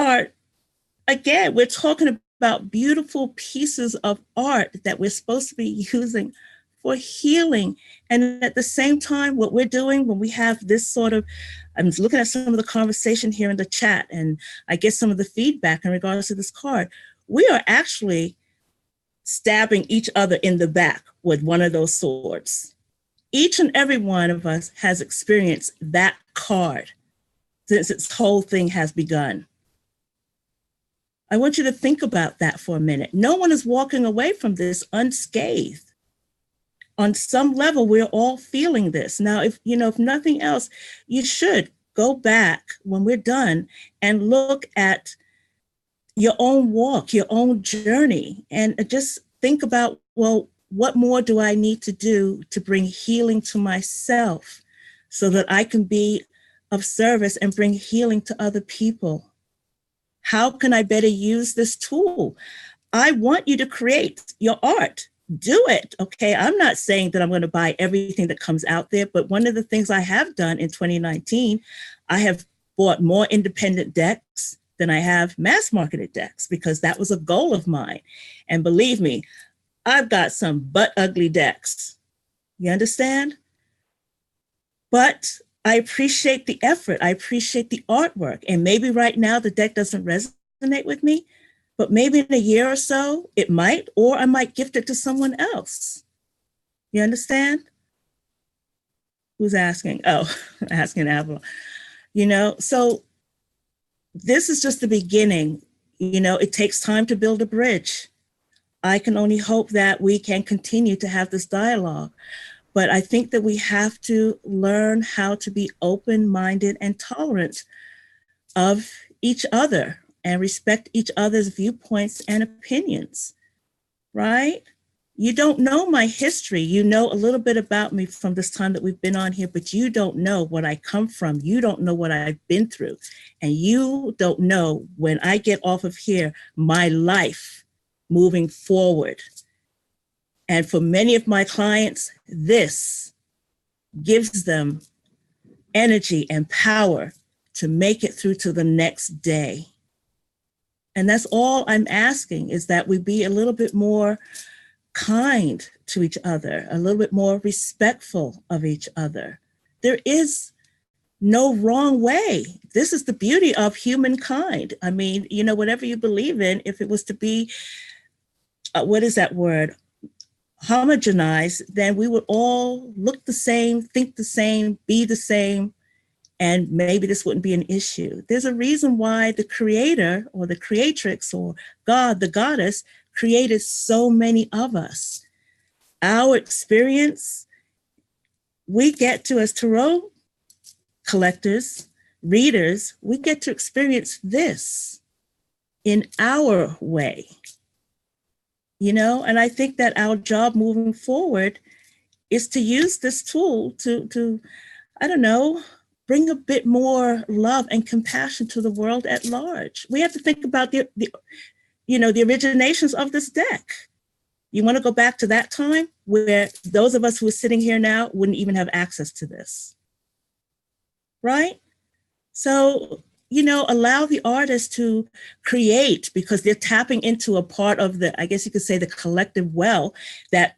talking about beautiful pieces of art that we're supposed to be using for healing. And at the same time, what we're doing when we have this sort of, I'm looking at some of the conversation here in the chat, and I get some of the feedback in regards to this card, we are actually stabbing each other in the back with one of those swords. Each and every one of us has experienced that card since its whole thing has begun. I want you to think about that for a minute. No one is walking away from this unscathed. On some level, we're all feeling this. Now, if nothing else, you should go back when we're done and look at your own walk, your own journey, and just think about, well, what more do I need to do to bring healing to myself so that I can be of service and bring healing to other people? How can I better use this tool? I want you to create your art. Do it, okay? I'm not saying that I'm going to buy everything that comes out there, but one of the things I have done in 2019, I have bought more independent decks than I have mass marketed decks, because that was a goal of mine. And believe me, I've got some butt ugly decks. You understand? But I appreciate the effort. I appreciate the artwork. And maybe right now the deck doesn't resonate with me, but maybe in a year or so it might, or I might gift it to someone else. You understand? Who's asking? Oh, asking Avalon. So this is just the beginning. It takes time to build a bridge. I can only hope that we can continue to have this dialogue. But I think that we have to learn how to be open-minded and tolerant of each other and respect each other's viewpoints and opinions, right? You don't know my history. You know a little bit about me from this time that we've been on here, but you don't know what I come from. You don't know what I've been through. And you don't know when I get off of here, my life moving forward. And for many of my clients, this gives them energy and power to make it through to the next day. And that's all I'm asking, is that we be a little bit more kind to each other, a little bit more respectful of each other. There is no wrong way. This is the beauty of humankind. I mean, you know, whatever you believe in, if it was to be, what is that word? Homogenized, then we would all look the same, think the same, be the same, and maybe this wouldn't be an issue. There's a reason why the creator or the creatrix or God, the goddess, created so many of us. Our experience, we get to, as tarot collectors, readers, we get to experience this in our way. You know, and I think that our job moving forward is to use this tool to I don't know, bring a bit more love and compassion to the world at large. We have to think about the originations of this deck. You want to go back to that time where those of us who are sitting here now wouldn't even have access to this, right? So, you know, allow the artist to create, because they're tapping into a part of the, I guess you could say, the collective well that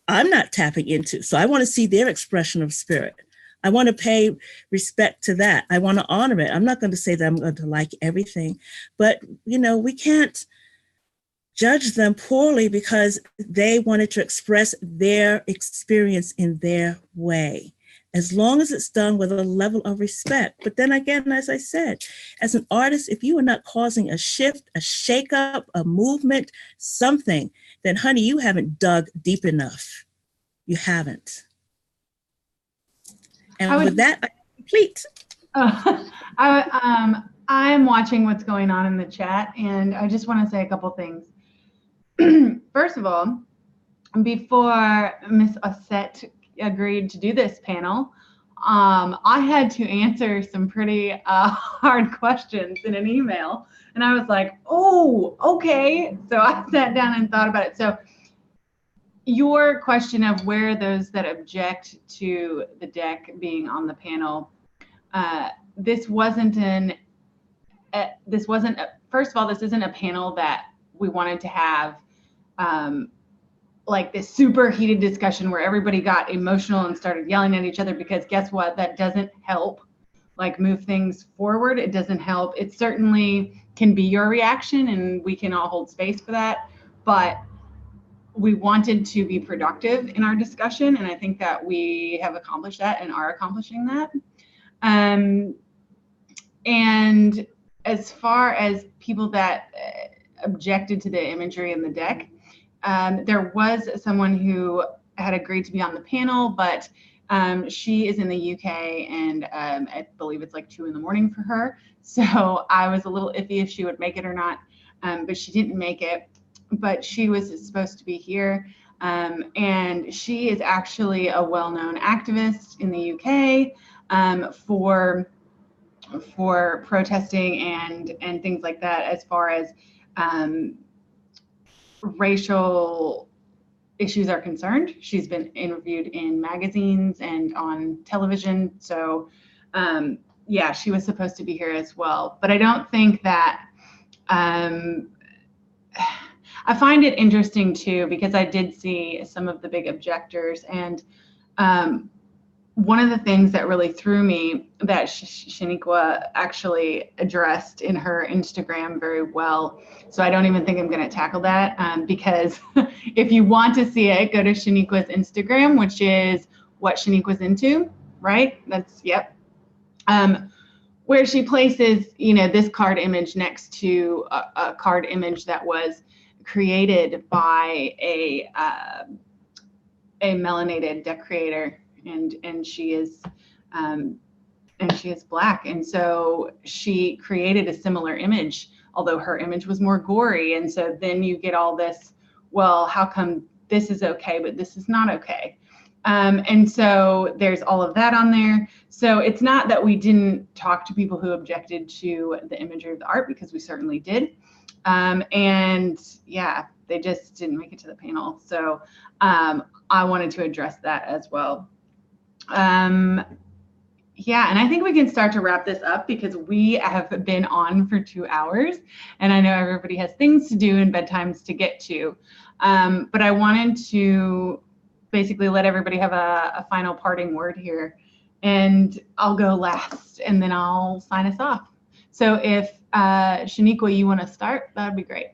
I'm not tapping into. So I want to see their expression of spirit. I want to pay respect to that. I want to honor it. I'm not going to say that I'm going to like everything, but, you know, we can't judge them poorly because they wanted to express their experience in their way, as long as it's done with a level of respect. But then again, as I said, as an artist, if you are not causing a shift, a shakeup, a movement, something, then honey, you haven't dug deep enough. You haven't. And with that, I'm complete. I'm watching what's going on in the chat, and I just want to say a couple things. First of all, before Miss Auset agreed to do this panel, I had to answer some pretty hard questions in an email, and I was like, oh, okay. So I sat down and thought about it. So your question of where those that object to the deck being on the panel, this wasn't first of all, this isn't a panel that we wanted to have like this super heated discussion where everybody got emotional and started yelling at each other, because guess what? That doesn't help like move things forward. It doesn't help. It certainly can be your reaction, and we can all hold space for that. But we wanted to be productive in our discussion, and I think that we have accomplished that and are accomplishing that. And as far as people that objected to the imagery in the deck, there was someone who had agreed to be on the panel, but she is in the UK, and I believe it's like 2 a.m. for her. So I was a little iffy if she would make it or not, but she didn't make it. But she was supposed to be here, and she is actually a well-known activist in the UK for protesting and things like that, as far as racial issues are concerned. She's been interviewed in magazines and on television. So yeah, she was supposed to be here as well. But I don't think that, I find it interesting too, because I did see some of the big objectors, and one of the things that really threw me that Shaniqua actually addressed in her Instagram very well. So I don't even think I'm going to tackle that, because if you want to see it, go to Shaniqua's Instagram, which is What Shaniqua's Into, right? That's, yep. Where she places, you know, this card image next to a card image that was created by a melanated deck creator, and she is Black, and so she created a similar image, although her image was more gory. And so then you get all this, well, how come this is okay, but this is not okay. And so there's all of that on there. So it's not that we didn't talk to people who objected to the imagery of the art, because we certainly did. And yeah, they just didn't make it to the panel. So I wanted to address that as well. Yeah, and I think we can start to wrap this up because we have been on for 2 hours, and I know everybody has things to do and bedtimes to get to. But I wanted to basically let everybody have a final parting word here, and I'll go last, and then I'll sign us off. So if Shaniqua, you want to start, that'd be great.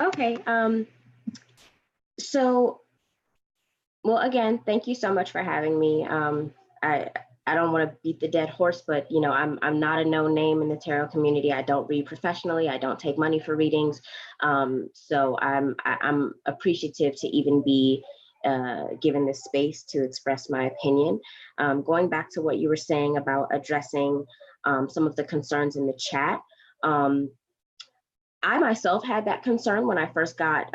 Okay. So, well, again, thank you so much for having me. I don't want to beat the dead horse, but you know, I'm not a known name in the tarot community. I don't read professionally. I don't take money for readings. So I'm appreciative to even be given this space to express my opinion. Going back to what you were saying about addressing some of the concerns in the chat. I myself had that concern when I first got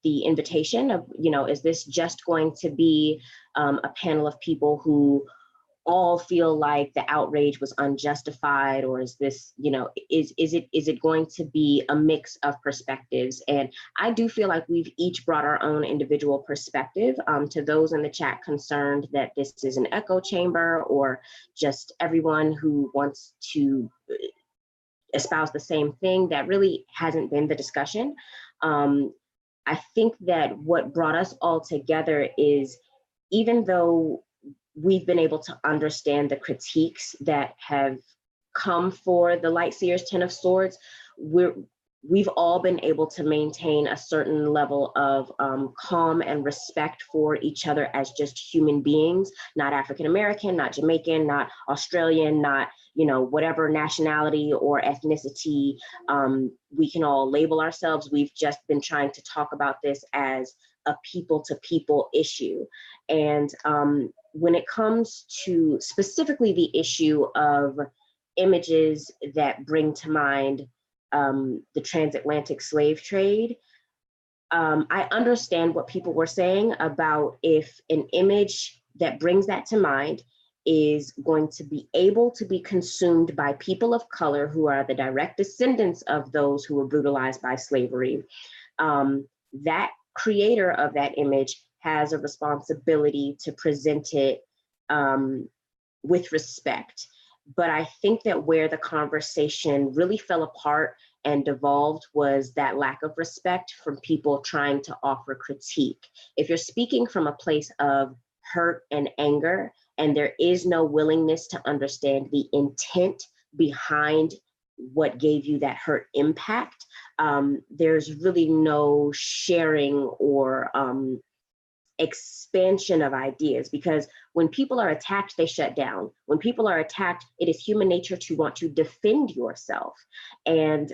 the invitation of, you know, is this just going to be a panel of people who all feel like the outrage was unjustified, or is this, you know, is it going to be a mix of perspectives? And I do feel like we've each brought our own individual perspective. To those in the chat concerned that this is an echo chamber, or just everyone who wants to espouse the same thing, that really hasn't been the discussion. I think that what brought us all together is, even though we've been able to understand the critiques that have come for the Lightseer's Ten of Swords, we've all been able to maintain a certain level of calm and respect for each other as just human beings, not African-American, not Jamaican, not Australian, not, you know, whatever nationality or ethnicity we can all label ourselves. We've just been trying to talk about this as a people-to-people issue. And when it comes to specifically the issue of images that bring to mind the transatlantic slave trade, I understand what people were saying about if an image that brings that to mind is going to be able to be consumed by people of color who are the direct descendants of those who were brutalized by slavery. That creator of that image has a responsibility to present it with respect. But I think that where the conversation really fell apart and devolved was that lack of respect from people trying to offer critique. If you're speaking from a place of hurt and anger, and there is no willingness to understand the intent behind what gave you that hurt impact, there's really no sharing or expansion of ideas, because when people are attacked, they shut down. When people are attacked, it is human nature to want to defend yourself. And,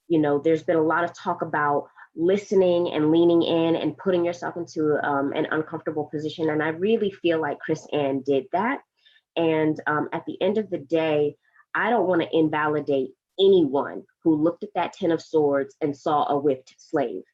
you know, there's been a lot of talk about listening and leaning in and putting yourself into an uncomfortable position. And I really feel like Chris Ann did that. And at the end of the day, I don't want to invalidate anyone who looked at that Ten of Swords and saw a whipped slave.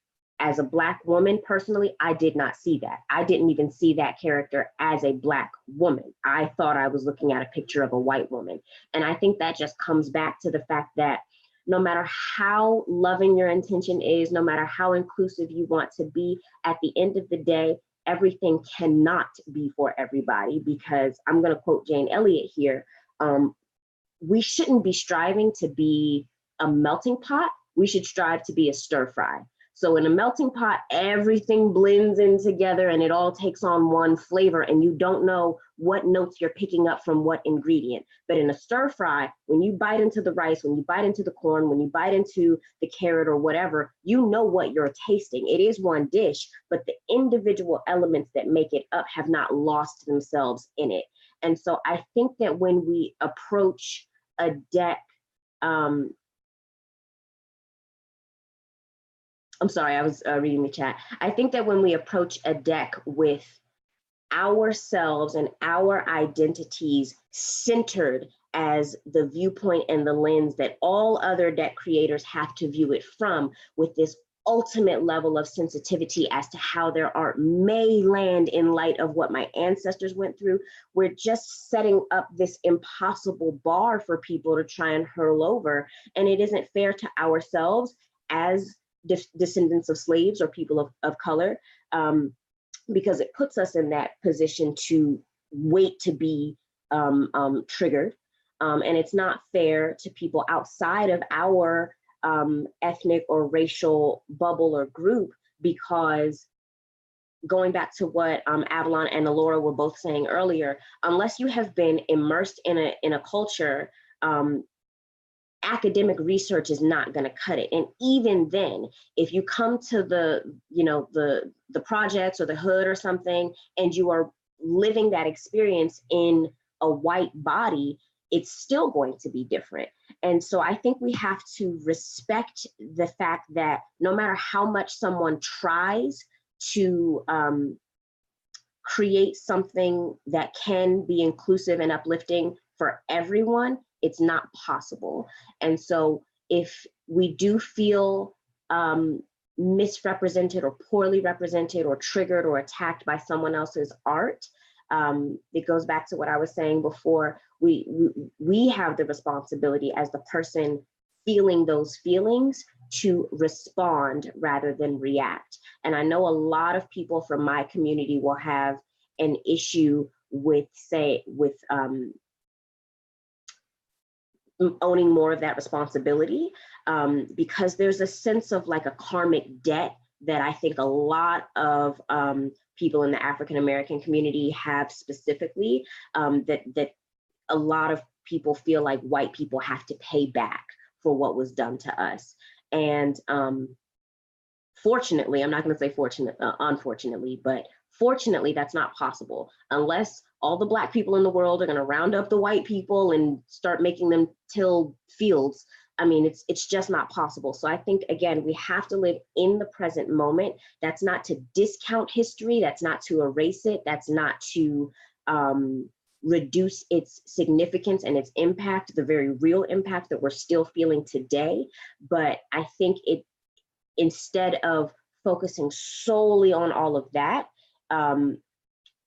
As a Black woman, personally, I did not see that. I didn't even see that character as a Black woman. I thought I was looking at a picture of a white woman. And I think that just comes back to the fact that no matter how loving your intention is, no matter how inclusive you want to be, at the end of the day, everything cannot be for everybody, because I'm going to quote Jane Elliott here. We shouldn't be striving to be a melting pot. We should strive to be a stir fry. So in a melting pot, everything blends in together and it all takes on one flavor, and you don't know what notes you're picking up from what ingredient. But in a stir fry, when you bite into the rice, when you bite into the corn, when you bite into the carrot or whatever, you know what you're tasting. It is one dish, but the individual elements that make it up have not lost themselves in it. And so I think that when we approach a deck, I'm sorry, I was reading the chat. I think that when we approach a deck with ourselves and our identities centered as the viewpoint and the lens that all other deck creators have to view it from, with this ultimate level of sensitivity as to how their art may land in light of what my ancestors went through. We're just setting up this impossible bar for people to try and hurl over. And it isn't fair to ourselves as descendants of slaves or people of color, because it puts us in that position to wait to be triggered. And it's not fair to people outside of our ethnic or racial bubble or group, because going back to what Avalon and Allora were both saying earlier, unless you have been immersed in a culture, academic research is not going to cut it. And even then, if you come to the projects or the hood or something, and you are living that experience in a white body, it's still going to be different. And so I think we have to respect the fact that no matter how much someone tries to create something that can be inclusive and uplifting for everyone, it's not possible. And so if we do feel misrepresented or poorly represented or triggered or attacked by someone else's art, it goes back to what I was saying before. We have the responsibility as the person feeling those feelings to respond rather than react. And I know a lot of people from my community will have an issue with owning more of that responsibility, because there's a sense of like a karmic debt that I think a lot of people in the African American community have specifically, that a lot of people feel like white people have to pay back for what was done to us. And fortunately, I'm not going to say unfortunately, but fortunately, that's not possible unless all the Black people in the world are going to round up the white people and start making them till fields. I mean, it's just not possible. So I think, again, we have to live in the present moment. That's not to discount history. That's not to erase it. That's not to reduce its significance and its impact, the very real impact that we're still feeling today. But I think instead of focusing solely on all of that,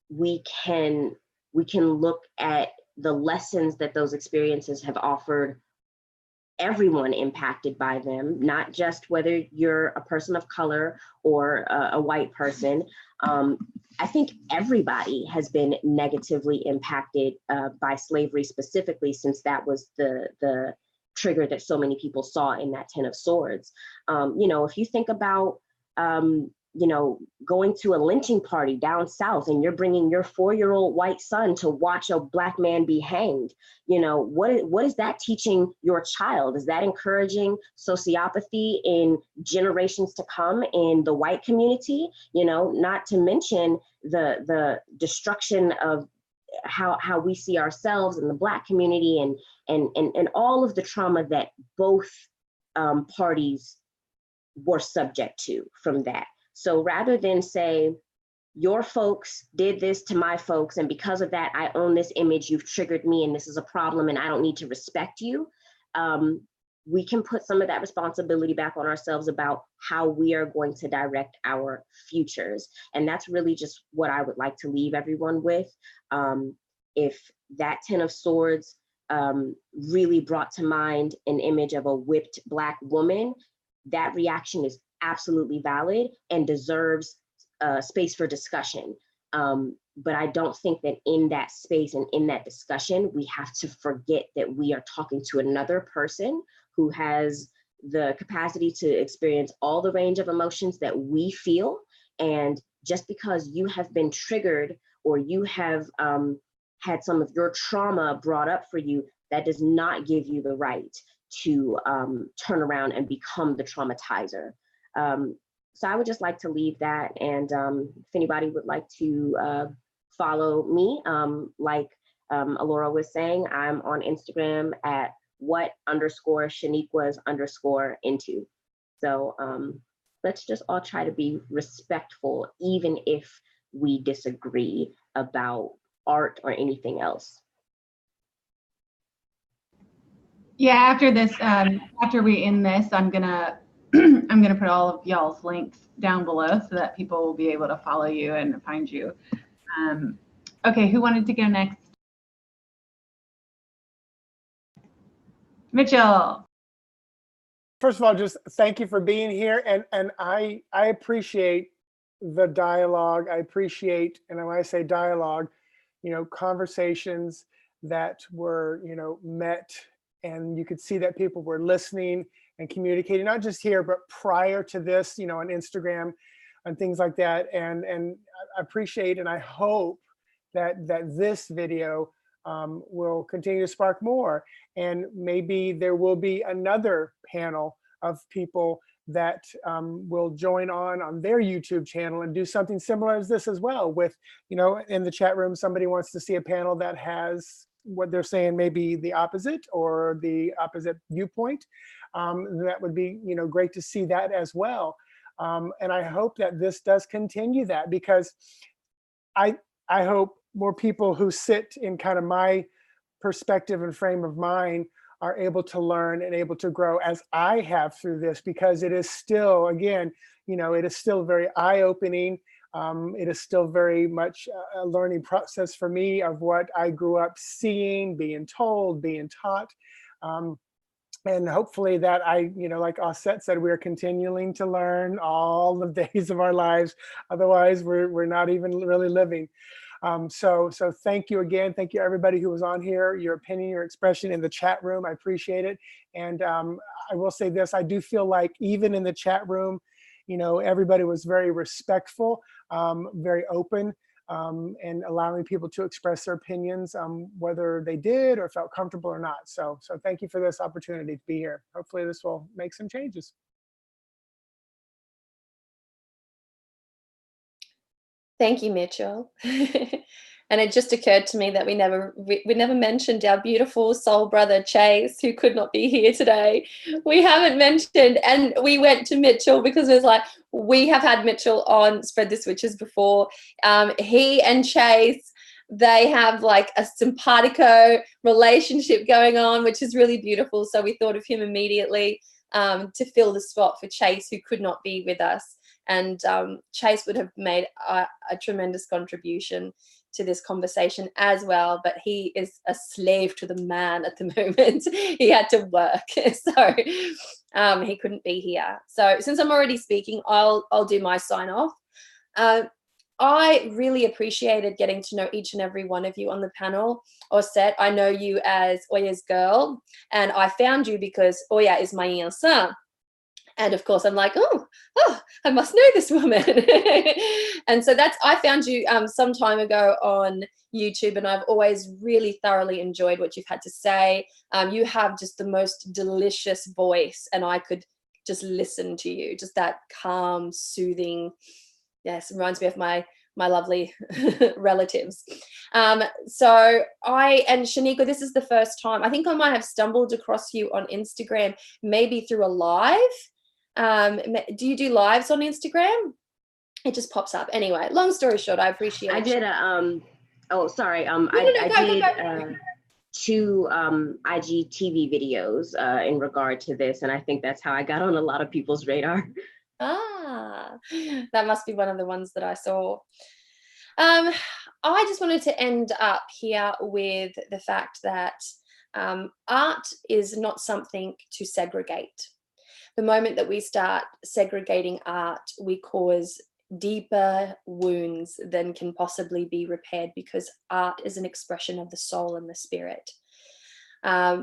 we can look at the lessons that those experiences have offered everyone impacted by them, not just whether you're a person of color or a white person. I think everybody has been negatively impacted by slavery specifically, since that was the trigger that so many people saw in that 10 of Swords. If you think about going to a lynching party down south and you're bringing your 4-year-old white son to watch a Black man be hanged, what is that teaching your child? Is that encouraging sociopathy in generations to come in the white community? Not to mention the destruction of how we see ourselves in the Black community and all of the trauma that both parties were subject to from that. So rather than say, your folks did this to my folks, and because of that, I own this image, you've triggered me, and this is a problem, and I don't need to respect you, we can put some of that responsibility back on ourselves about how we are going to direct our futures. And that's really just what I would like to leave everyone with. If that 10 of Swords really brought to mind an image of a whipped Black woman, that reaction is absolutely valid and deserves space for discussion. But I don't think that in that space and in that discussion, we have to forget that we are talking to another person who has the capacity to experience all the range of emotions that we feel. And just because you have been triggered or you have had some of your trauma brought up for you, that does not give you the right to turn around and become the traumatizer. So I would just like to leave that. And if anybody would like to follow me, like Allora was saying, I'm on Instagram at what_Shaniquas_into. So let's just all try to be respectful, even if we disagree about art or anything else. Yeah, after this, after we end this, I'm gonna I'm going to put all of y'all's links down below so that people will be able to follow you and find you. Okay, who wanted to go next? Mitchell. First of all, just thank you for being here. And I appreciate the dialogue. I appreciate, and when I say dialogue, conversations that were, met, and you could see that people were listening and communicating, not just here, but prior to this, on Instagram and things like that. And I appreciate, and I hope that this video will continue to spark more. And maybe there will be another panel of people that will join on their YouTube channel and do something similar as this as well with, in the chat room, somebody wants to see a panel that has what they're saying, maybe the opposite or the opposite viewpoint. That would be, great to see that as well. And I hope that this does continue that, because I hope more people who sit in kind of my perspective and frame of mind are able to learn and able to grow as I have through this, because it is still, again, it is still very eye-opening. It is still very much a learning process for me of what I grew up seeing, being told, being taught. And hopefully that like Auset said, we're continuing to learn all the days of our lives. Otherwise, we're not even really living. So thank you again. Thank you everybody who was on here, your opinion, your expression in the chat room. I appreciate it. And I will say this, I do feel like even in the chat room, everybody was very respectful, very open, and allowing people to express their opinions, whether they did or felt comfortable or not. So thank you for this opportunity to be here. Hopefully this will make some changes. Thank you, Mitchell. And it just occurred to me that we never mentioned our beautiful soul brother Chase, who could not be here today. We haven't mentioned, and we went to Mitchell because it was like, we have had Mitchell on Spread the Switches before. He and Chase, they have like a simpatico relationship going on, which is really beautiful. So we thought of him immediately to fill the spot for Chase, who could not be with us. And Chase would have made a tremendous contribution to this conversation as well, but he is a slave to the man at the moment. He had to work, so he couldn't be here. So since I'm already speaking, I'll do my sign off. I really appreciated getting to know each and every one of you on the panel. Auset, I know you as oyasgirl, and I found you because Oya is my fiancée. And of course, I'm like, oh, I must know this woman. And so I found you some time ago on YouTube, and I've always really thoroughly enjoyed what you've had to say. You have just the most delicious voice, and I could just listen to you, just that calm, soothing, reminds me of my lovely relatives. So and Shaniqua, this is the first time, I think I might have stumbled across you on Instagram, maybe through a live. Do you do lives on Instagram? It just pops up. Anyway, long story short, I appreciate I did I did 2 IGTV videos in regard to this, and I think that's how I got on a lot of people's radar. That must be one of the ones that I saw. I just wanted to end up here with the fact that art is not something to segregate. The moment that we start segregating art, we cause deeper wounds than can possibly be repaired, because art is an expression of the soul and the spirit.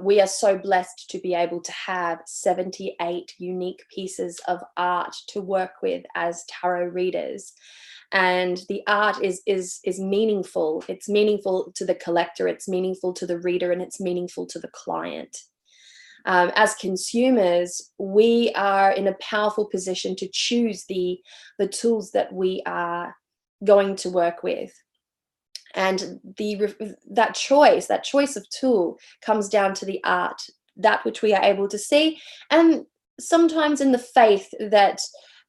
We are so blessed to be able to have 78 unique pieces of art to work with as tarot readers. And the art is meaningful. It's meaningful to the collector, it's meaningful to the reader, and it's meaningful to the client. As consumers, we are in a powerful position to choose the tools that we are going to work with. And that choice of tool comes down to the art, that which we are able to see, and sometimes in the faith that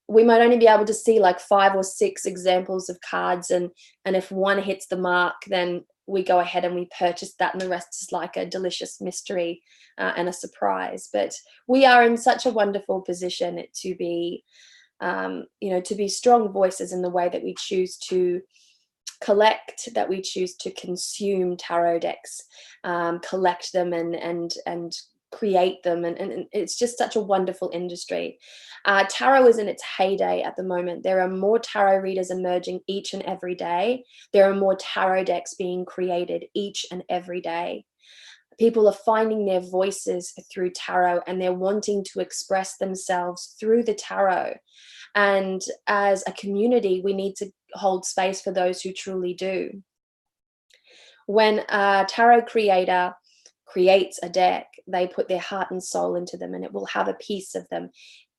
we might only be able to see like 5 or 6 examples of cards, and if one hits the mark, then we go ahead and we purchase that, and the rest is like a delicious mystery and a surprise. But we are in such a wonderful position to be, to be strong voices in the way that we choose to collect, that we choose to consume tarot decks, collect them and create them, and it's just such a wonderful industry. Tarot is in its heyday at the moment. There are more tarot readers emerging each and every day. There are more tarot decks being created each and every day. People are finding their voices through tarot, and they're wanting to express themselves through the tarot. And as a community, we need to hold space for those who truly do. When a tarot creator creates a deck, they put their heart and soul into them, and it will have a piece of them,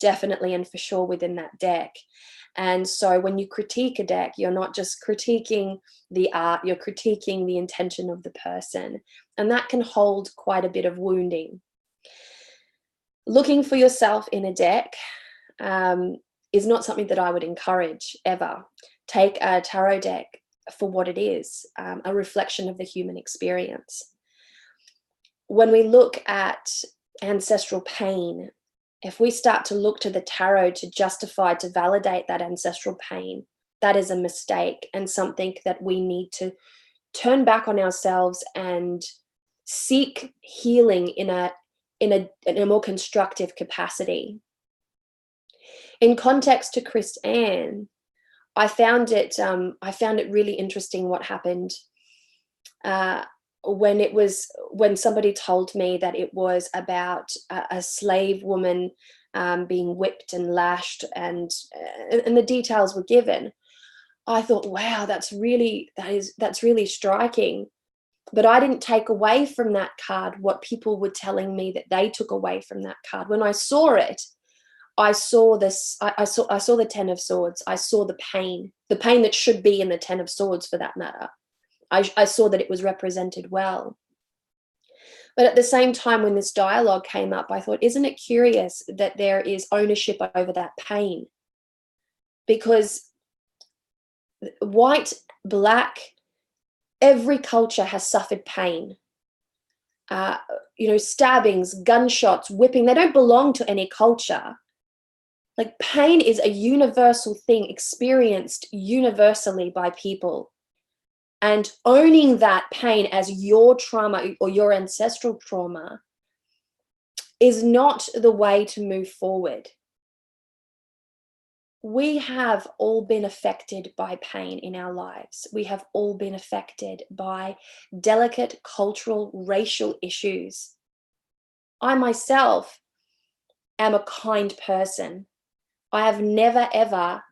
definitely and for sure, within that deck. And so when you critique a deck, you're not just critiquing the art, you're critiquing the intention of the person. And that can hold quite a bit of wounding. Looking for yourself in a deck is not something that I would encourage ever. Take a tarot deck for what it is, a reflection of the human experience. When we look at ancestral pain, if we start to look to the tarot to justify, to validate that ancestral pain, that is a mistake, and something that we need to turn back on ourselves and seek healing in a more constructive capacity. In context to Chris Ann, I found it really interesting what happened when somebody told me that it was about a slave woman being whipped and lashed, and the details were given. I thought, wow, that's really striking. But I didn't take away from that card what people were telling me that they took away from that card. When I saw it, I saw this. I saw the Ten of Swords. I saw the pain that should be in the Ten of Swords, for that matter. I saw that it was represented well. But at the same time, when this dialogue came up, I thought, isn't it curious that there is ownership over that pain? Because white, black, every culture has suffered pain. Stabbings, gunshots, whipping, they don't belong to any culture. Like, pain is a universal thing experienced universally by people. And owning that pain as your trauma or your ancestral trauma is not the way to move forward. We have all been affected by pain in our lives. We have all been affected by delicate cultural, racial issues. I myself am a kind person. I have never, ever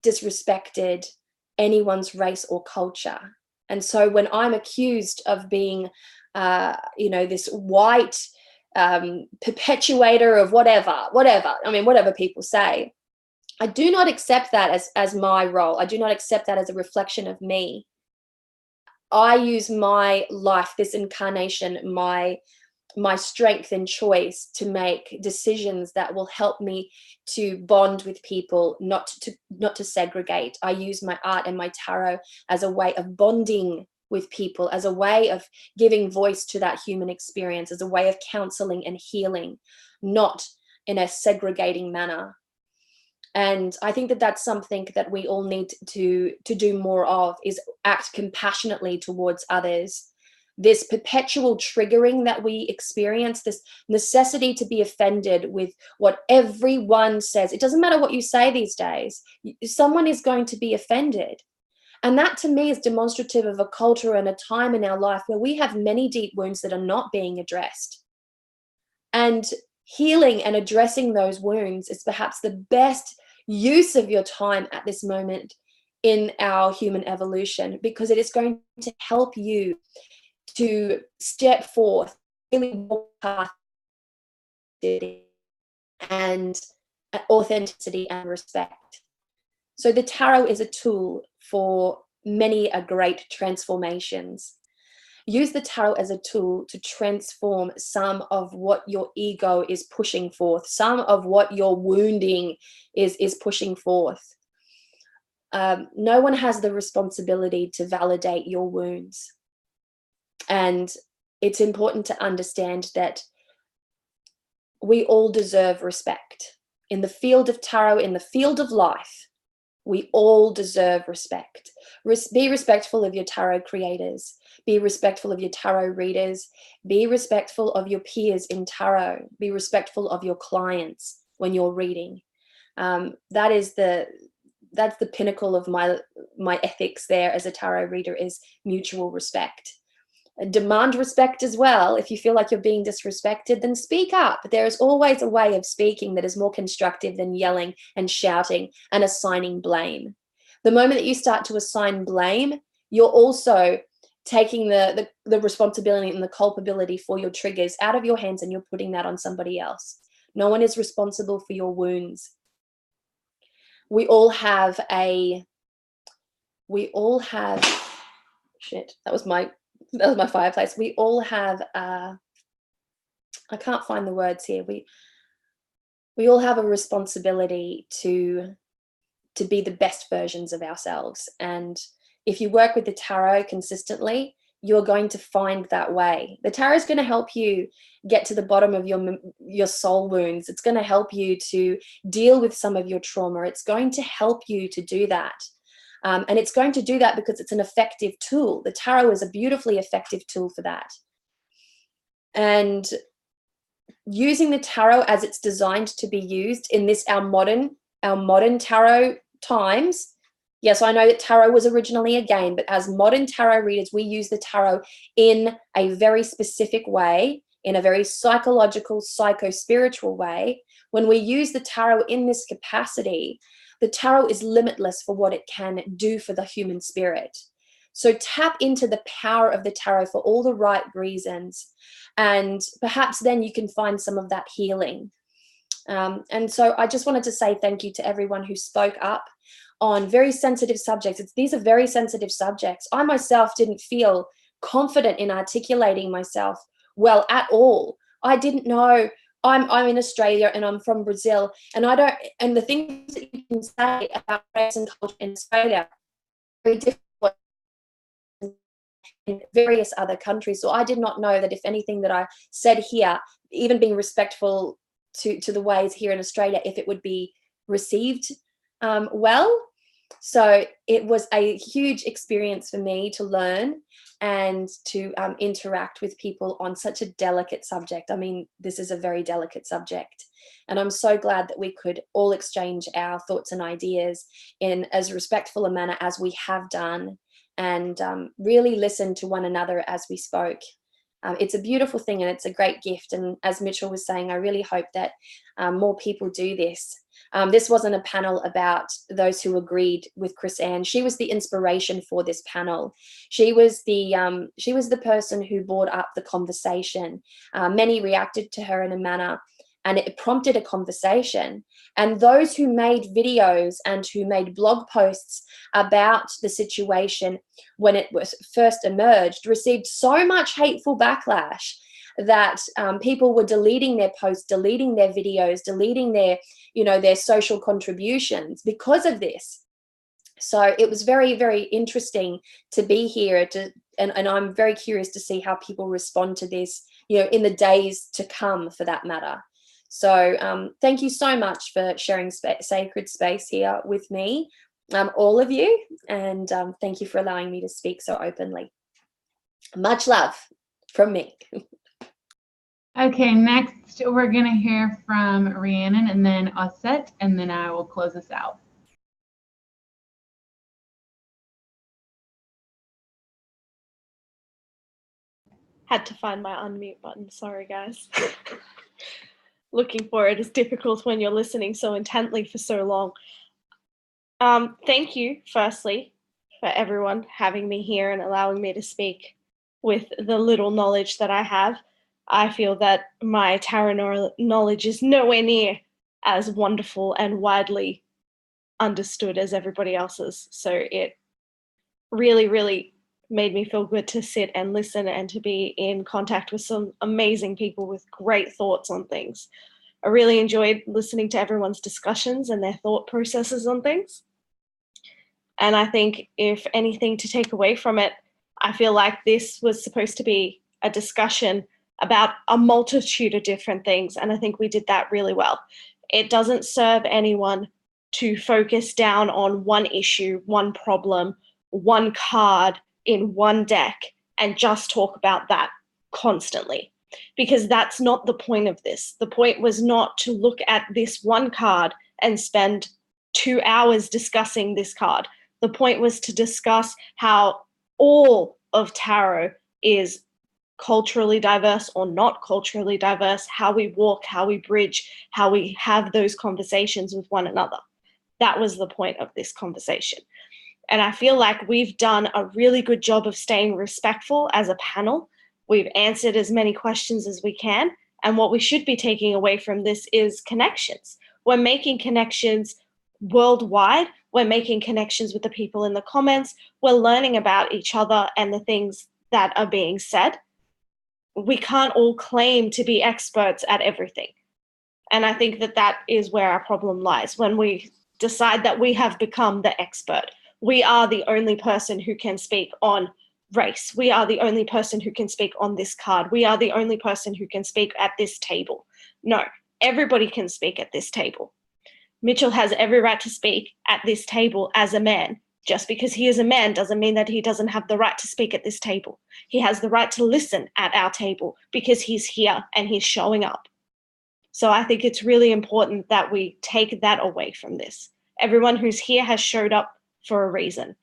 disrespected anyone's race or culture. And so when I'm accused of being, this white perpetuator of whatever people say, I do not accept that as my role. I do not accept that as a reflection of me. I use my life, this incarnation, my strength and choice to make decisions that will help me to bond with people, not to segregate. I use my art and my tarot as a way of bonding with people, as a way of giving voice to that human experience, as a way of counseling and healing, not in a segregating manner. And I think that that's something that we all need to do more of, is act compassionately towards others. This perpetual triggering that we experience, this necessity to be offended with what everyone says. It doesn't matter what you say these days. Someone is going to be offended. And that, to me, is demonstrative of a culture and a time in our life where we have many deep wounds that are not being addressed. And healing and addressing those wounds is perhaps the best use of your time at this moment in our human evolution, because it is going to help you to step forth, really walk past and authenticity and respect. So the tarot is a tool for many great transformations. Use the tarot as a tool to transform some of what your ego is pushing forth, some of what your wounding is pushing forth. No one has the responsibility to validate your wounds. And it's important to understand that we all deserve respect. In the field of tarot, in the field of life, we all deserve respect. Be respectful of your tarot creators. Be respectful of your tarot readers. Be respectful of your peers in tarot. Be respectful of your clients when you're reading. That's the pinnacle of my ethics there as a tarot reader, is mutual respect. Demand respect as well. If you feel like you're being disrespected, then speak up. There is always a way of speaking that is more constructive than yelling and shouting and assigning blame. The moment that you start to assign blame, you're also taking the responsibility and the culpability for your triggers out of your hands, and you're putting that on somebody else. No one is responsible for your wounds. We all have shit, that was my fireplace. We all have I can't find the words here. We all have a responsibility to be the best versions of ourselves. And if you work with the tarot consistently, you're going to find that way. The tarot is going to help you get to the bottom of your soul wounds. It's going to help you to deal with some of your trauma. It's going to help you to do that. And it's going to do that because it's an effective tool. The tarot is a beautifully effective tool for that. And using the tarot as it's designed to be used in this, our modern tarot times. Yes, I know that tarot was originally a game, but as modern tarot readers, we use the tarot in a very specific way, in a very psychological, psycho-spiritual way. When we use the tarot in this capacity, the tarot is limitless for what it can do for the human spirit. So tap into the power of the tarot for all the right reasons, and perhaps then you can find some of that healing. And so I just wanted to say thank you to everyone who spoke up on very sensitive subjects. These are very sensitive subjects. I myself didn't feel confident in articulating myself well at all. I didn't know. I'm in Australia and I'm from Brazil, and the things that you can say about race and culture in Australia are very different in various other countries. So I did not know that if anything that I said here, even being respectful to the ways here in Australia, if it would be received well. So it was a huge experience for me to learn and to interact with people on such a delicate subject. I mean, this is a very delicate subject, and I'm so glad that we could all exchange our thoughts and ideas in as respectful a manner as we have done, and really listen to one another as we spoke. It's a beautiful thing, and it's a great gift. And as Mitchell was saying, I really hope that more people do this. This wasn't a panel about those who agreed with Chris Ann. She was the inspiration for this panel. She was the person who brought up the conversation. Many reacted to her in a manner, and it prompted a conversation. And those who made videos and who made blog posts about the situation when it was first emerged received so much hateful backlash that people were deleting their posts, deleting their videos, deleting their social contributions because of this. So it was very, very interesting to be here and I'm very curious to see how people respond to this, in the days to come, for that matter. So thank you so much for sharing sacred space here with me, all of you, and thank you for allowing me to speak so openly. Much love from me. Okay, next we're going to hear from Rhiannon and then Auset, and then I will close us out. Had to find my unmute button. Sorry, guys. Looking for it is difficult when you're listening so intently for so long. Thank you, firstly, for everyone having me here and allowing me to speak with the little knowledge that I have. I feel that my tarot knowledge is nowhere near as wonderful and widely understood as everybody else's. So it really, really made me feel good to sit and listen and to be in contact with some amazing people with great thoughts on things. I really enjoyed listening to everyone's discussions and their thought processes on things. And I think if anything to take away from it, I feel like this was supposed to be a discussion about a multitude of different things, and I think we did that really well. It doesn't serve anyone to focus down on one issue, one problem, one card in one deck, and just talk about that constantly, because that's not the point of this. The point was not to look at this one card and spend 2 hours discussing this card. The point was to discuss how all of tarot is culturally diverse or not culturally diverse, how we walk, how we bridge, how we have those conversations with one another. That was the point of this conversation. And I feel like we've done a really good job of staying respectful as a panel. We've answered as many questions as we can. And what we should be taking away from this is connections. We're making connections worldwide. We're making connections with the people in the comments. We're learning about each other and the things that are being said. We can't all claim to be experts at everything. And I think that that is where our problem lies, when we decide that we have become the expert. We are the only person who can speak on race. We are the only person who can speak on this card. We are the only person who can speak at this table. No, everybody can speak at this table. Mitchell has every right to speak at this table as a man. Just because he is a man doesn't mean that he doesn't have the right to speak at this table. He has the right to listen at our table because he's here and he's showing up. So I think it's really important that we take that away from this. Everyone who's here has showed up for a reason.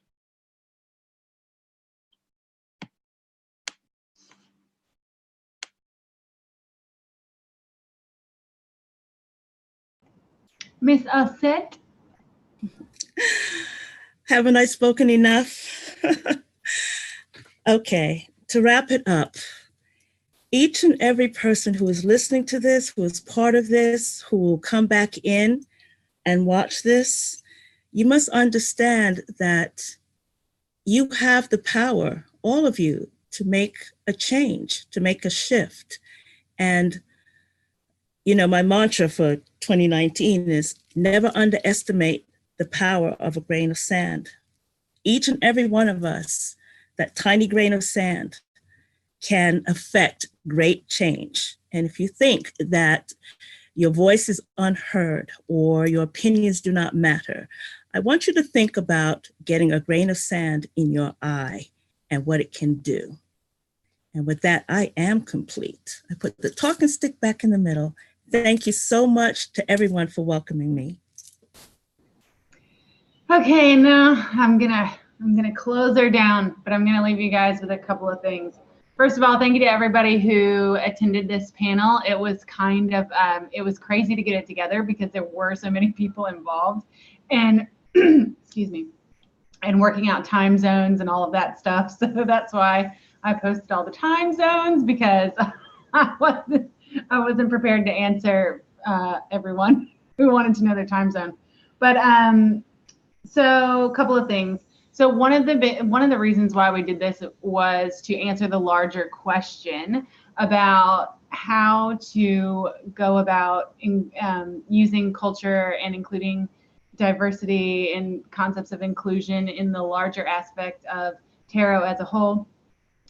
Miss Auset? Haven't I spoken enough? Okay, to wrap it up, each and every person who is listening to this, who is part of this, who will come back in and watch this, you must understand that you have the power, all of you, to make a change, to make a shift. And, you know, my mantra for 2019 is never underestimate the power of a grain of sand. Each and every one of us, that tiny grain of sand, can affect great change. And if you think that your voice is unheard or your opinions do not matter, I want you to think about getting a grain of sand in your eye and what it can do. And with that, I am complete. I put the talking stick back in the middle. Thank you so much to everyone for welcoming me. Okay, now I'm gonna close her down, but I'm gonna leave you guys with a couple of things. First of all, thank you to everybody who attended this panel. It was kind of, it was crazy to get it together because there were so many people involved, and excuse me, and working out time zones and all of that stuff. So that's why I posted all the time zones, because I wasn't prepared to answer everyone who wanted to know their time zone. But so a couple of things. So one of the reasons why we did this was to answer the larger question about how to go about using culture and including diversity and concepts of inclusion in the larger aspect of tarot as a whole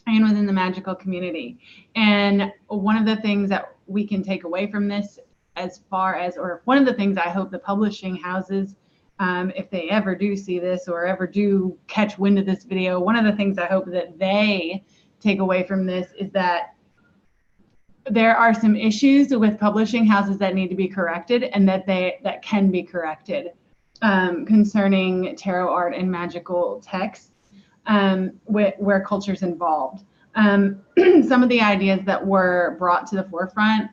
and within the magical community. And one of the things that we can take away from this, as far as, or one of the things I hope the publishing houses, if they ever do see this or ever do catch wind of this video, one of the things I hope that they take away from this is that there are some issues with publishing houses that need to be corrected, and that can be corrected concerning tarot art and magical texts where culture's involved. Some of the ideas that were brought to the forefront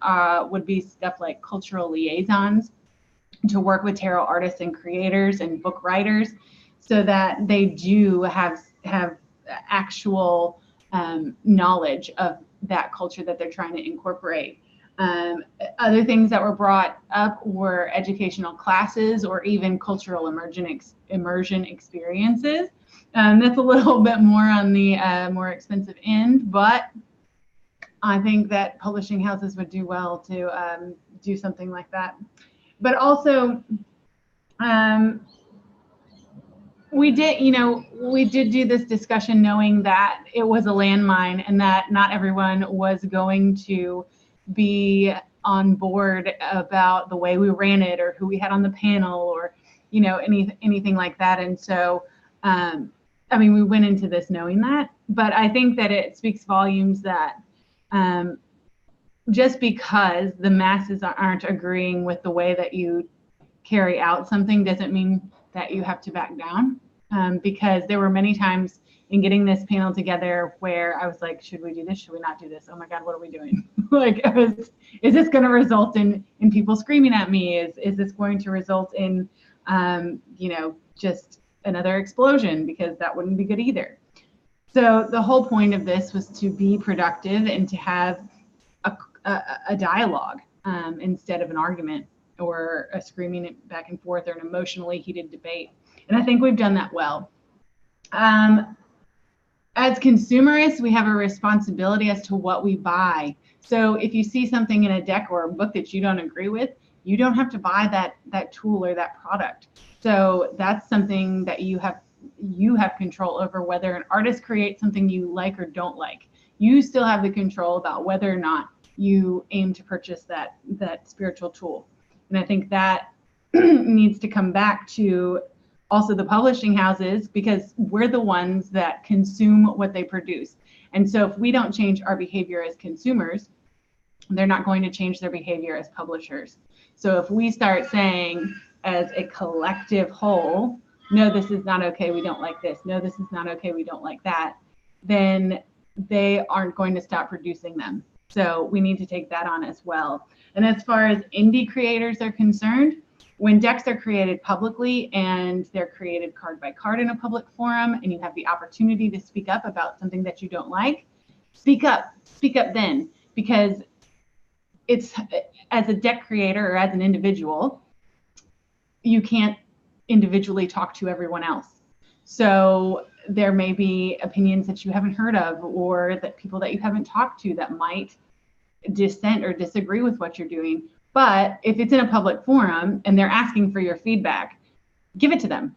would be stuff like cultural liaisons, to work with tarot artists and creators and book writers so that they do have actual knowledge of that culture that they're trying to incorporate. Other things that were brought up were educational classes or even cultural immersion experiences. That's a little bit more on the more expensive end, but I think that publishing houses would do well to do something like that. But also, we did, we did do this discussion knowing that it was a landmine and that not everyone was going to be on board about the way we ran it or who we had on the panel or, anything like that. And so, we went into this knowing that, but I think that it speaks volumes that just because the masses aren't agreeing with the way that you carry out something doesn't mean that you have to back down. Because there were many times in getting this panel together where I was like, should we do this? Should we not do this? Oh my God, what are we doing? Is this going to result in people screaming at me? Is this going to result in, just another explosion? Because that wouldn't be good either. So the whole point of this was to be productive and to have a dialogue instead of an argument or a screaming back and forth or an emotionally heated debate. And I think we've done that well. As consumerists, we have a responsibility as to what we buy. So if you see something in a deck or a book that you don't agree with, you don't have to buy that tool or that product. So that's something that you have control over, whether an artist creates something you like or don't like. You still have the control about whether or not you aim to purchase that spiritual tool. And I think that needs to come back to also the publishing houses, because we're the ones that consume what they produce. And so if we don't change our behavior as consumers, they're not going to change their behavior as publishers. So if we start saying as a collective whole, no, this is not okay, we don't like this. No, this is not okay, we don't like that. Then they aren't going to stop producing them. So we need to take that on as well. And as far as indie creators are concerned, when decks are created publicly and they're created card by card in a public forum, and you have the opportunity to speak up about something that you don't like, speak up then, because it's, as a deck creator or as an individual, you can't individually talk to everyone else. So there may be opinions that you haven't heard of, or that people that you haven't talked to that might dissent or disagree with what you're doing. But if it's in a public forum and they're asking for your feedback, give it to them.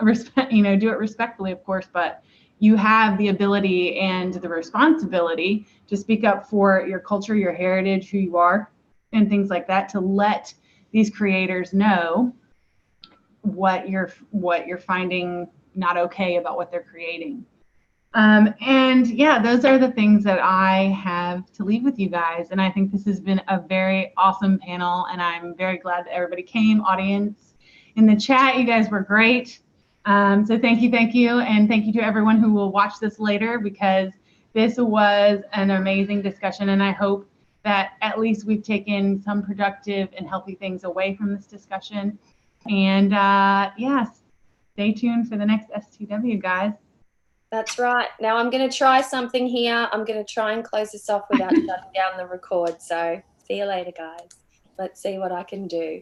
Respect, do it respectfully, of course, but you have the ability and the responsibility to speak up for your culture, your heritage, who you are, and things like that, to let these creators know what you're finding not okay about what they're creating. And yeah, those are the things that I have to leave with you guys. And I think this has been a very awesome panel, and I'm very glad that everybody came. Audience in the chat, you guys were great. So thank you. And thank you to everyone who will watch this later, because this was an amazing discussion. And I hope that at least we've taken some productive and healthy things away from this discussion. And yes, stay tuned for the next STW, guys. That's right. Now I'm going to try something here. I'm going to try and close this off without shutting down the record. So see you later, guys. Let's see what I can do.